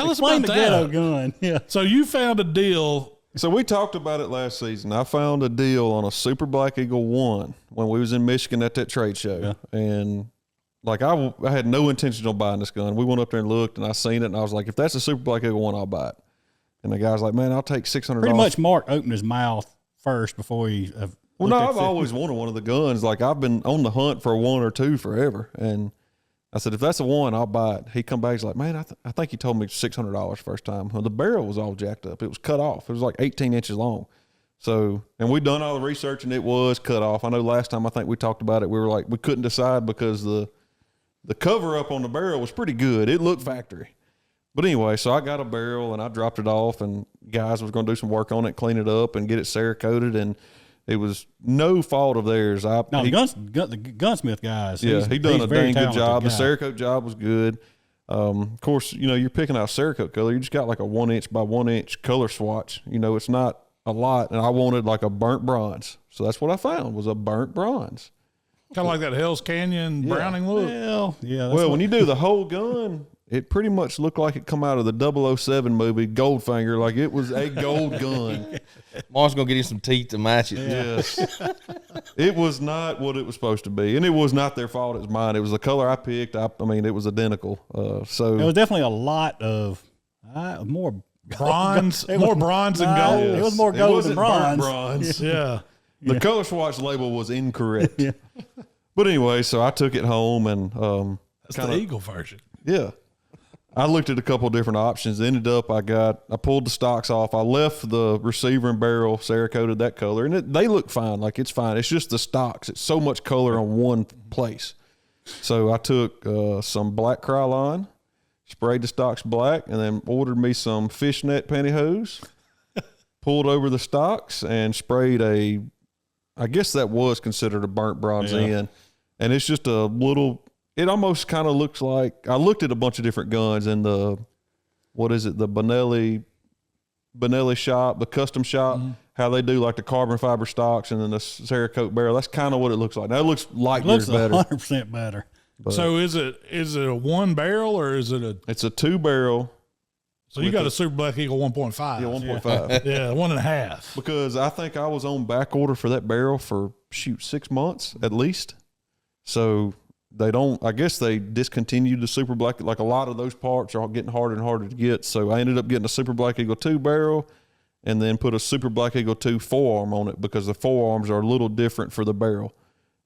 Tell us about the that. ghetto gun. Yeah. So you found a deal. So we talked about it last season. I found a deal on a Super Black Eagle 1 when we was in Michigan at that trade show. Yeah. And like I had no intention of buying this gun. We went up there and looked, and I seen it, and I was like, if that's a Super Black Eagle 1, I'll buy it. And the guy's like, man, I'll take $600. Pretty much Mark opened his mouth first before he well, no, I've always wanted one of the guns. Like I've been on the hunt for one or two forever. And I said, if that's a one, I'll buy it. He come back, he's like, man, I think he told me $600 first time. Well, the barrel was all jacked up. It was cut off. It was like 18 inches long. So, and we'd done all the research, and it was cut off. I know last time I think we talked about it, we were like, we couldn't decide because the cover up on the barrel was pretty good. It looked factory. But anyway, so I got a barrel, and I dropped it off, and guys was going to do some work on it, clean it up, and get it Cerakoted, and it was no fault of theirs. The gunsmith guys. Yeah, he done a dang good job. The Cerakote job was good. Of course, you're picking out Cerakote color. You just got like a 1 inch by 1 inch color swatch. It's not a lot, and I wanted like a burnt bronze. So that's what I found was a burnt bronze. Kind of like that Hell's Canyon Browning look. Well, yeah. Well, when you do the whole gun, it pretty much looked like it come out of the 007 movie, Goldfinger, like it was a gold gun. Mark's going to get you some teeth to match it. Yes. It was not what it was supposed to be, and it was not their fault. It was mine. It was the color I picked. I mean, it was identical. So it was definitely a lot of more bronze, more bronze than gold. It was more gold than bronze. Bronze. Yeah. The color swatch label was incorrect. Yeah. But anyway, so I took it home and that's the Eagle version. Yeah. I looked at a couple of different options. Ended up, I pulled the stocks off. I left the receiver and barrel Cerakoted that color, and they look fine. Like it's fine. It's just the stocks. It's so much color on one place. So I took some black Krylon, sprayed the stocks black, and then ordered me some fishnet pantyhose, pulled over the stocks, and sprayed I guess that was considered a burnt bronze in. And it's just a little, it almost kind of looks like, I looked at a bunch of different guns in the Benelli shop, the custom shop, how they do like the carbon fiber stocks and then the Cerakote barrel. That's kind of what it looks like. Now it looks like yours better. 100% better. But, so is it a one barrel or is it it's a two barrel. So you got a Super Black Eagle 1.5. Yeah, 1.5. Yeah, 1.5. Because I think I was on back order for that barrel for 6 months at least. So I guess they discontinued the Super Black. Like a lot of those parts are getting harder and harder to get. So I ended up getting a Super Black Eagle 2 barrel and then put a Super Black Eagle 2 forearm on it because the forearms are a little different for the barrel.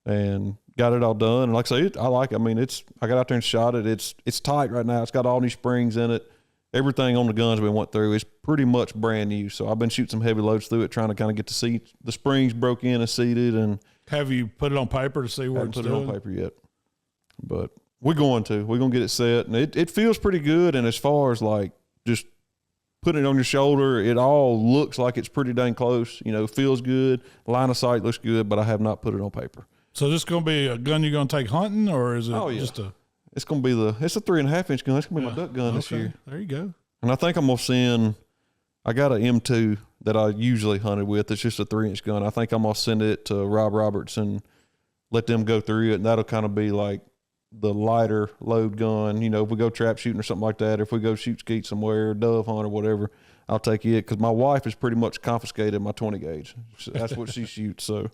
And got it all done. And like I say, I got out there and shot it. It's tight right now. It's got all these springs in it. Everything on the guns we went through is pretty much brand new. So I've been shooting some heavy loads through it, trying to kind of get the springs broke in and seated. And have you put it on paper to see where it's doing? I haven't put it on paper yet, but we're going to get it set, and it feels pretty good. And as far as like just putting it on your shoulder, it all looks like it's pretty dang close. Feels good. Line of sight looks good, but I have not put it on paper. So this going to be a gun you're going to take hunting, or is it just a? It's going to be it's a 3.5 inch gun. It's going to be my duck gun this year. There you go. And I think I'm going to send, I got an M2 that I usually hunted with. It's just a 3-inch gun. I think I'm going to send it to Rob Roberts and let them go through it. And that'll kind of be like the lighter load gun. If we go trap shooting or something like that, if we go shoot skeet somewhere, dove hunt or whatever, I'll take it. Because my wife has pretty much confiscated my 20 gauge. That's what she shoots. So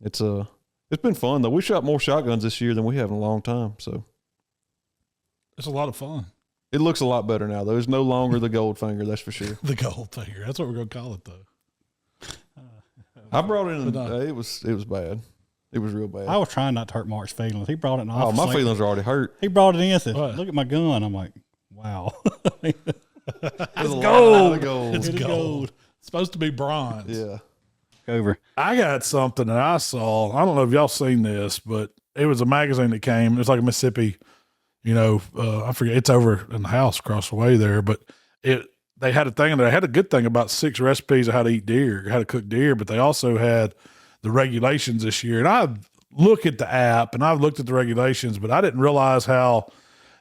it's been fun though. We shot more shotguns this year than we have in a long time. So. It's a lot of fun. It looks a lot better now, though. It's no longer the Goldfinger, that's for sure. The Goldfinger. That's what we're going to call it, though. I brought it in. It was bad. It was real bad. I was trying not to hurt Mark's feelings. He brought it in. Oh, my feelings are already hurt. He brought it in and said, look at my gun. I'm like, wow. It's gold. It's gold. It's supposed to be bronze. Yeah. Over. I got something that I saw. I don't know if y'all seen this, but it was a magazine that came. It was like a Mississippi. I forget, it's over in the house across the way there, but they had a thing in there. They had a good thing about 6 recipes of how to eat deer, how to cook deer, but they also had the regulations this year. And I look at the app and I've looked at the regulations, but I didn't realize how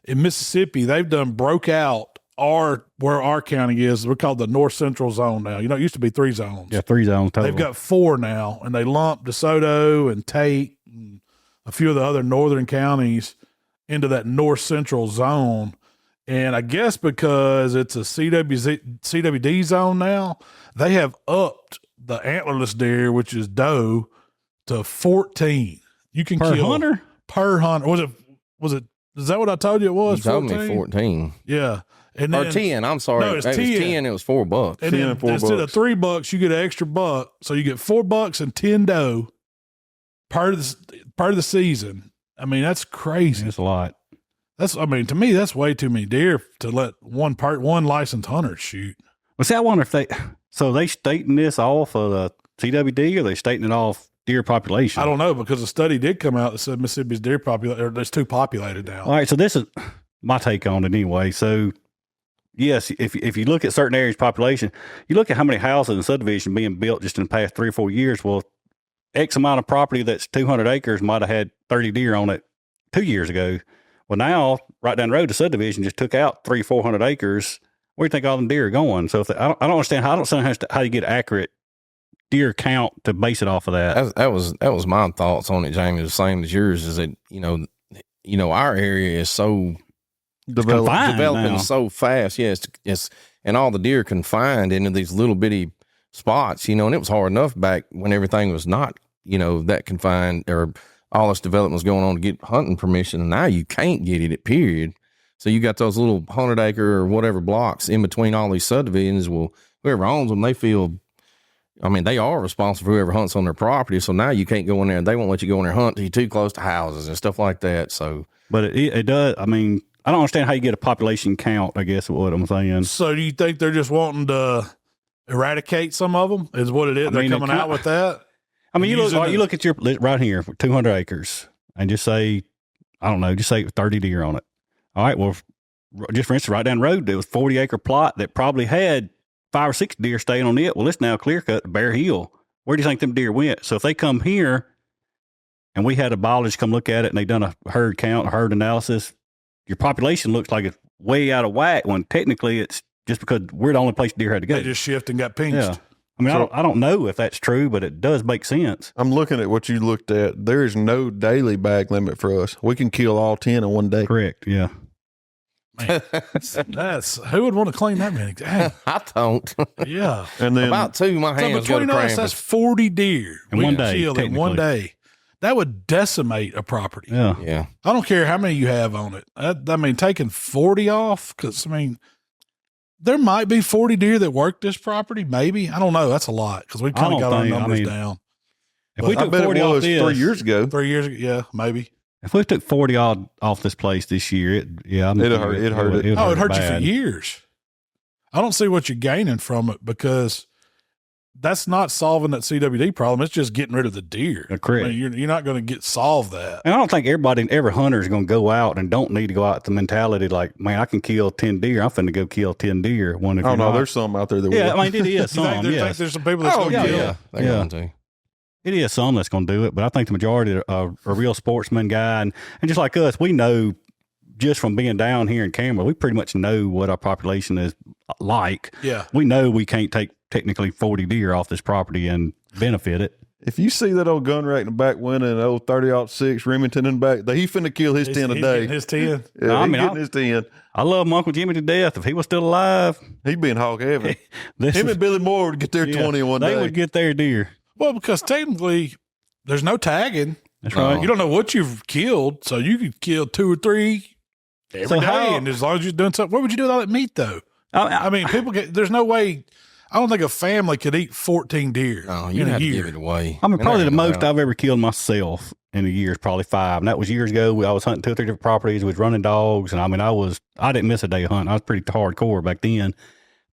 in Mississippi they've broke out where our county is. We're called the North Central Zone now. It used to be 3 zones. Yeah, 3 zones total. They've got 4 now, and they lumped DeSoto and Tate and a few of the other northern counties into that North Central Zone. And I guess because it's a CWD zone now, they have upped the antlerless deer, which is doe, to 14. You can Per kill hunter? per hunter. Was it? Is that what I told you it was? You told me 14. Yeah. And then, Or 10. I'm sorry. No, it's it was 10. It was $4. And 10 then and $4. instead of $3, you get an extra $1. So you get $4 and 10 doe part of the season. I mean, that's crazy. It's a lot. To me, that's way too many deer to let one licensed hunter shoot. Well, see, I wonder if they stating this off of the CWD, or they stating it off deer population? I don't know, because a study did come out that said Mississippi's deer there's too populated now. All right, so this is my take on it anyway. So, yes, if you look at certain areas' population, you look at how many houses and subdivisions being built just in the past 3 or 4 years. Well, X amount of property that's 200 acres might have had 30 deer on it 2 years ago. Well, now, right down the road, the subdivision just took out 300-400 acres. Where do you think all them deer are going? So I don't understand how you get accurate deer count to base it off of that. That was my thoughts on it, Jamie. The same as yours. Is that our area is so developing so fast. Yes, and all the deer confined into these little bitty spots. And it was hard enough back when everything was not that confined, or all this development was going on to get hunting permission. And now you can't get it, period. So you got those little 100-acre or whatever blocks in between all these subdivisions. Well, whoever owns them, they feel, they are responsible for whoever hunts on their property. So now you can't go in there, and they won't let you go in there and hunt till you're too close to houses and stuff like that. So, but it does. I don't understand how you get a population count, I guess is what I'm saying. So do you think they're just wanting to eradicate some of them? Is what it is? They're coming out with that? You look at your right here, 200 acres, and just say 30 deer on it. All right, well, just for instance, right down the road, there was 40-acre plot that probably had 5 or 6 deer staying on it. Well, it's now clear cut to Bear Hill. Where do you think them deer went? So if they come here, and we had a biologist come look at it, and they done a herd count, a herd analysis, your population looks like it's way out of whack, when technically it's just because we're the only place deer had to go. They just shift and got pinched. Yeah. I don't know if that's true, but it does make sense. I'm looking at what you looked at. There is no daily bag limit for us. We can kill all 10 in one day. Correct. Yeah. Man, that's who would want to clean that many? Dang. I don't. Yeah. And then about 2, my hands go to between us, cramping. that's 40 deer In one day, killed in one day. That would decimate a property. Yeah. Yeah. I don't care how many you have on it. Taking 40 off, because there might be 40 deer that work this property. Maybe. I don't know. That's a lot, because we kind of got our numbers down. If we took 40 off this 3 years ago. 3 years ago, yeah, maybe. If we took 40 odd off this place this year, it hurt. It hurt It hurt you for years. I don't see what you're gaining from it, because that's not solving that CWD problem. It's just getting rid of the deer. Correct. You're not going to solve that. And I don't think every hunter is going to go out and don't need to go out with the mentality like, man, I can kill 10 deer. I'm finna go kill 10 deer. There's some out there that will. Yeah, it is some. Think there's some people that's going to kill. Yeah, they're going to. It is some that's going to do it, but I think the majority are a real sportsman guy. And just like us, we know just from being down here in Cameron, we pretty much know what our population is like. Yeah. We know we can't take technically 40 deer off this property and benefit it. If you see that old gun rack in the back window and old 30-06 Remington in the back, he finna kill his 10 a day. His 10. Yeah, getting his 10. I love Uncle Jimmy to death. If he was still alive, he'd be in hog heaven. Him and Billy Moore would get their 20 in one day. They would get their deer. Well, because technically there's no tagging. That's right. You don't know what you've killed, so you could kill 2 or 3 every day. And as long as you're doing something, what would you do with all that meat, though? People there's no way. I don't think a family could eat 14 deer. Oh, you have to give it away. Probably the most I've ever killed myself in a year is probably 5. And that was years ago. I was hunting 2 or 3 different properties with running dogs. And I didn't miss a day of hunting. I was pretty hardcore back then,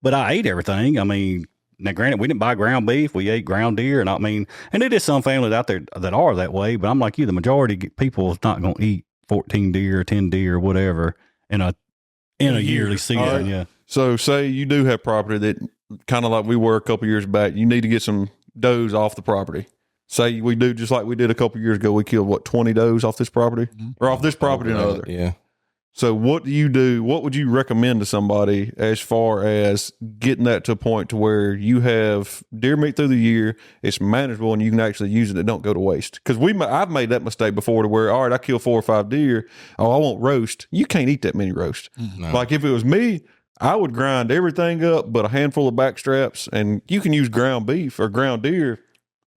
but I ate everything. Now granted, we didn't buy ground beef. We ate ground deer. And there is some families out there that are that way, but I'm like you, the majority of people is not going to eat 14 deer or 10 deer or whatever in a yearly season. Right. Yeah. So say you do have property that, kind of like we were a couple years back, you need to get some does off the property. Say we do just like we did a couple years ago. We killed 20 does off this property, or off this property and other. Yeah. So what do you do? What would you recommend to somebody as far as getting that to a point to where you have deer meat through the year, it's manageable, and you can actually use it and don't go to waste? Because I've made that mistake before to where, all right, I kill 4 or 5 deer. Oh, I want roast. You can't eat that many roast. No. Like if it was me, I would grind everything up but a handful of back straps, and you can use ground beef or ground deer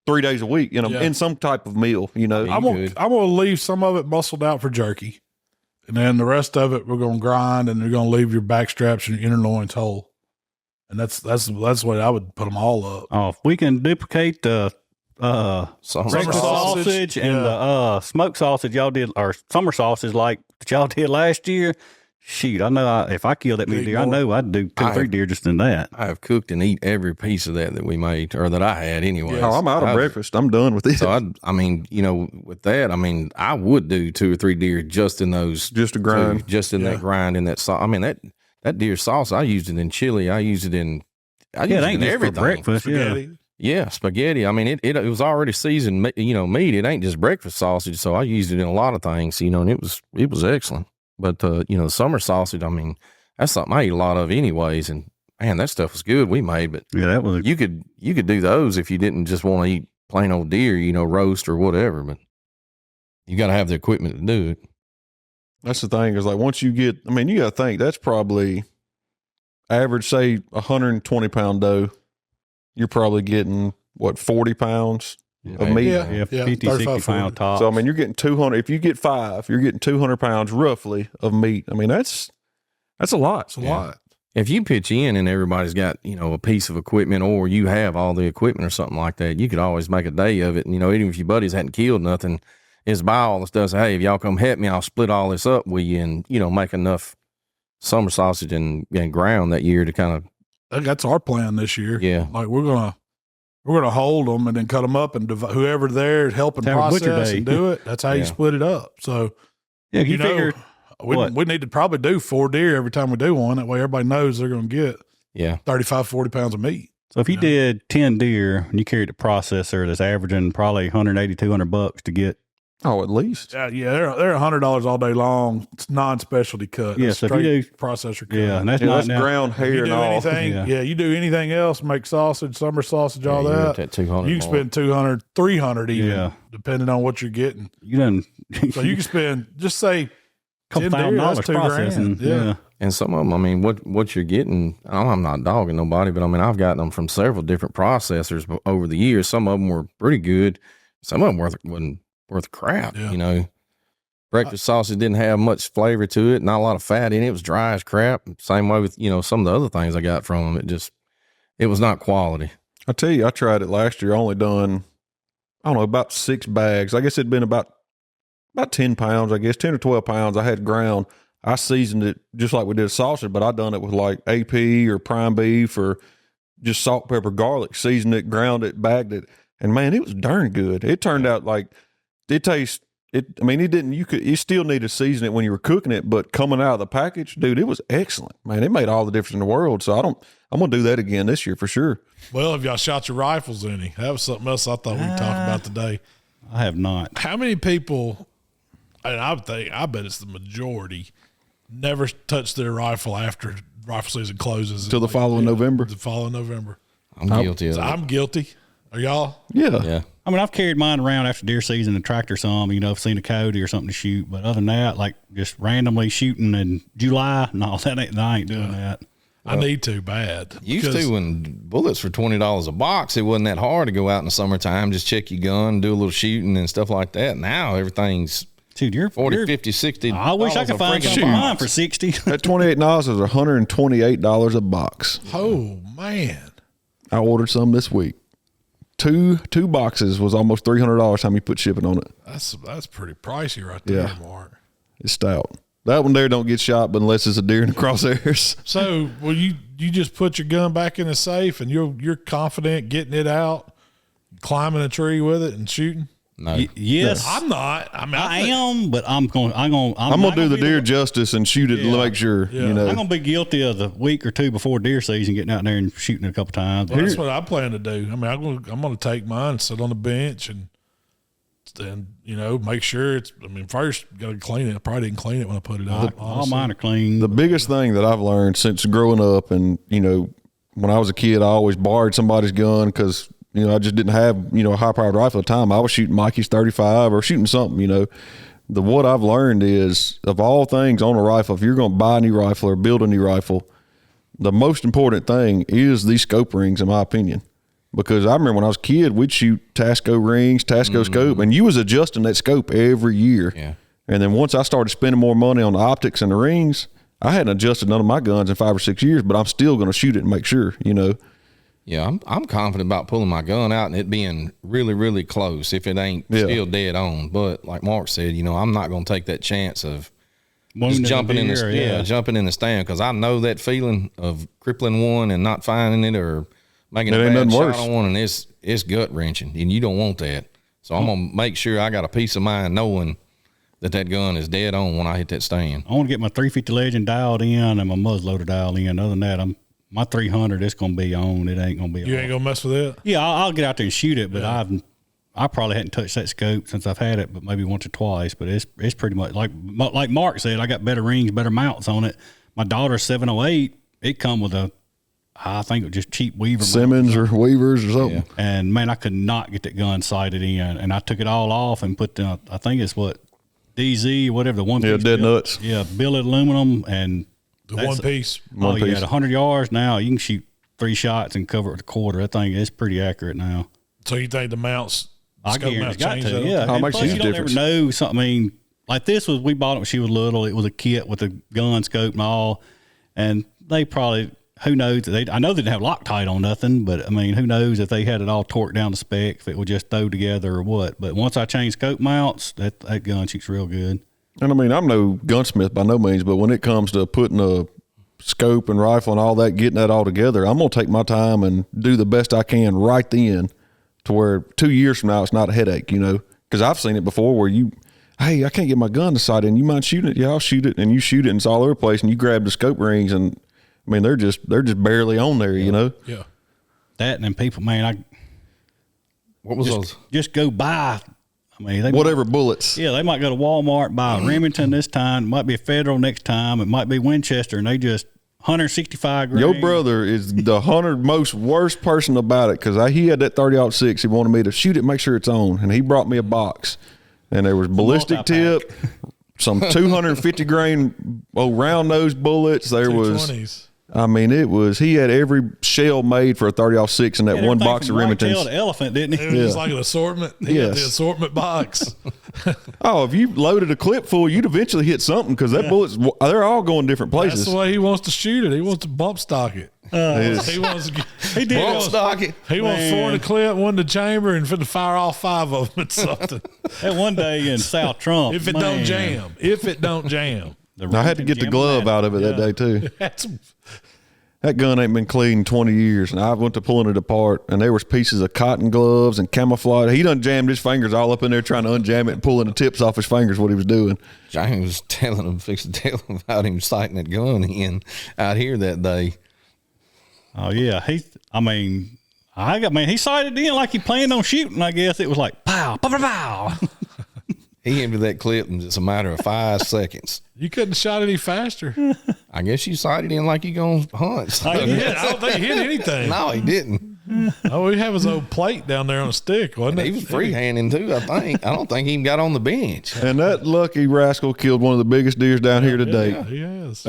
3 days a week in some type of meal, you know. I'm gonna leave some of it muscled out for jerky. And then the rest of it, we're going to grind, and you're going to leave your back straps and your inner loins whole. And that's the way I would put them all up. Oh, if we can duplicate the regular sausage and the smoked sausage y'all did, or summer sausage like that y'all did last year, shoot, I know if I killed that many deer, I know I'd do 2 or 3 deer just in that. I have cooked and eat every piece of that we made, or that I had anyway. Yeah. Oh, I'm out of breakfast. I'm done with it. So I mean, with that, I mean, I would do 2 or 3 deer just in those, just to grind, that grind in that sauce. I mean, that deer sauce, I used it in chili. I used it in everything. For breakfast, spaghetti. Yeah, spaghetti. I mean, it was already seasoned, meat. It ain't just breakfast sausage. So I used it in a lot of things, and it was excellent. But, the summer sausage, I mean, that's something I eat a lot of anyways. And man, that stuff was good we made, but yeah, that was, you could do those if you didn't just want to eat plain old deer, roast or whatever, but you got to have the equipment to do it. That's the thing is like, once you get, I mean, you got to think that's probably average, say 120 pound doe. You're probably getting 40 pounds of meat. Yeah, 50, 60 pound top. So, I mean, you're getting 200. If you get 5, you're getting 200 pounds roughly of meat. I mean, that's a lot. It's a lot. If you pitch in and everybody's got, a piece of equipment, or you have all the equipment or something like that, you could always make a day of it. And, even if your buddies hadn't killed nothing, is buy all the stuff. Say, hey, if y'all come help me, I'll split all this up with you and, make enough summer sausage and ground that year to kind of. That's our plan this year. Yeah. Like we're going to hold them and then cut them up, and whoever there helping process and do it, that's how you split it up. So, yeah, you figure we need to probably do 4 deer every time we do one. That way everybody knows they're going to get 35, 40 pounds of meat. So if you did 10 deer and you carried a processor that's averaging probably $180, $200 to get. Oh, at least. Yeah, they're $100 all day long. It's non-specialty cut. Yeah, so if you do processor cut. Yeah, and that's ground hair and all. You do anything else, make sausage, summer sausage, all that. That 200 you can spend 200, 300 even, depending on what you're getting. So you can spend, just say, $2,000 processing. Yeah. And some of them, I mean, what you're getting, I'm not dogging nobody, but I mean, I've gotten them from several different processors over the years. Some of them were pretty good. Some of them wasn't worth crap, Breakfast sausage didn't have much flavor to it, not a lot of fat in it. It was dry as crap. Same way with, some of the other things I got from them. It was not quality. I tell you, I tried it last year. I only done, about 6 bags. I guess it'd been about 10 pounds, 10 or 12 pounds. I had ground. I seasoned it just like we did sausage, but I done it with like AP or prime beef or just salt, pepper, garlic, seasoned it, ground it, bagged it. And man, it was darn good. It turned out like it tastes, you still need to season it when you were cooking it, but coming out of the package, dude, it was excellent, man. It made all the difference in the world. So I'm going to do that again this year for sure. Well, have y'all shot your rifles any? That was something else I thought we'd talk about today. I have not. How many people, and I bet it's the majority, never touch their rifle after rifle season closes until the following November. The following November. I'm guilty of that. I'm guilty. Are y'all? Yeah. I mean, I've carried mine around after deer season and tractor some, I've seen a coyote or something to shoot. But other than that, like just randomly shooting in July, no, I ain't doing that. I need to bad. Used to when bullets were $20 a box, it wasn't that hard to go out in the summertime, just check your gun, do a little shooting and stuff like that. Now everything's Dude, you're 40, 50, 60. I wish I could find some mine for 60. That $28 is $128 a box. Oh man. I ordered some this week. Two boxes was almost $300 time you put shipping on it. That's pretty pricey right there, Mark. It's stout. That one there don't get shot, but unless it's a deer in the crosshairs. So, will you just put your gun back in the safe and you're confident getting it out, climbing a tree with it and shooting? No. Yes, I'm not. I mean, I am, but I'm gonna do the deer justice and shoot it to make sure. Yeah. You know, I'm gonna be guilty of the week or two before deer season, getting out there and shooting it a couple times. Well, that's what I plan to do. I mean, I'm gonna take mine, sit on the bench, and And, make sure first got to clean it. I probably didn't clean it when I put it up. All mine are clean. The biggest thing that I've learned since growing up, and, when I was a kid, I always borrowed somebody's gun because, I just didn't have, a high-powered rifle at the time. I was shooting Mikey's 35 or shooting something, What I've learned is, of all things on a rifle, if you're going to buy a new rifle or build a new rifle, the most important thing is these scope rings, in my opinion. Because I remember when I was a kid, we'd shoot Tasco rings, Tasco scope, and you was adjusting that scope every year. Yeah. And then once I started spending more money on the optics and the rings, I hadn't adjusted none of my guns in 5 or 6 years, but I'm still going to shoot it and make sure, Yeah, I'm confident about pulling my gun out and it being really, really close if it ain't still dead on. But like Mark said, I'm not going to take that chance of just jumping in the stand, because I know that feeling of crippling one and not finding it or making a bad shot on one, and it's gut wrenching, and you don't want that. So I'm gonna make sure I got a peace of mind knowing that gun is dead on when I hit that stand. I want to get my 350 Legend dialed in and my muzzleloader dialed in. Other than that, my 300, it's gonna be on. It ain't gonna be. You ain't gonna mess with it. Yeah, I'll get out there and shoot it, but I probably hadn't touched that scope since I've had it, but maybe once or twice. But it's pretty much like Mark said. I got better rings, better mounts on it. My daughter's 708. It come with I think it was just cheap Weaver Simmons or Weavers or something. Yeah. And man, I could not get that gun sighted in, and I took it all off and put I think it's DZ or whatever, the one piece. Yeah, dead nuts. Yeah, billet aluminum and the one piece. Oh yeah, at 100 yards now you can shoot 3 shots and cover it with a quarter. That thing is pretty accurate now. So you think the mounts? I guarantee it's got to. Yeah, how much you don't ever know something. Like this we bought it when she was little. It was a kit with a gun scope and all, and they probably. Who knows? I know they didn't have Loctite on nothing, but who knows if they had it all torqued down to spec, if it would just throw together or what. But once I changed scope mounts, that gun shoots real good. And I'm no gunsmith by no means, but when it comes to putting a scope and rifle and all that, getting that all together, I'm going to take my time and do the best I can right then to where 2 years from now, it's not a headache, because I've seen it before where hey, I can't get my gun to sight in. You mind shooting it? Yeah, I'll shoot it. And you shoot it and it's all over the place, and you grab the scope rings and they're just barely on there, Yeah. That and then people, what was those? Just go buy. Whatever bullets. Yeah, they might go to Walmart, buy a Remington this time. It might be a Federal next time. It might be Winchester, and they just 165 grand. Your brother is the most worst person about it, because he had that 30-06. He wanted me to shoot it, make sure it's on, and he brought me a box, and there was ballistic tip, some 250 grain round nose bullets. There 220s. was. He had every shell made for a 30-06 in that one box of Remingtons. The elephant, didn't he? It was like an assortment. He had the assortment box. If you loaded a clip full, you'd eventually hit something, because that bullets, they're all going different places. That's the way he wants to shoot it. He wants to bump stock it. He wants bump stock it. He wants 4 in the clip, 1 in the chamber, and finna fire all 5 of them at something. That one day in South Trump. If it don't jam. I had to get the glove out of it that day too. That gun ain't been cleaned 20 years, and I went to pulling it apart, and there was pieces of cotton gloves and camouflage. He done jammed his fingers all up in there trying to unjam it and pulling the tips off his fingers, what he was doing. James was telling him about him sighting that gun in out here that day. Oh yeah, he sighted in like he planned on shooting. I guess it was like pow, pow, pow, pow. He emptied that clip in just a matter of 5 seconds. You couldn't have shot any faster. I guess you sighted in like you gonna hunt. So. I don't think he hit anything. No, he didn't. We have his old plate down there on a stick, wasn't it? He was freehanding too, I think. I don't think he even got on the bench. And that lucky rascal killed one of the biggest deers down here today. Yeah, he has.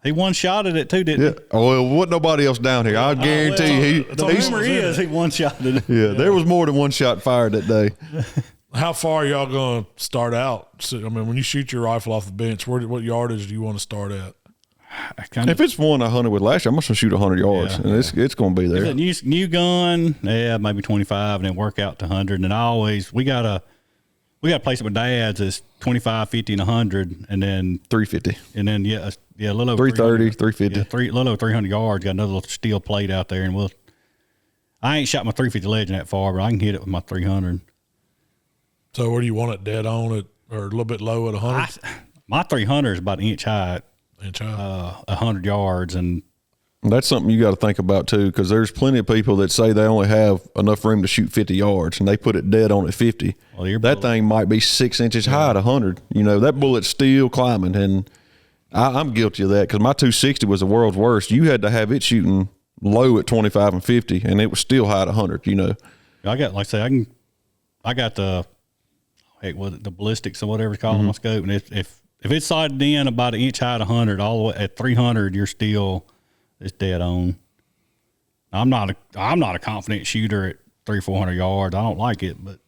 He one-shotted it too, didn't he? Oh, well, wasn't nobody else down here. I guarantee the rumor is he one-shotted it. Yeah, there was more than one shot fired that day. How far are y'all going to start out? So, when you shoot your rifle off the bench, what yardage do you want to start at? If it's one I hunted with last year, I'm just going to shoot 100 yards, and it's going to be there. New gun, maybe 25, and then work out to 100. And we got a place at my dad's that's 25, 50, and 100, and then 350, and then a little over 330, 350, a little over 300 yards. Got another little steel plate out there, and I ain't shot my 350 Legend that far, but I can hit it with my 300. So where do you want it, dead on it, or a little bit low at 100? My 300 is about an inch high. 100 100 yards, and That's something you got to think about too, because there's plenty of people that say they only have enough room to shoot 50 yards, and they put it dead on at 50. Well, that thing might be 6 inches high at 100. You know, that bullet's still climbing, and I'm guilty of that because my 260 was the world's worst. You had to have it shooting low at 25 and 50, and it was still high at 100. You know, I got I got the the ballistics or whatever it's called on my scope, and if it's sighted in about an inch high at 100, all the way at 300, it's dead on. I'm not a confident shooter at 300-400 yards. I don't like it, but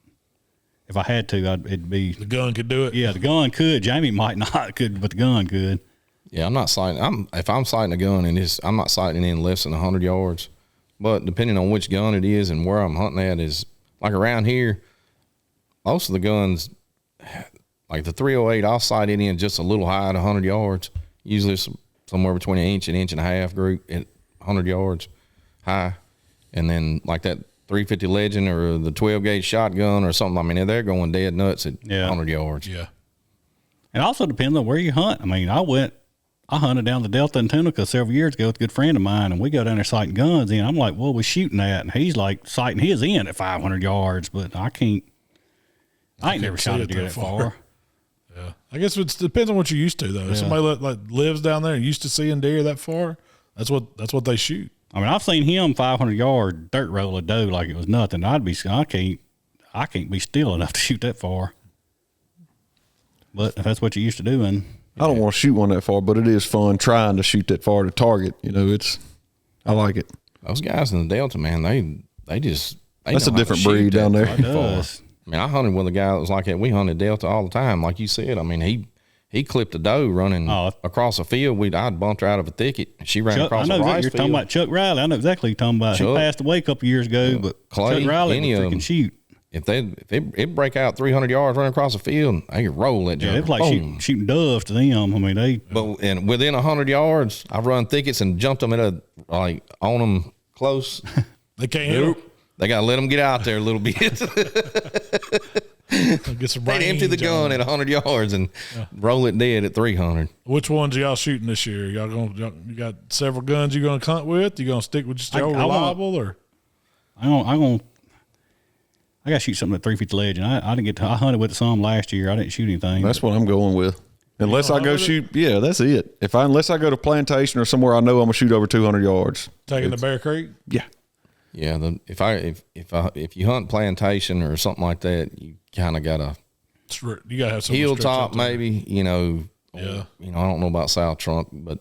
if I had to, it'd be the gun could do it. Yeah, the gun could. Jamie might not but the gun could. Yeah, I'm not sighting. If I'm sighting a gun I'm not sighting in less than 100 yards. But depending on which gun it is and where I'm hunting at, is like around here. Most of the guns, like the 308, I'll sight it in just a little high at 100 yards. Usually somewhere between an inch and a half group at 100 yards high. And then like that 350 Legend or the 12 gauge shotgun or something, I mean, they're going dead nuts at 100 yards. Yeah. It also depends on where you hunt. I mean, I hunted down the Delta in Tunica several years ago with a good friend of mine, and we go down there sighting guns in. I'm like, well, we're shooting at, and he's like sighting his in at 500 yards, but I ain't never shot a deer that far. Yeah, I guess it depends on what you're used to, though. Yeah. If somebody like lives down there and used to seeing deer that far, that's what they shoot. I mean, I've seen him 500 yard dirt roll a doe like it was nothing. I can't be still enough to shoot that far. But if that's what you're used to doing, I don't want to shoot one that far, but it is fun trying to shoot that far to target. You know, I like it. Those guys in the Delta, man, that's a different breed down there. I mean, I hunted with a guy that was like that. We hunted Delta all the time, like you said. I mean, he clipped a doe running across a field. I'd bumped her out of a thicket, and she ran across a rice field. You're talking about Chuck Riley. I know exactly what you're talking about. Chuck, he passed away a couple years ago, but Clay, Chuck Riley would freaking shoot. If it break out 300 yards running across a field, they could roll that junk. Yeah, it's like shooting doves to them. I mean, and within 100 yards, I run thickets and jumped them on them close. They can't hit them. They got to let them get out there a little bit. They'd empty the gun at 100 yards and roll it dead at 300. Which ones are y'all shooting this year? You got several guns you're going to hunt with? You going to stick with just your reliable or? I got to shoot something at 350 Legend. I hunted with some last year. I didn't shoot anything. That's what I'm going with. Unless I go shoot, that's it. Unless I go to Plantation or somewhere I know I'm gonna shoot over 200 yards. Taking the Bear Creek? Yeah. Yeah, if you hunt Plantation or something like that, you kind of gotta have some hilltop maybe. You know, yeah. I don't know about South Trunk, but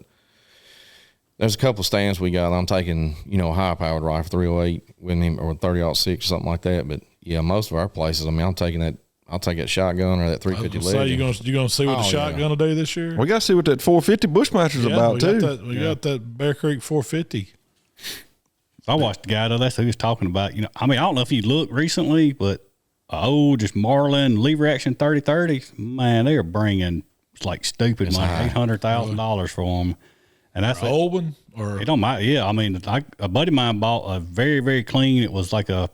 there's a couple of stands we got. I'm taking a high powered rifle 308 with him or 30-06 or something like that. But yeah, most of our places, I mean, I'll take that shotgun or that 350 Legend. You gonna see what the shotgun will do this year? We got to see what that 450 Bushmaster's about too. We got that Bear Creek 450. I watched the guy though. That's who he was talking about. I mean, I don't know if you looked recently, but just Marlin lever action 30-30. Man, they are bringing like stupid money, $800,000 for them, and that's an old one. Or it don't matter. Yeah, I mean, a buddy of mine bought a very very clean. It was like I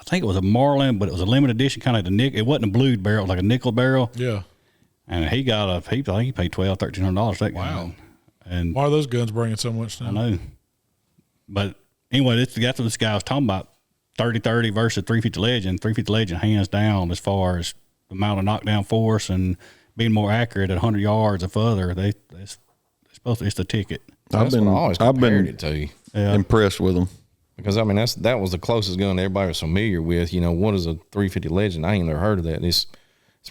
think it was a Marlin, but it was a limited edition, kind of like the nickel. It wasn't a blued barrel, it was like a nickel barrel. Yeah, and he got I think he paid $1,200-$1,300 for that gun. And why are those guns bringing so much now? I know. But anyway, that's what this guy was talking about. 30-30 versus 350 Legend. 350 Legend hands down as far as the amount of knockdown force and being more accurate at 100 yards or further. It's the ticket. I've been impressed with them. Because I mean that was the closest gun everybody was familiar with. What is a 350 Legend? I ain't never heard of that. It's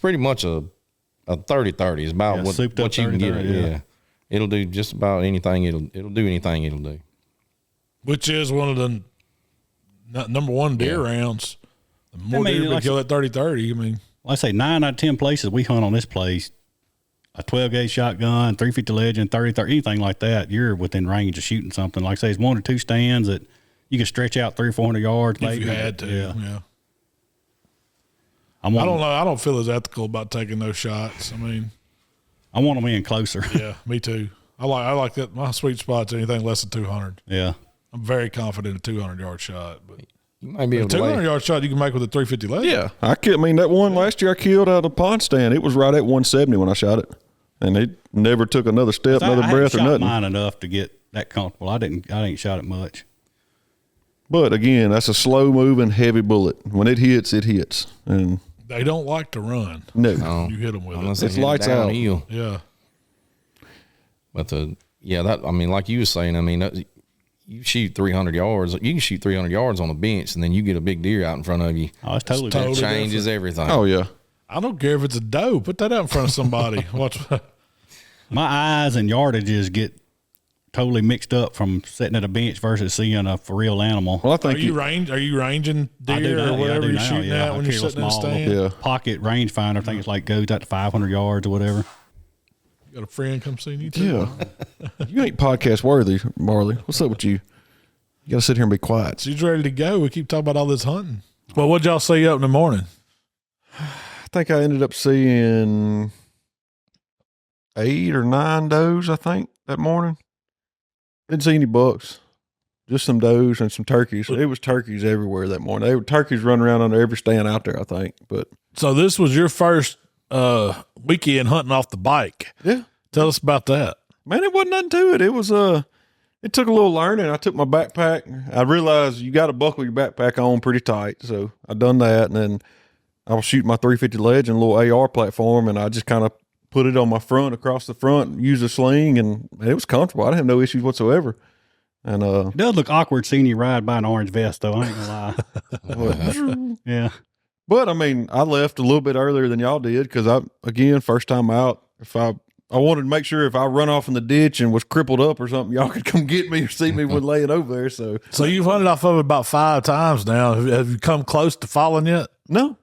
pretty much a 30-30. It's about what you can get it. Yeah. It'll do just about anything. It'll do anything it'll do. Which is one of the number one deer rounds. The more deer we kill at 30-30. I mean, I say 9 out of 10 places we hunt on this place, a 12 gauge shotgun, 350 Legend, 30-30, anything like that, you're within range of shooting something. Like say it's 1 or 2 stands that you can stretch out 300 or 400 yards. If you had to, yeah. I don't know. I don't feel as ethical about taking those shots. I mean, I want them in closer. Yeah, me too. I like that. My sweet spot's anything less than 200. Yeah. I'm very confident a 200-yard shot, but you might be able a 200-yard shot you can make with a 350 Legend. Yeah, that one last year I killed out of the pond stand. It was right at 170 when I shot it, and it never took another step, another breath, or nothing. Mine enough to get that comfortable. I ain't shot it much. But again, that's a slow moving, heavy bullet. When it hits, and they don't like to run. No, you hit them with it. It's lights out. Yeah, but like you were saying, you shoot 300 yards. You can shoot 300 yards on a bench, and then you get a big deer out in front of you. Oh, it's totally different. Changes everything. Oh yeah. I don't care if it's a doe. Put that out in front of somebody. Watch. My eyes and yardages get totally mixed up from sitting at a bench versus seeing a for real animal. Well, I think Are you ranging deer or whatever you're shooting at when you're sitting in a stand? Pocket rangefinder. I think it's like goes out to 500 yards or whatever. You got a friend come see you too? Yeah. You ain't podcast worthy, Marley. What's up with you? You got to sit here and be quiet. She's ready to go. We keep talking about all this hunting. Well, what'd y'all see up in the morning? I think I ended up seeing 8 or 9 does, I think, that morning. Didn't see any bucks, just some does and some turkeys. It was turkeys everywhere that morning. They were turkeys running around under every stand out there, I think. But so this was your first weekend hunting off the bike. Yeah. Tell us about that. Man, it wasn't nothing to it. It was it took a little learning. I took my backpack. I realized you got to buckle your backpack on pretty tight, so I done that, and then I was shooting my 350 Legend, a little AR platform, and I just kind of put it on my front, across the front, use a sling, and it was comfortable. I didn't have no issues whatsoever. And it does look awkward seeing you ride by an orange vest, though. I ain't gonna lie. Yeah. But I left a little bit earlier than y'all did because first time out. If I wanted to make sure if I run off in the ditch and was crippled up or something, y'all could come get me or see me when laying over there. So you've hunted off of it about 5 times now. Have you come close to falling yet? No.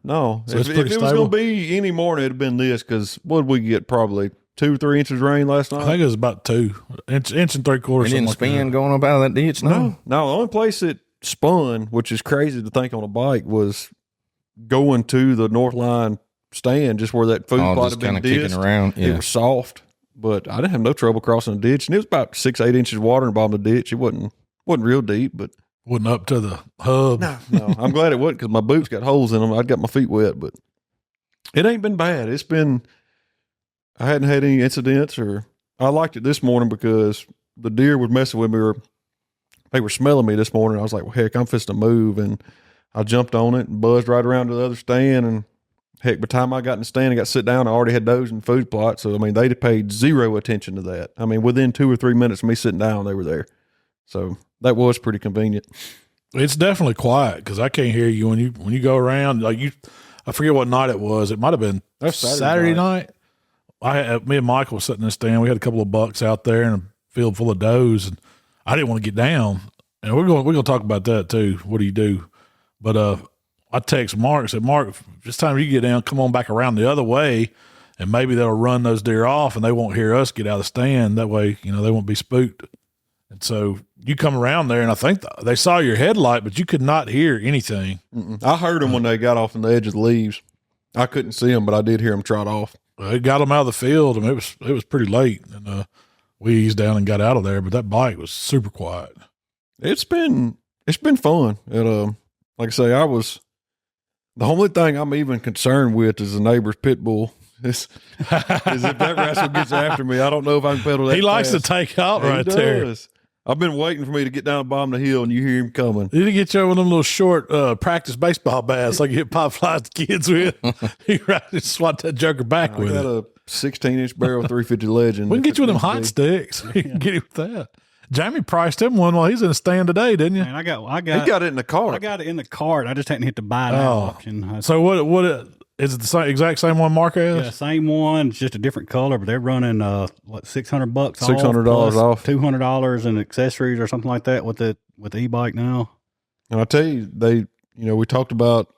So if it was going to be any morning, it'd have been this because what did we get? Probably 2 or 3 inches of rain last night. I think it was about 2 inch and 3/4. It didn't spin going up out of that ditch. No. The only place it spun, which is crazy to think on a bike, was going to the North Line stand, just where that food plot had been kicking around. Yeah. It was soft, but I didn't have no trouble crossing the ditch, and it was about 6-8 inches of water in the bottom of the ditch. It wasn't real deep, but wasn't up to the hub. No. I'm glad it wasn't because my boots got holes in them. I'd got my feet wet, but it ain't been bad. I hadn't had any incidents, or I liked it this morning because the deer was messing with me, or they were smelling me this morning. I was like, well, heck, I'm fixing to move, and I jumped on it and buzzed right around to the other stand, and heck, by the time I got in the stand and got sit down, I already had those in the food plot. So, they paid zero attention to that. Within 2 or 3 minutes of me sitting down, they were there. So that was pretty convenient. It's definitely quiet because I can't hear you when you go around. I forget what night it was. It might have been Saturday night. Me and Michael were sitting in the stand. We had a couple of bucks out there in a field full of does, and I didn't want to get down. And we're going to talk about that too. What do you do? But I text Mark, said, Mark, this time you get down, come on back around the other way, and maybe they'll run those deer off and they won't hear us get out of the stand. That way, they won't be spooked. And so you come around there, and I think they saw your headlight, but you could not hear anything. I heard them when they got off on the edge of the leaves. I couldn't see them, but I did hear them trot off. It got them out of the field, and it was pretty late, and we eased down and got out of there. But that bike was super quiet. It's been fun. Like I say, the only thing I'm even concerned with is the neighbor's pit bull. Is if that rascal gets after me, I don't know if I can pedal that. He likes to take out right there. I've been waiting for me to get down the bottom of the hill, and you hear him coming. Did he get you one of them little short practice baseball bats like you hit pop flies to kids with? He just swat that joker back with it. I got a 16-inch barrel 350 Legend. We can get you with them hot sticks. You can get him with that. Jamie priced him one while he's in the stand today, didn't you? Man, he got it in the cart. I got it in the cart. I just hadn't hit the buy now option. So what is it the exact same one Mark has? Yeah, same one. It's just a different color, but they're running $600 off, $600 off, $200 in accessories or something like that with the e-bike now. And I tell you, we talked about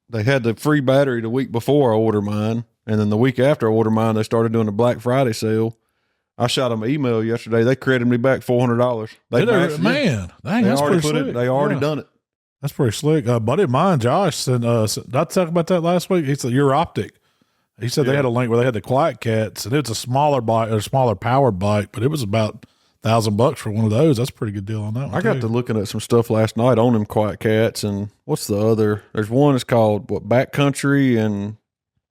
they had the free battery the week before I ordered mine, and then the week after I ordered mine, they started doing the Black Friday sale. I shot them an email yesterday. They credited me back $400. Man, dang, that's pretty slick. They already done it. That's pretty slick. A buddy of mine, Josh, said, did I talk about that last week? He said, your optic. He said they had a link where they had the Quiet Cats, and it's a smaller bike or smaller powered bike, but it was about $1,000 for one of those. That's a pretty good deal on that one. I got to looking at some stuff last night on them Quiet Cats, and what's the other? There's one that's called Backcountry and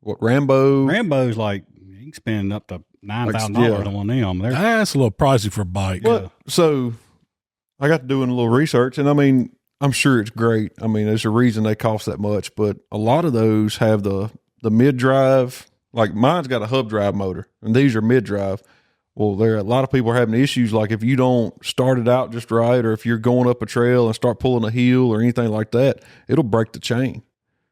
Rambo. Rambo's like you can spend up to $9,000 on them. That's a little pricey for a bike. Well, so I got to doing a little research, and I mean, I'm sure it's great. I mean, there's a reason they cost that much, but a lot of those have the mid-drive. Like mine's got a hub drive motor, and these are mid-drive. Well, a lot of people are having issues like if you don't start it out just right, or if you're going up a trail and start pulling a hill or anything like that, it'll break the chain.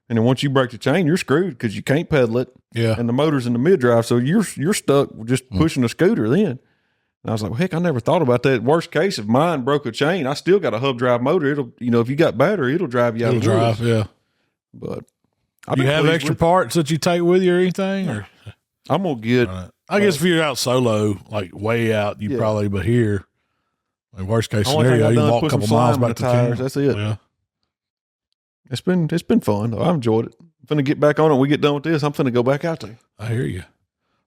And then once you break the chain, you're screwed because you can't pedal it. Yeah. And the motor's in the mid-drive, so you're stuck just pushing a scooter then. And I was like, well, heck, I never thought about that. Worst case, if mine broke a chain, I still got a hub drive motor. It'll, if you got battery, it'll drive you out of the woods. Yeah. But do you have extra parts that you take with you or anything? Or I'm going to get... I guess if you're out solo, like way out, you probably, but here, like worst case scenario, you walk a couple miles back to the tires. That's it. Yeah. It's been fun. I enjoyed it. I'm finna get back on it. When we get done with this, I'm finna go back out there. I hear you.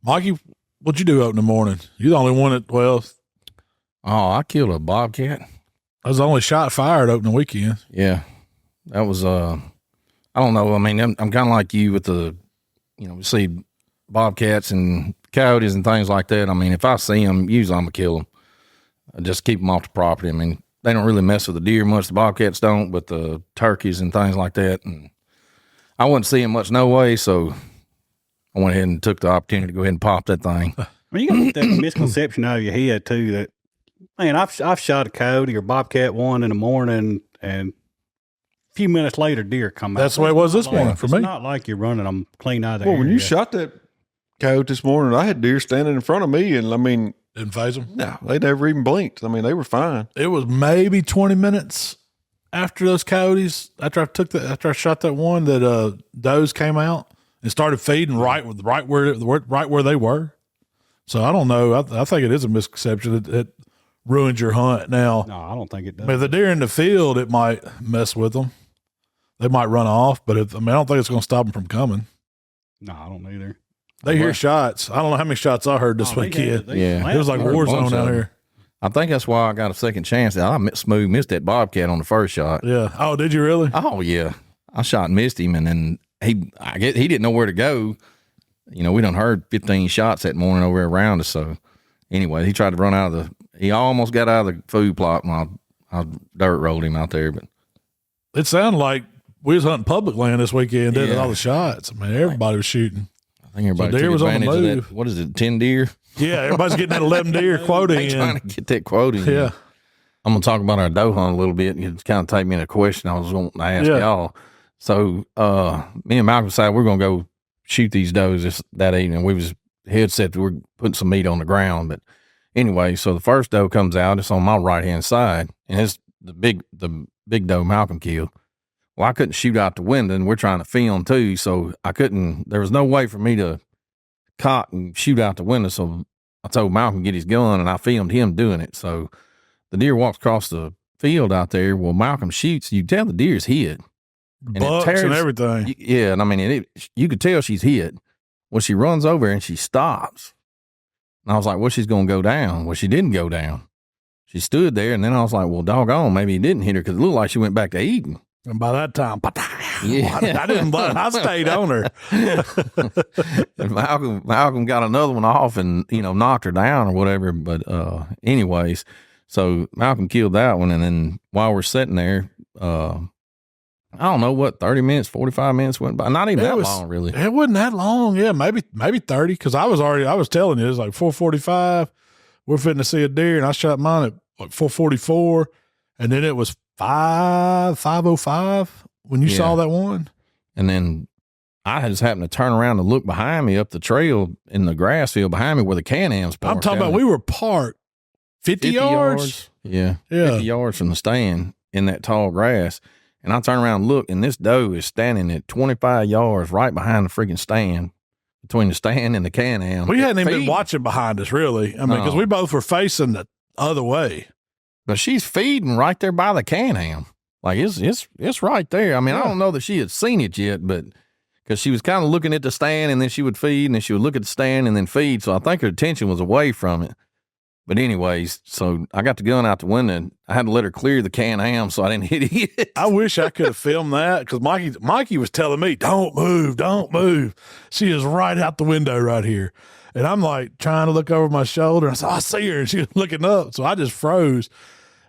Mikey, what'd you do up in the morning? You're the only one at 12. Oh, I killed a bobcat. I was the only shot fired opening weekend. Yeah. That was, I don't know. I mean, I'm kind of like you with the, we see bobcats and coyotes and things like that. I mean, if I see them, usually I'm going to kill them. I just keep them off the property. I mean, they don't really mess with the deer much. The bobcats don't, but the turkeys and things like that. And I wasn't seeing much no way, so I went ahead and took the opportunity to go ahead and pop that thing. I mean, you got to get that misconception out of your head, too, that, man, I've shot a coyote or bobcat one in the morning, and a few minutes later, deer come out. That's the way it was this morning for me. It's not like you're running them clean out of the Well, when area. you shot that coyote this morning, I had deer standing in front of me, and I mean, didn't phase them. no, they never even blinked. I mean, they were fine. It was maybe 20 minutes after those coyotes, after I shot that one, that does came out and started feeding right where they were. So I don't know. I think it is a misconception. It ruins your hunt. Now, No, I don't think it does. if the deer in the field, it might mess with them. They might run off, but I don't think it's going to stop them from coming. No, I don't either. They hear shots. I don't know how many shots I heard this weekend. It was like war zone out here. I think that's why I got a second chance. I smooth missed that bobcat on the first shot. Yeah. Oh, did you really? Oh yeah, I shot and missed him, and then he didn't know where to go. We done heard 15 shots that morning over around us. So anyway, he tried to run out of he almost got out of the food plot, and I dirt rolled him out there. But it sounded like we was hunting public land this weekend, didn't it? All the shots. I mean, everybody was shooting. I think everybody deer took was on the advantage of move. that. What is it, 10 deer? Yeah, everybody's getting that 11 deer quota They in. trying to get that quota in. Yeah. I'm going to talk about our doe hunt a little bit. It's kind of take me in a question I was going to ask y'all. So me and Malcolm decided we're going to go shoot these does that evening. We was head set that we're putting some meat on the ground. But anyway, so the first doe comes out. It's on my right-hand side, and it's the big doe Malcolm killed. Well, I couldn't shoot out the window, and we're trying to film too, so I couldn't. There was no way for me to cock and shoot out the window. So I told Malcolm to get his gun, and I filmed him doing it. So the deer walks across the field out there. Well, Malcolm shoots. You tell the deer's hit, and Bucks and everything. Yeah, and I mean, you could tell she's hit. Well, she runs over and she stops. And I was like, well, she's going to go down. Well, she didn't go down. She stood there, and then I was like, well, doggone, maybe he didn't hit her because it looked like she went back to eating. And by that time, Yeah. I didn't blood. I stayed on her. And Malcolm got another one off and, knocked her down or whatever. But anyways, so Malcolm killed that one. And then while we're sitting there, I don't know what, 30 minutes, 45 minutes went by. Not even that long, really. It wasn't that long. Yeah, maybe 30. Because I was telling you, it was like 4:45. We're fitting to see a deer, and I shot mine at like 4:44. And then it was 5:05 when you saw that one. And then I just happened to turn around and look behind me up the trail in the grass field behind me where the Can-Am's parked. I'm talking about we were parked 50 yards. Yeah. 50 yards from the stand in that tall grass. And I turn around and look, and this doe is standing at 25 yards right behind the freaking stand, between the stand and the Can-Am. We hadn't even been watching behind us, really. I mean, because we both were facing the other way. But she's feeding right there by the Can-Am. Like, it's right there. I mean, I don't know that she had seen it yet, but because she was kind of looking at the stand, and then she would feed, and then she would look at the stand and then feed. So I think her attention was away from it. But anyways, so I got the gun out the window, and I had to let her clear the Can-Am so I didn't hit it. I wish I could have filmed that because Mikey was telling me, don't move. She is right out the window right here. And I'm like trying to look over my shoulder. I said, I see her. And she was looking up. So I just froze.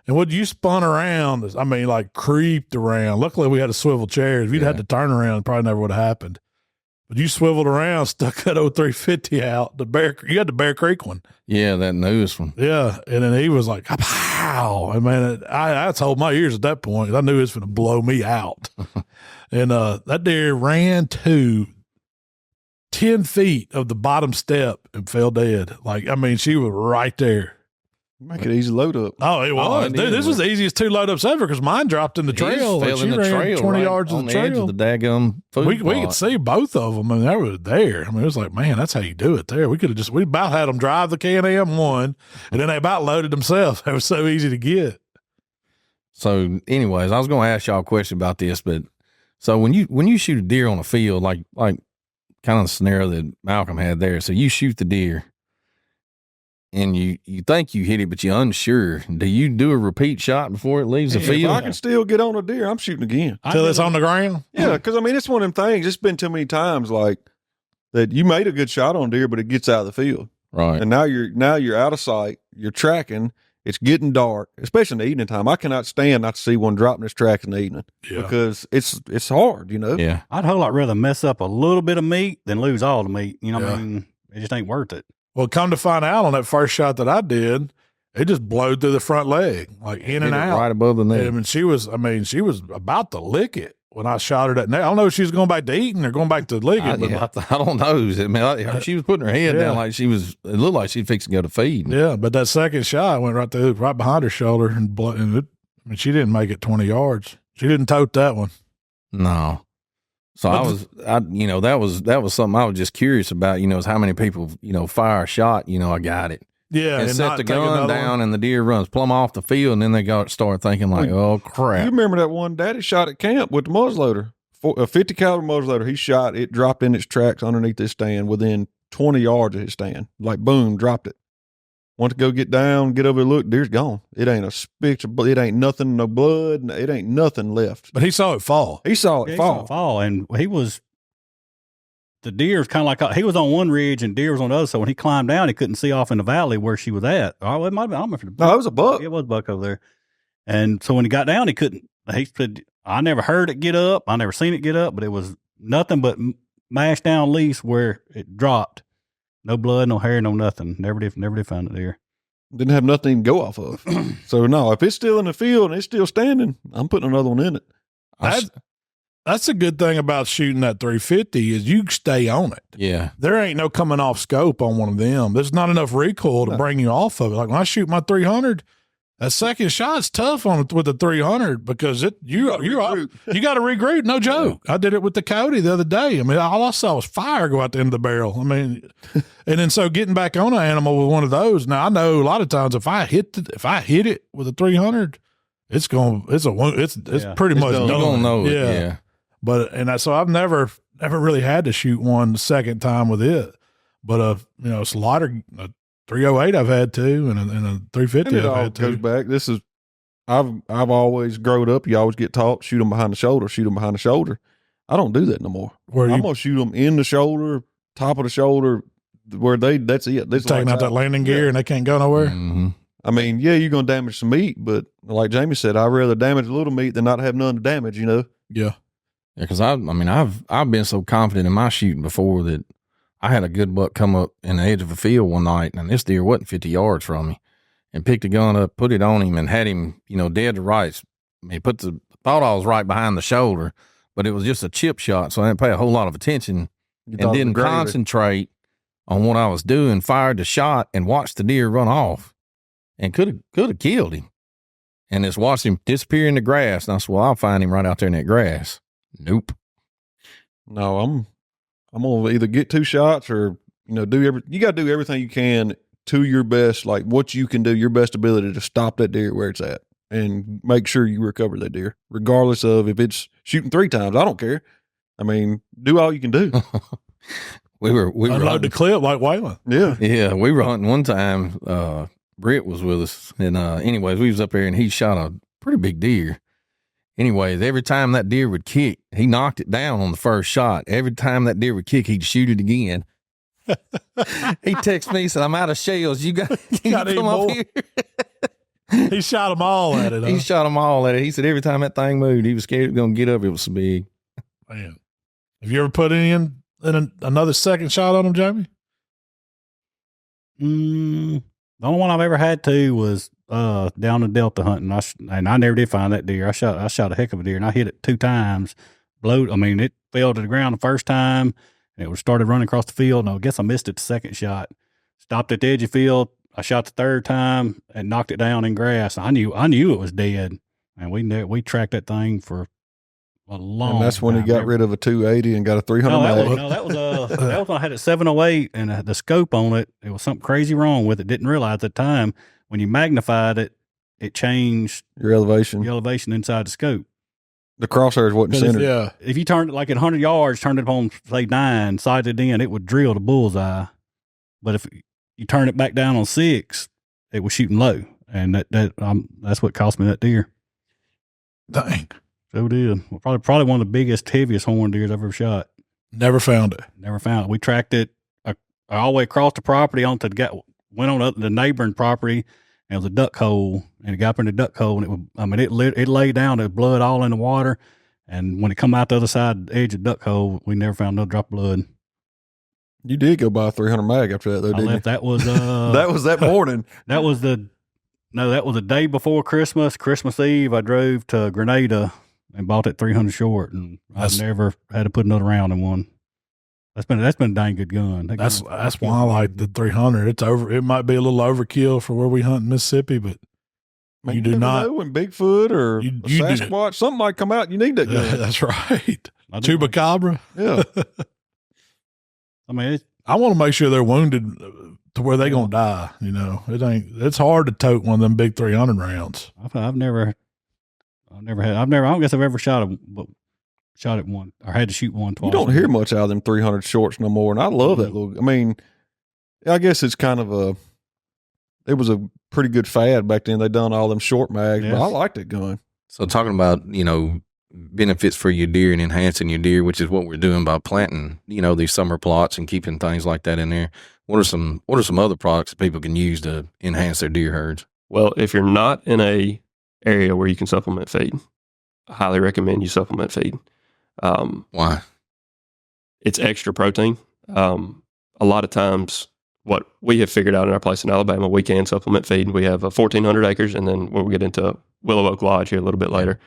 And when you spun around, I mean, like creeped around. Luckily, we had a swivel chair. If you'd had to turn around, it probably never would have happened. But you swiveled around, stuck that 0350 out. You had the Bear Creek one. Yeah, that newest one. Yeah. And then he was like, pow. And man, I told my ears at that point. I knew it was going to blow me out. And that deer ran to 10 feet of the bottom step and fell dead. Like, I mean, she was right there. Make it easy load up. Oh, it was. Dude, this was the easiest 2 load ups ever because mine dropped in the trail. Fell in the trail, 20 right yards of on the the edge trail. of the daggum food We plot. could see both of them. I mean, they were there. I mean, it was like, man, that's how you do it there. We about had them drive the Can-Am one, and then they about loaded themselves. They were so easy to get. So, anyways, I was going to ask y'all a question about this, but so when you shoot a deer on a field, like kind of the scenario that Malcolm had there, so you shoot the deer, and you think you hit it, but you're unsure. Do you do a repeat shot before it leaves the field? If I can still get on a deer, I'm shooting again. Till it's on the ground? Yeah, because, I mean, it's one of them things. It's been too many times, like, that you made a good shot on deer, but it gets out of the field. Right. And now you're out of sight. You're tracking. It's getting dark, especially in the evening time. I cannot stand not to see one dropping its tracks in the evening because it's hard, you know? Yeah. I'd a whole lot rather mess up a little bit of meat than lose all the meat. You know what I mean? It just ain't worth it. Well, come to find out on that first shot that I did, it just blowed through the front leg, like in and out. Right above the neck. I mean, she was about to lick it when I shot her that neck. I don't know if she was going back to eating or going back to licking. I don't know. I mean, she was putting her head down like it looked like she'd fix to go to feed. Yeah, but that second shot went right behind her shoulder and she didn't make it 20 yards. She didn't tote that one. No. So that was something I was just curious about, is how many people, fire a shot, I got it. Yeah. And set the gun down and the deer runs plumb off the field, and then they start thinking like, oh crap. You remember that one daddy shot at camp with the muzzleloader, a 50 caliber muzzleloader. He shot, it dropped in its tracks underneath his stand within 20 yards of his stand. Like boom, dropped it. Went to go get down, get over, look, deer's gone. It ain't a speck of blood. It ain't nothing, no blood. It ain't nothing left. But he saw it fall. He saw it fall. And the deer was kind of like, he was on one ridge and deer was on the other. So when he climbed down, he couldn't see off in the valley where she was at. Oh, it might have been, I don't remember. No, it was a buck. It was a buck over there. And so when he got down, he said, I never heard it get up. I never seen it get up, but it was nothing but mashed down leaves where it dropped. No blood, no hair, no nothing. Never did find it there. Didn't have nothing to go off of. So no, if it's still in the field and it's still standing, I'm putting another one in it. That's a good thing about shooting that 350 is you stay on it. Yeah. There ain't no coming off scope on one of them. There's not enough recoil to bring you off of it. Like when I shoot my 300, that second shot's tough with the 300 because you got to regroup. No joke. I did it with the Cody the other day. I mean, all I saw was fire go out the end of the barrel. I mean, and then so getting back on an animal with one of those. Now I know a lot of times if I hit it with a 300, it's pretty much done. You're gonna know it. Yeah. But so I've never really had to shoot one the second time with it. But it's a lighter. 308 I've had too, and a 350 I've had too. Goes back. This is I've always grown up. You always get taught shoot them behind the shoulder. Shoot them behind the shoulder. I don't do that no more. I'm gonna shoot them in the shoulder, top of the shoulder, where that's it. They're taking out that landing gear and they can't go nowhere. Mm-hmm. I mean, yeah, you're gonna damage some meat, but like Jamie said, I'd rather damage a little meat than not have none to damage. Yeah. Yeah, because I've been so confident in my shooting before that I had a good buck come up in the edge of a field one night, and this deer wasn't 50 yards from me, and picked a gun up, put it on him, and had him, dead to rights. He thought I was right behind the shoulder, but it was just a chip shot, so I didn't pay a whole lot of attention and didn't concentrate on what I was doing. Fired the shot and watched the deer run off, and could have killed him, and just watched him disappear in the grass. And I said, "Well, I'll find him right out there in that grass." Nope. No, I'm gonna either get 2 shots or you got to do everything you can to your best, like what you can do, your best ability to stop that deer where it's at and make sure you recover that deer, regardless of if it's shooting 3 times. I don't care. I mean, do all you can do. we were unload the clip like Waylon. Yeah, we were hunting one time. Britt was with us, and anyways, we was up there and he shot a pretty big deer. Anyways, every time that deer would kick, he knocked it down on the first shot. Every time that deer would kick, he'd shoot it again. He texted me, said, I'm out of shells. You got to come up here. He shot them all at it. Huh? He shot them all at it. He said every time that thing moved, he was scared it was going to get up. It was so big. Man, have you ever put another second shot on him, Jamie? The only one I've ever had to was down in Delta hunting. And I never did find that deer. I shot a heck of a deer, and I hit it 2 times. It fell to the ground the first time, and it started running across the field. And I guess I missed it the second shot. Stopped at the edge of the field. I shot the third time and knocked it down in grass. I knew it was dead, and we tracked that thing for a long time. And that's when he got rid of a 280 and got a 300 mag. That was when I had it 708, and the scope on it, it was something crazy wrong with it. Didn't realize at the time when you magnified it, it changed your elevation inside the scope. The crosshairs wasn't centered. If you turned it like at 100 yards, turned it on say 9, sighted in, it would drill the bullseye. But if you turn it back down on 6, it was shooting low, and that's what cost me that deer. Dang. So did. Well, probably one of the biggest, heaviest horn deers I've ever shot. Never found it. We tracked it all the way across the property went on the neighboring property, and it was a duck hole, and it got up in the duck hole, and it laid down, the blood all in the water, and when it come out the other side, the edge of the duck hole, we never found no drop of blood. You did go buy a 300 mag after that, though, didn't you? That was that was that morning. That was the day before Christmas Eve. I drove to Grenada and bought that 300 short, and I've never had to put another round in one. That's been a dang good gun. That's why I like the 300. It might be a little overkill for where we hunt in Mississippi, but Man, you do not. When Bigfoot or Sasquatch, something might come out. You need that gun. That's right. Chupacabra. Yeah. I mean, I want to make sure they're wounded to where they're gonna die. It's hard to tote one of them big 300 rounds. I don't guess I've ever shot it one or had to shoot one twice. You don't hear much out of them 300 shorts no more, and I love that little. I mean, I guess it's kind of it was a pretty good fad back then. They done all them short mags, but I liked that gun. So talking about benefits for your deer and enhancing your deer, which is what we're doing by planting these summer plots and keeping things like that in there. What are some other products that people can use to enhance their deer herds? Well, if you're not in a area where you can supplement feed, I highly recommend you supplement feed. Why? It's extra protein. A lot of times what we have figured out in our place in Alabama, we can supplement feed. We have 1,400 acres, and then we'll get into Willow Oak Lodge here a little bit later.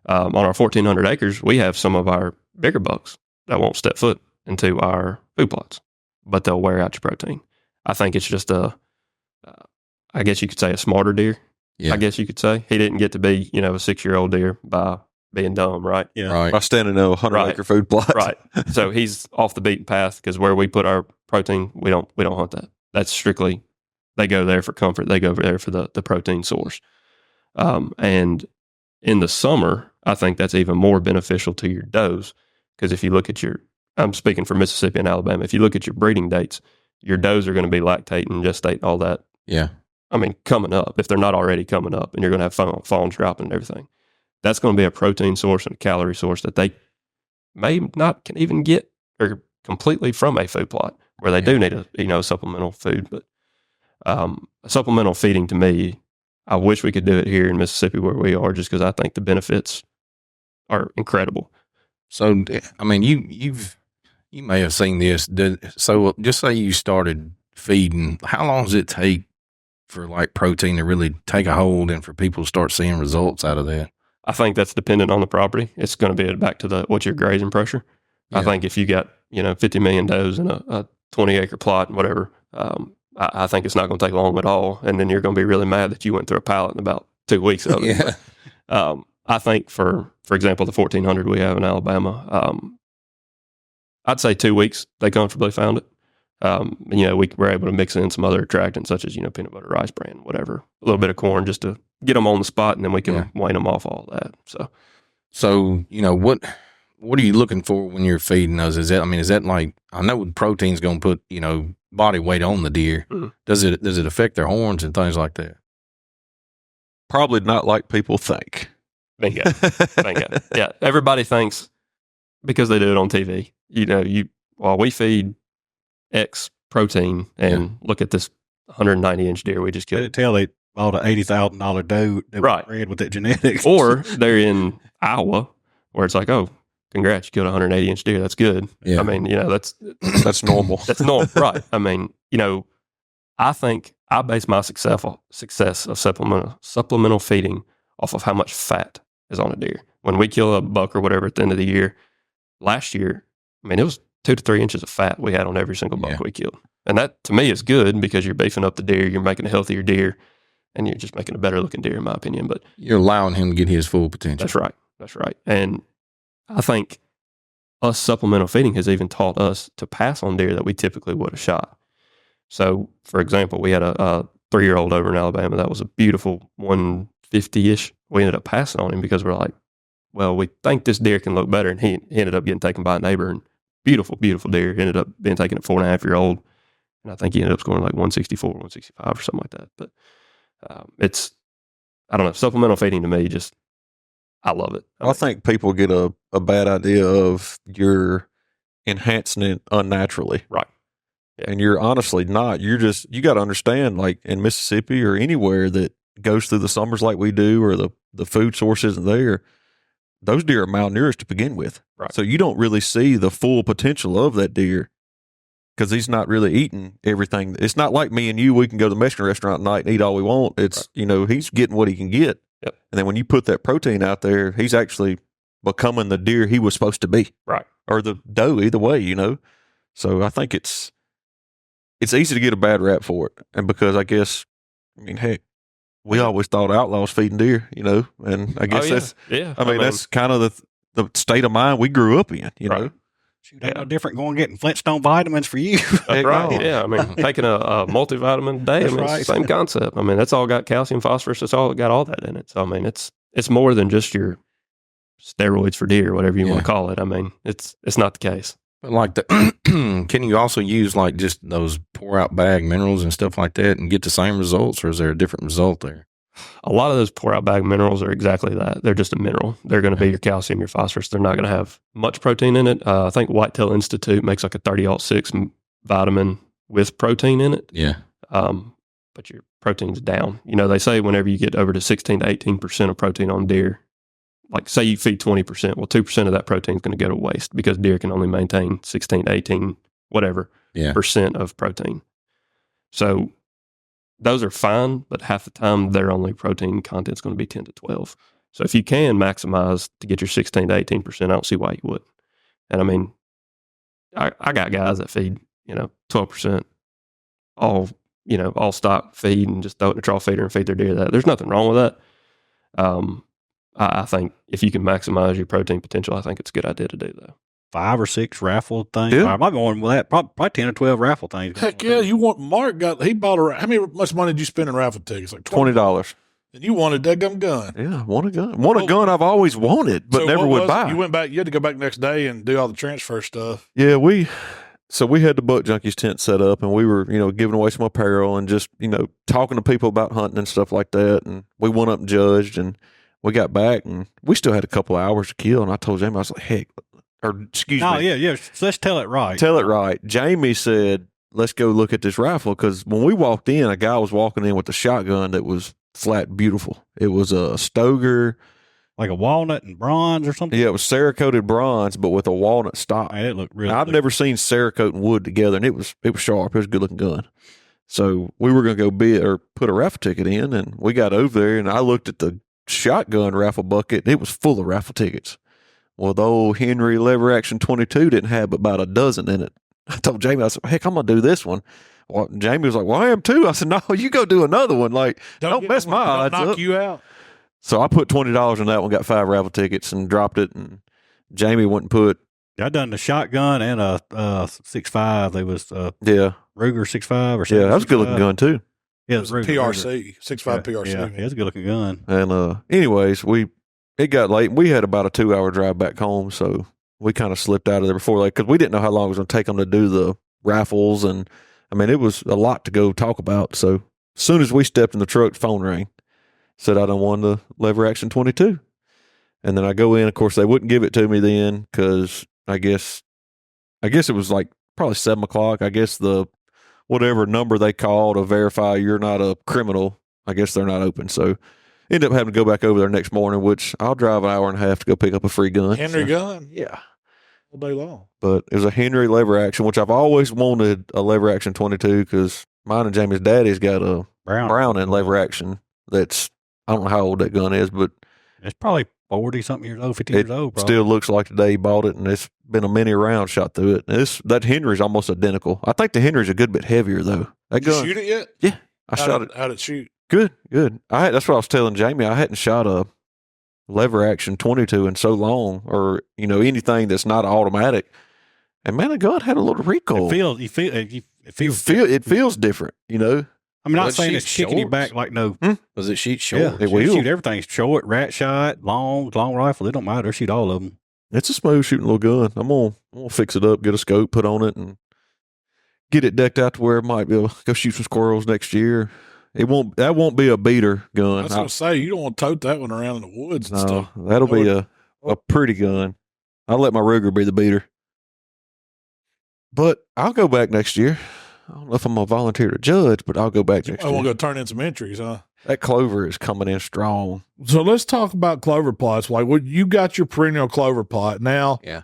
On our 1,400 acres, we have some of our bigger bucks that won't step foot into our food plots, but they'll wear out your protein. I think it's just I guess you could say a smarter deer. Yeah. I guess you could say he didn't get to be, a 6-year-old deer by being dumb, right? Yeah. Right. By standing in a 100-acre food plot. Right. So he's off the beaten path because where we put our protein, we don't hunt that. That's strictly, they go there for comfort. They go over there for the protein source. And in the summer, I think that's even more beneficial to your does because if you look at I'm speaking for Mississippi and Alabama, if you look at your breeding dates, your does are going to be lactating, gestate, all that. Yeah. I mean, coming up, if they're not already coming up, and you're going to have fawns dropping and everything, that's going to be a protein source and a calorie source that they may not can even get or completely from a food plot where they do need a supplemental food. But supplemental feeding to me, I wish we could do it here in Mississippi where we are, just because I think the benefits are incredible. So, I mean, you may have seen this. So, just say you started feeding. How long does it take for like protein to really take a hold and for people to start seeing results out of that? I think that's dependent on the property. It's going to be back to what's your grazing pressure. Yeah. I think if you got 50 million does in a 20-acre plot and whatever, I think it's not going to take long at all. And then you're going to be really mad that you went through a pallet in about 2 weeks of it. Yeah. But, I think for example, the 1,400 we have in Alabama, I'd say 2 weeks they comfortably found it. We were able to mix in some other attractants such as, peanut butter, rice bran, whatever, a little bit of corn just to get them on the spot, and then we can wane them off all that. So, what are you looking for when you're feeding those? Is that like, I know protein's going to put, body weight on the deer. Mm-hmm. Does it affect their horns and things like that? Probably not like people think. Bingo. Yeah. Everybody thinks because they do it on TV, while we feed X protein and look at this 190-inch deer we just killed. They tell they bought an $80,000 doe that was bred with that genetics. Or they're in Iowa where it's like, oh, congrats, you killed a 180-inch deer. That's good. Yeah. I mean, that's normal. That's normal, right? I mean, I think I base my success of supplemental feeding off of how much fat is on a deer. When we kill a buck or whatever at the end of the year, last year, I mean, it was 2 to 3 inches of fat we had on every single buck we killed. And that, to me, is good because you're beefing up the deer, you're making a healthier deer, and you're just making a better looking deer, in my opinion. But you're allowing him to get his full potential. That's right. And I think us supplemental feeding has even taught us to pass on deer that we typically would have shot. So, for example, we had a 3-year-old over in Alabama that was a beautiful 150-ish. We ended up passing on him because we're like, well, we think this deer can look better. And he ended up getting taken by a neighbor, and beautiful, beautiful deer. He ended up being taken at 4.5-year-old. And I think he ended up scoring like 164, 165 or something like that. But it's, I don't know, supplemental feeding to me, I love it. I think people get a bad idea of you're enhancing it unnaturally. Right. Yeah. And you're honestly not. You got to understand, like in Mississippi or anywhere that goes through the summers like we do, or the food source isn't there, those deer are malnourished to begin with. Right. So you don't really see the full potential of that deer because he's not really eating everything. It's not like me and you, we can go to the Mexican restaurant at night and eat all we want. It's, he's getting what he can get. Yep. And then when you put that protein out there, he's actually becoming the deer he was supposed to be. Right. Or the doe, either way, So I think it's easy to get a bad rap for it. And because heck, we always thought outlaws feeding deer, and I guess that's kind of the state of mind we grew up in, know. Shoot, ain't no different going getting Flintstone vitamins for you. That's right. No. Yeah. I mean, taking a multivitamin a day, it's the same concept. I mean, that's all got calcium, phosphorus. It's all got all that in it. So, I mean, it's more than just your steroids for deer, whatever you want to call it. I mean, it's not the case. But like can you also use like just those pour out bag minerals and stuff like that and get the same results, or is there a different result there? A lot of those pour out bag minerals are exactly that. They're just a mineral. They're going to be your calcium, your phosphorus. They're not going to have much protein in it. I think Whitetail Institute makes like a 30-06 vitamin with protein in it. Yeah. But your protein's down. They say whenever you get over to 16 to 18% of protein on deer, like say you feed 20%, well, 2% of that protein is going to go to waste because deer can only maintain 16 to 18, whatever, percent of protein. So those are fine, but half the time their only protein content is going to be 10 to 12. So if you can maximize to get your 16 to 18%, I don't see why you wouldn't. And I mean, I got guys that feed, 12% all stock feed and just throw it in a trough feeder and feed their deer that. There's nothing wrong with that. I think if you can maximize your protein potential, I think it's a good idea to do though. 5 or 6 raffle things. Yeah. I'm not going with that. Probably 10 or 12 raffle things. Heck yeah, Mark he bought how much money did you spend in raffle tickets? Like $20. And you wanted that gun. Yeah, want a gun. A gun I've always wanted, but never would buy. You went back, you had to go back next day and do all the transfer stuff. Yeah, we had the Buck Junkies tent set up, and we were, giving away some apparel and just, talking to people about hunting and stuff like that. And we went up and judged, and we got back, and we still had a couple of hours to kill. And I told Jamie, I was like, heck, excuse me. Oh, yeah. So let's tell it right. Tell it right. Jamie said, let's go look at this rifle, because when we walked in, a guy was walking in with a shotgun that was flat beautiful. It was a Stoger. Like a walnut and bronze or something? Yeah, it was Cerakoted bronze, but with a walnut stock. Man, it looked really I've never seen Cerakote and wood together, and it was sharp. It was a good-looking gun. So we were going to go put a raffle ticket in, and we got over there, and I looked at the shotgun raffle bucket, and it was full of raffle tickets. Well, the old Henry Lever Action 22 didn't have about a dozen in it. I told Jamie, I said, heck, I'm going to do this one. Well, Jamie was like, well, I am too. I said, no, you go do another one. Like, don't mess my odds up. Knock you out. So I put $20 on that one, got 5 raffle tickets, and dropped it. And Jamie went and put. I done the shotgun and a 6.5. They was Ruger 6.5 or 7. Yeah, that was a good looking gun too. Yeah, it was a PRC 6.5 PRC. Yeah, it was a good looking gun. And anyways, it got late. We had about a 2-hour drive back home, so we kind of slipped out of there before because we didn't know how long it was going to take them to do the raffles, and I mean it was a lot to go talk about. So as soon as we stepped in the truck, the phone rang. Said I done won the Lever Action 22. And then I go in. Of course, they wouldn't give it to me then because I guess it was like probably 7 o'clock. I guess the whatever number they call to verify you're not a criminal. I guess they're not open. So end up having to go back over there next morning, which I'll drive an hour and a half to go pick up a free gun. Henry gun? Yeah. All day long. But it was a Henry lever action, which I've always wanted a lever action 22 because mine and Jamie's daddy's got a Browning lever action that's, I don't know how old that gun is, but it's probably 40-something years old, 50 years old. Probably. Still looks like the day he bought it, and it's been a mini round shot through it. That Henry's almost identical. I think the Henry's a good bit heavier, though. That Did gun, you shoot it yet? Yeah. I shot it. How'd it shoot? Good. That's what I was telling Jamie. I hadn't shot a lever action 22 in so long, or anything that's not automatic. And man, the gun had a little recoil. It feels different. I'm not saying it's kicking you back like no. Does it shoot short? Yeah, it will. Shoot everything short, rat shot, long rifle. It don't matter. Shoot all of them. It's a smooth shooting little gun. I'm gonna fix it up, get a scope put on it, and get it decked out to where it might be able to go shoot some squirrels next year. That won't be a beater gun. I was going to say, you don't want to tote that one around in the woods and stuff. That'll be a pretty gun. I'll let my Ruger be the beater. But I'll go back next year. I don't know if I'm going to volunteer to judge, but I'll go back next year. I want to go turn in some entries, huh? That Clover is coming in strong. So let's talk about clover plots. Like, you got your perennial clover plot. Now, yeah.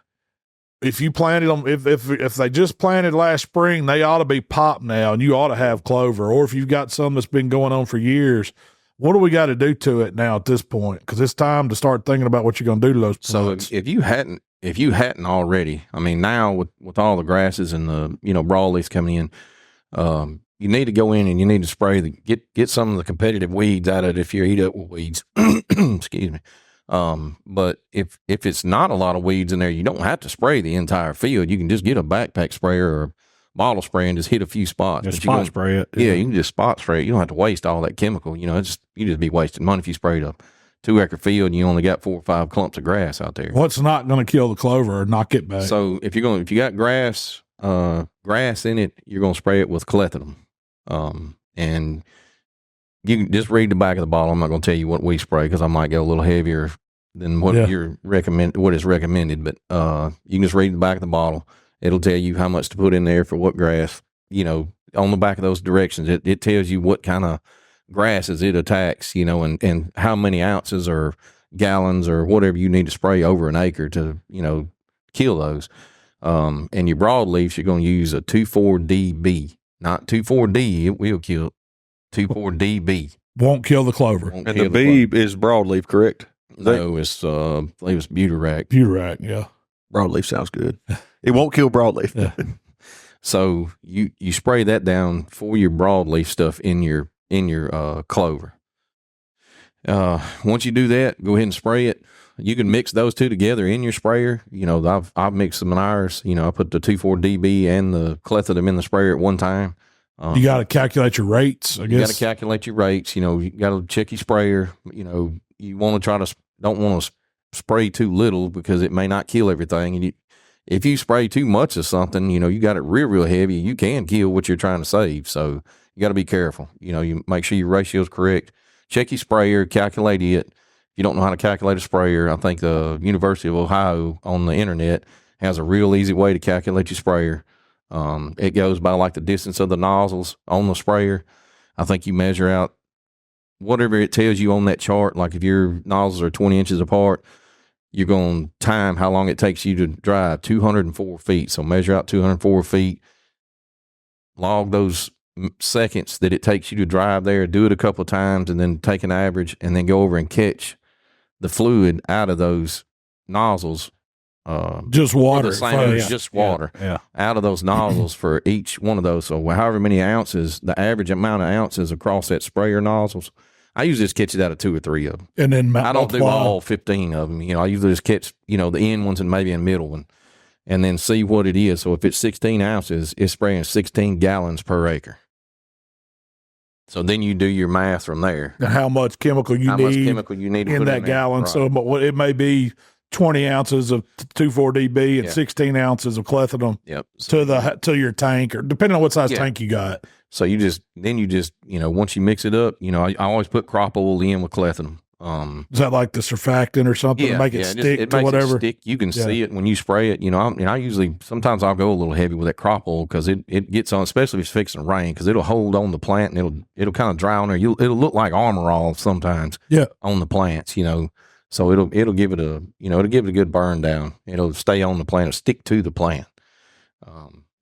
If you planted them, if they just planted last spring, they ought to be popped now, and you ought to have clover. Or if you've got some that's been going on for years, what do we got to do to it now at this point? Because it's time to start thinking about what you're going to do to those plants. So if you hadn't already, I mean, now with all the grasses and the broadleaf coming in, you need to go in and you need to spray get some of the competitive weeds out of it if you eat up with weeds. Excuse me. But if it's not a lot of weeds in there, you don't have to spray the entire field. You can just get a backpack sprayer or a bottle spray and just hit a few spots. Just spot spray it. Yeah, you can just spot spray it. You don't have to waste all that chemical. You just be wasting money if you sprayed a 2-acre field and you only got 4 or 5 clumps of grass out there. What's not going to kill the clover or knock it back? So if you got grass in it, you're going to spray it with clethodim. And you can just read the back of the bottle. I'm not going to tell you what we spray because I might go a little heavier than what what is recommended. But you can just read the back of the bottle. It'll tell you how much to put in there for what grass. On the back of those directions, it tells you what kind of grasses it attacks. And how many ounces or gallons or whatever you need to spray over an acre to kill those. And your broadleafs, you're going to use a 2,4-DB, not 2,4-D. It will kill 2,4-DB. Won't kill the clover. And the B is broadleaf, correct? No, it's I believe it's butarac. Butarac, yeah. Broadleaf sounds good. It won't kill broadleaf. Yeah. So you spray that down for your broadleaf stuff in your clover. Once you do that, go ahead and spray it. You can mix those two together in your sprayer. I've mixed them in ours. I put the 2,4-DB and the clethodim in the sprayer at one time. You got to calculate your rates, I guess. You got to calculate your rates. You got to check your sprayer. You want to don't want to spray too little because it may not kill everything. And if you spray too much of something, you got it real heavy, you can kill what you're trying to save. So you got to be careful. You make sure your ratio is correct. Check your sprayer, calculate it. If you don't know how to calculate a sprayer, I think the University of Ohio on the internet has a real easy way to calculate your sprayer. It goes by like the distance of the nozzles on the sprayer. I think you measure out whatever it tells you on that chart. Like if your nozzles are 20 inches apart, you're going to time how long it takes you to drive 204 feet. So measure out 204 feet, log those seconds that it takes you to drive there, do it a couple of times, and then take an average and then go over and catch the fluid out of those nozzles. Just water. Just water out of those nozzles for each one of those. So however many ounces, the average amount of ounces across that sprayer nozzles. I usually just catch it out of 2 or 3 of them. And then I don't do all 15 of them. I usually just catch, the end ones and maybe a middle one and then see what it is. So if it's 16 ounces, it's spraying 16 gallons per acre. So then you do your math from there. And how much chemical you need to in that gallon. Right. So it may be 20 ounces of 2,4-DB and 16 ounces of clethodim to your tank, or depending on what size tank you got. So you just once you mix it up, I always put crop oil in with clethodim. Is that like the surfactant or something to make it stick to whatever? You can see it when you spray it. I usually, sometimes I'll go a little heavy with that crop oil because it gets on, especially if it's fixing to rain, because it'll hold on the plant and it'll kind of dry on there. It'll look like Armor All sometimes on the plants, So it'll give it it'll give it a good burn down. It'll stay on the plant, it'll stick to the plant.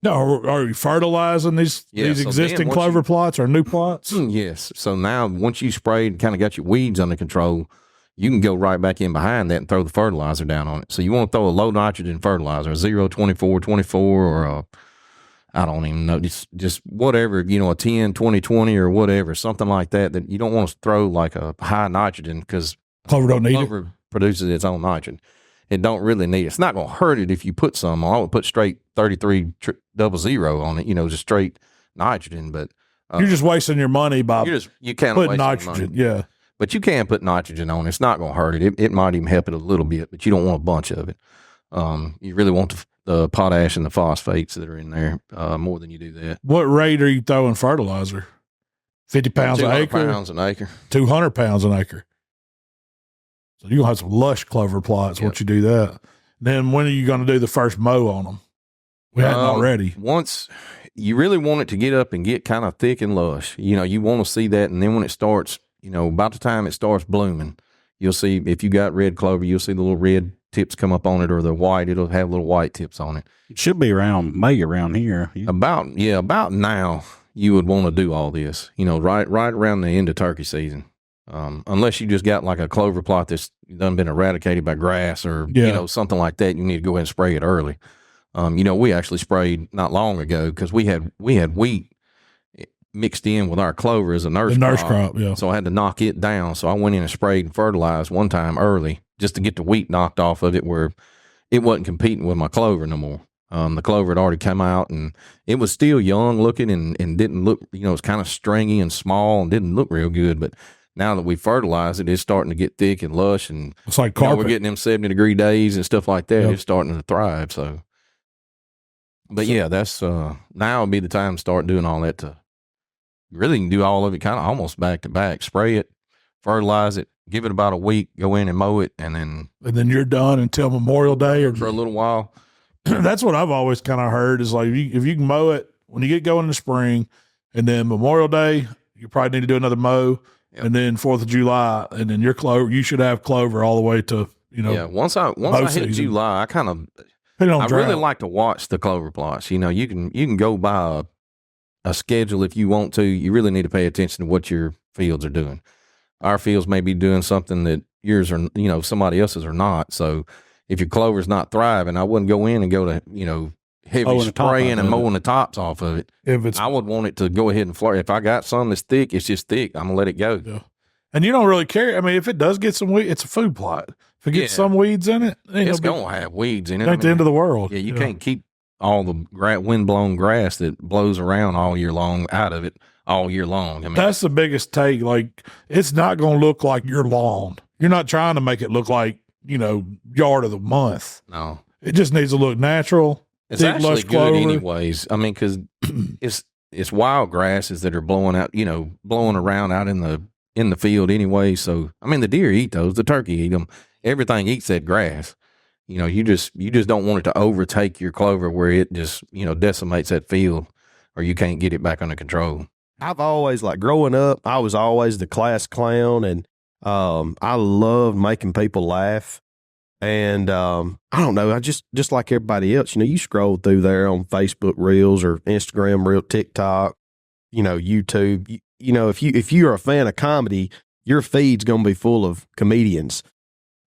No, are you fertilizing these existing clover plots or new plots? Yes. So now once you sprayed and kind of got your weeds under control, you can go right back in behind that and throw the fertilizer down on it. So you want to throw a low nitrogen fertilizer, a 0-24-24 or I don't even know, just whatever, a 10, 20, 20 or whatever, something like that you don't want to throw like a high nitrogen because Clover don't need Clover produces its own nitrogen. It don't really need it. It's not going to hurt it if you put some on. I would put straight 3300 on it, just straight nitrogen. But you're just wasting your money by you can't put nitrogen. Yeah. But you can put nitrogen on it. It's not going to hurt it. It might even help it a little bit, but you don't want a bunch of it. You really want the potash and the phosphates that are in there more than you do that. What rate are you throwing fertilizer? 50 pounds an acre? 200 pounds an acre. 200 pounds an acre. So you're going to have some lush clover plots once you do that. Then when are you going to do the first mow on them? We hadn't already. Once you really want it to get up and get kind of thick and lush, you want to see that. And then when it starts, about the time it starts blooming, you'll see, if you got red clover, you'll see the little red tips come up on it, or the white, it'll have little white tips on it. It should be around May around here. About now you would want to do all this, right around the end of turkey season. Unless you just got like a clover plot that's done been eradicated by grass or, something like that, you need to go ahead and spray it early. We actually sprayed not long ago because we had wheat mixed in with our clover as a nurse crop. Yeah. So I had to knock it down. So I went in and sprayed and fertilized one time early just to get the wheat knocked off of it where it wasn't competing with my clover no more. The clover had already come out and it was still young looking and didn't look, it was kind of stringy and small and didn't look real good, but now that we fertilize it, it's starting to get thick and lush, and it's like carpet. We're getting them 70-degree days and stuff like that. Yep. It's starting to thrive. So, but that's now would be the time to start doing all that. To really can do all of it kind of almost back to back. Spray it, fertilize it, give it about a week, go in and mow it, and then you're done until Memorial Day or for a little while. That's what I've always kind of heard is like if you can mow it when you get going in the spring, and then Memorial Day, you probably need to do another mow. Yep. And then 4th of July, and then your clover, you should have clover all the way to, once I hit season. July, I really like to watch the clover plots. You can go by a schedule if you want to. You really need to pay attention to what your fields are doing. Our fields may be doing something that yours are, somebody else's are not. So if your clover's not thriving, I wouldn't go in and go to, heavy spraying and mowing the tops off of it. I would want it to go ahead and flourish. If I got some that's thick, it's just thick. I'm gonna let it go. Yeah. And you don't really care. I mean, if it does get some weeds, it's a food plot. If it gets some weeds in it, it's gonna have weeds in it. At the end of the world. Yeah, you can't keep all the wind-blown grass that blows around all year long out of it all year long. I mean, that's the biggest take. Like, it's not gonna look like your lawn. You're not trying to make it look like yard of the month. No, it just needs to look natural. It's actually good anyways. I mean, because it's wild grasses that are blowing around out in the field anyway. So, I mean, the deer eat those, the turkey eat them. Everything eats that grass. You just don't want it to overtake your clover where it just, decimates that field or you can't get it back under control. I've always, growing up, I was always the class clown, and I loved making people laugh. And I don't know, I just like everybody else, you scroll through there on Facebook Reels or Instagram Reel, TikTok, YouTube. If you're a fan of comedy, your feed's gonna be full of comedians.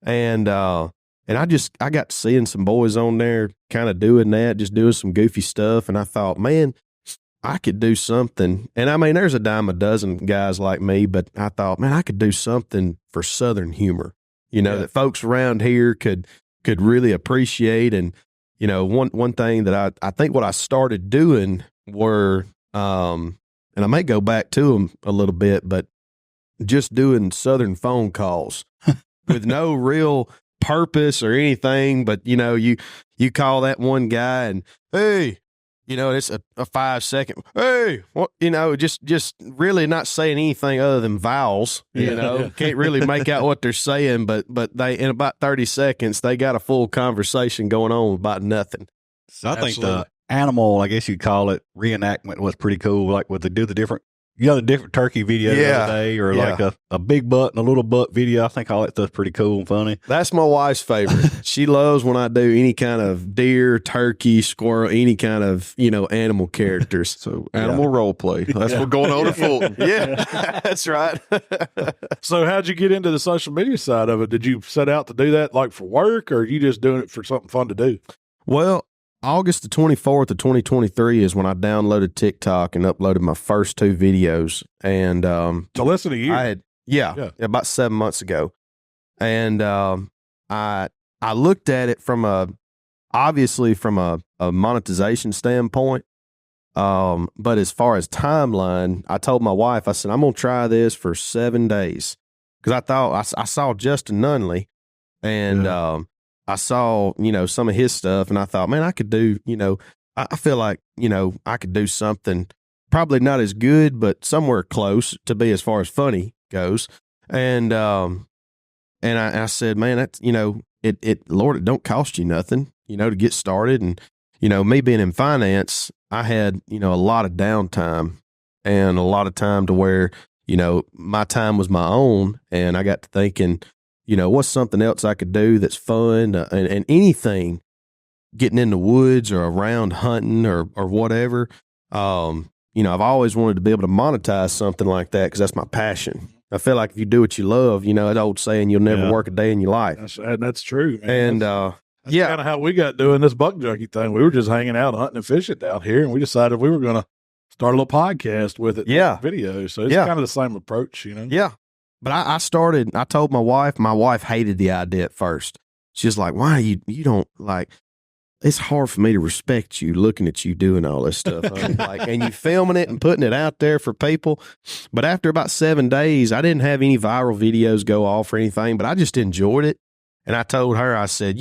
And I got to seeing some boys on there kind of doing that, just doing some goofy stuff. And I thought, man, I could do something. And I mean, there's a dime a dozen guys like me, but I thought, man, I could do something for Southern humor. That folks around here could really appreciate. And, one thing that I think what I started doing were, and I may go back to them a little bit, but just doing Southern phone calls with no real purpose or anything. But, you call that one guy and, hey, it's a 5-second, hey, what, just really not saying anything other than vowels, can't really make out what they're saying, but they, in about 30 seconds, they got a full conversation going on about nothing. So I think the animal, I guess you'd call it, reenactment was pretty cool. Like the different turkey video the other day, or like a big butt and a little butt video. I think all that stuff's pretty cool and funny. That's my wife's favorite. She loves when I do any kind of deer, turkey, squirrel, any kind of, animal characters. So animal role play. That's what's going on at Fulton. Yeah, that's right. So how'd you get into the social media side of it? Did you set out to do that like for work, or are you just doing it for something fun to do? Well, August the 24th of 2023 is when I downloaded TikTok and uploaded my first 2 videos. And so less than a year. I had, about 7 months ago. And I looked at it obviously from a monetization standpoint. But as far as timeline, I told my wife, I said, I'm going to try this for 7 days. Because I thought I saw Justin Nunley, and I saw, some of his stuff, and I thought, man, I could do, I feel like, I could do something probably not as good, but somewhere close to be as far as funny goes. And I said, man, that's, Lord, it don't cost you nothing, to get started. And, me being in finance, I had, a lot of downtime and a lot of time to where, my time was my own. And I got to thinking, what's something else I could do that's fun, and anything getting in the woods or around hunting or whatever. I've always wanted to be able to monetize something like that because that's my passion. I feel like if you do what you love, that old saying, you'll never work a day in your life. That's true, man. And that's kind of how we got doing this buck junkie thing. We were just hanging out, hunting and fishing down here, and we decided we were going to start a little podcast with it. Yeah. Video. So it's kind of the same approach, Yeah. But I told my wife hated the idea at first. She's like, why you don't like, it's hard for me to respect you looking at you doing all this stuff. And you filming it and putting it out there for people. But after about 7 days, I didn't have any viral videos go off or anything, but I just enjoyed it. And I told her, I said,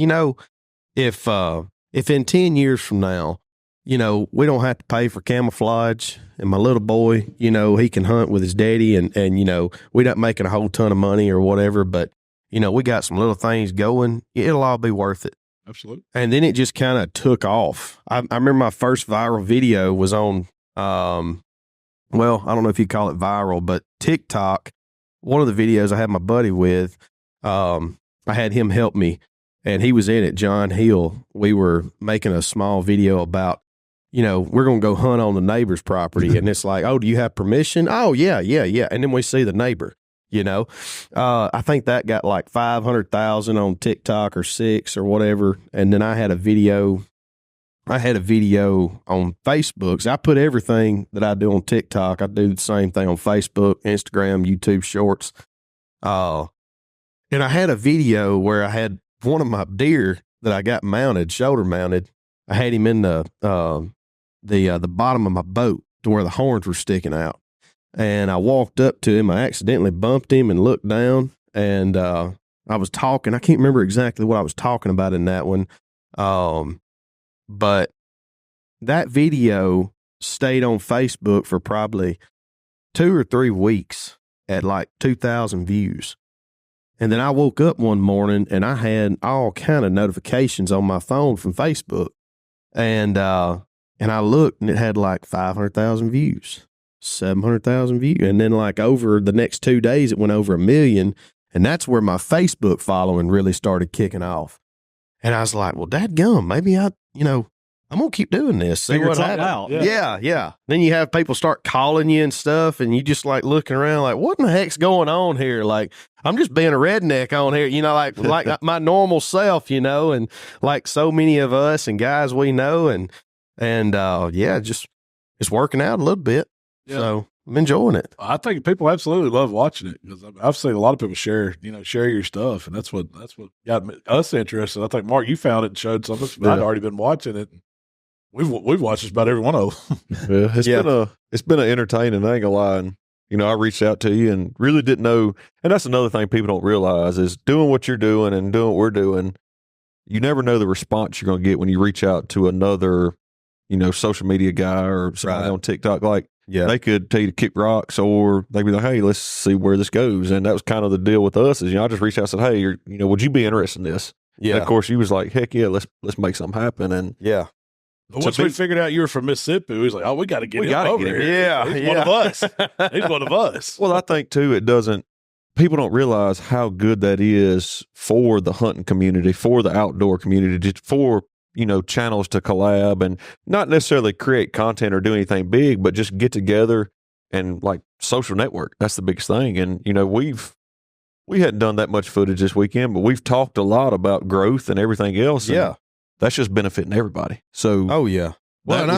if in 10 years from now, we don't have to pay for camouflage, and my little boy, he can hunt with his daddy, and we're not making a whole ton of money or whatever, but, we got some little things going. It'll all be worth it. Absolutely. And then it just kind of took off. I remember my first viral video was on, I don't know if you call it viral, but TikTok. One of the videos I had my buddy with, I had him help me, and he was in it, John Hill. We were making a small video about, we're going to go hunt on the neighbor's property. And it's like, oh, do you have permission? Oh, yeah. And then we see the neighbor, I think that got like 500,000 on TikTok or 6 or whatever. And then I had a video on Facebook. So I put everything that I do on TikTok. I do the same thing on Facebook, Instagram, YouTube Shorts. And I had a video where I had one of my deer that I got mounted, shoulder mounted. I had him in the bottom of my boat to where the horns were sticking out. And I walked up to him. I accidentally bumped him and looked down, and I was talking. I can't remember exactly what I was talking about in that one. But that video stayed on Facebook for probably 2 or 3 weeks at like 2,000 views. And then I woke up one morning and I had all kind of notifications on my phone from Facebook. And I looked and it had like 500,000 views, 700,000 views. And then like over the next 2 days, it went over 1 million. And that's where my Facebook following really started kicking off. And I was like, well, dadgum, maybe I'm going to keep doing this. See what happens. Yeah. Then you have people start calling you and stuff, and you just like looking around like, what in the heck's going on here? Like, I'm just being a redneck on here, like my normal self, and like so many of us and guys we know. And just it's working out a little bit. Yeah. So I'm enjoying it. I think people absolutely love watching it because I've seen a lot of people share your stuff, and that's what got us interested. I think, Mark, you found it and showed something, but I'd already been watching it. We've watched just about every one of them. It's been an entertaining. I ain't gonna lie. And, I reached out to you and really didn't know. And that's another thing people don't realize is doing what you're doing and doing what we're doing. You never know the response you're gonna get when you reach out to another, social media guy or somebody on TikTok. Like, they could tell you to kick rocks, or they'd be like, hey, let's see where this goes. And that was kind of the deal with us is, I just reached out and said, hey, would you be interested in this? Yeah. And of course, you was like, heck yeah, let's make something happen. And once we figured out you were from Mississippi, we was like, oh, we got to get him over here. Yeah. He's one of us. He's one of us. Well, I think too, people don't realize how good that is for the hunting community, for the outdoor community, just for, channels to collab and not necessarily create content or do anything big, but just get together and like social network. That's the biggest thing. And, we hadn't done that much footage this weekend, but we've talked a lot about growth and everything else. Yeah. That's just benefiting everybody. So, oh yeah. Well, and I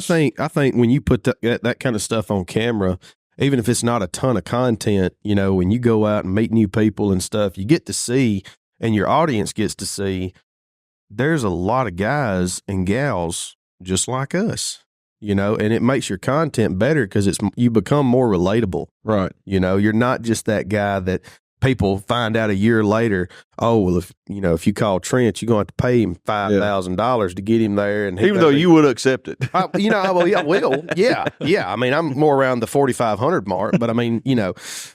think when you put that kind of stuff on camera, even if it's not a ton of content, when you go out and meet new people and stuff, you get to see, and your audience gets to see, there's a lot of guys and gals just like us, and it makes your content better because you become more relatable. Right. You're not just that guy that people find out a year later, oh, well, if you call Trent, you're going to have to pay him $5,000 to get him there. And even though you would accept it. I will. Yeah. Yeah. I mean, I'm more around the 4,500 mark, but I mean,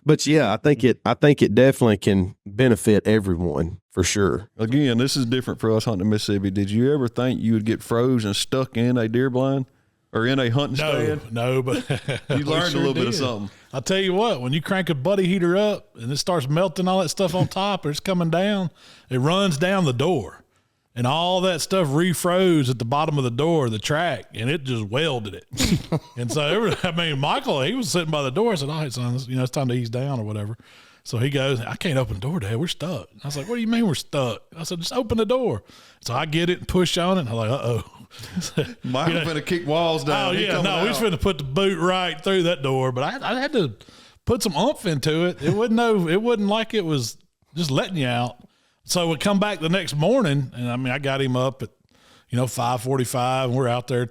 but yeah, I think it definitely can benefit everyone for sure. Again, this is different for us hunting in Mississippi. Did you ever think you would get froze and stuck in a deer blind or in a hunting stand? No, but you learned a little bit of something. I'll tell you what, when you crank a buddy heater up and it starts melting all that stuff on top or it's coming down, it runs down the door. And all that stuff refroze at the bottom of the door, the track, and it just welded it. And so, Michael, he was sitting by the door. I said, all right, son, it's time to ease down or whatever. So he goes, I can't open the door, Dad. We're stuck. I was like, what do you mean we're stuck? I said, just open the door. So I get it and push on it. And I'm like, uh-oh. Michael's going to kick walls down. Oh, yeah. No, he's going to put the boot right through that door. But I had to put some oomph into it. It wasn't like it was just letting you out. So we come back the next morning, and I got him up at, 5:45, and we're out there,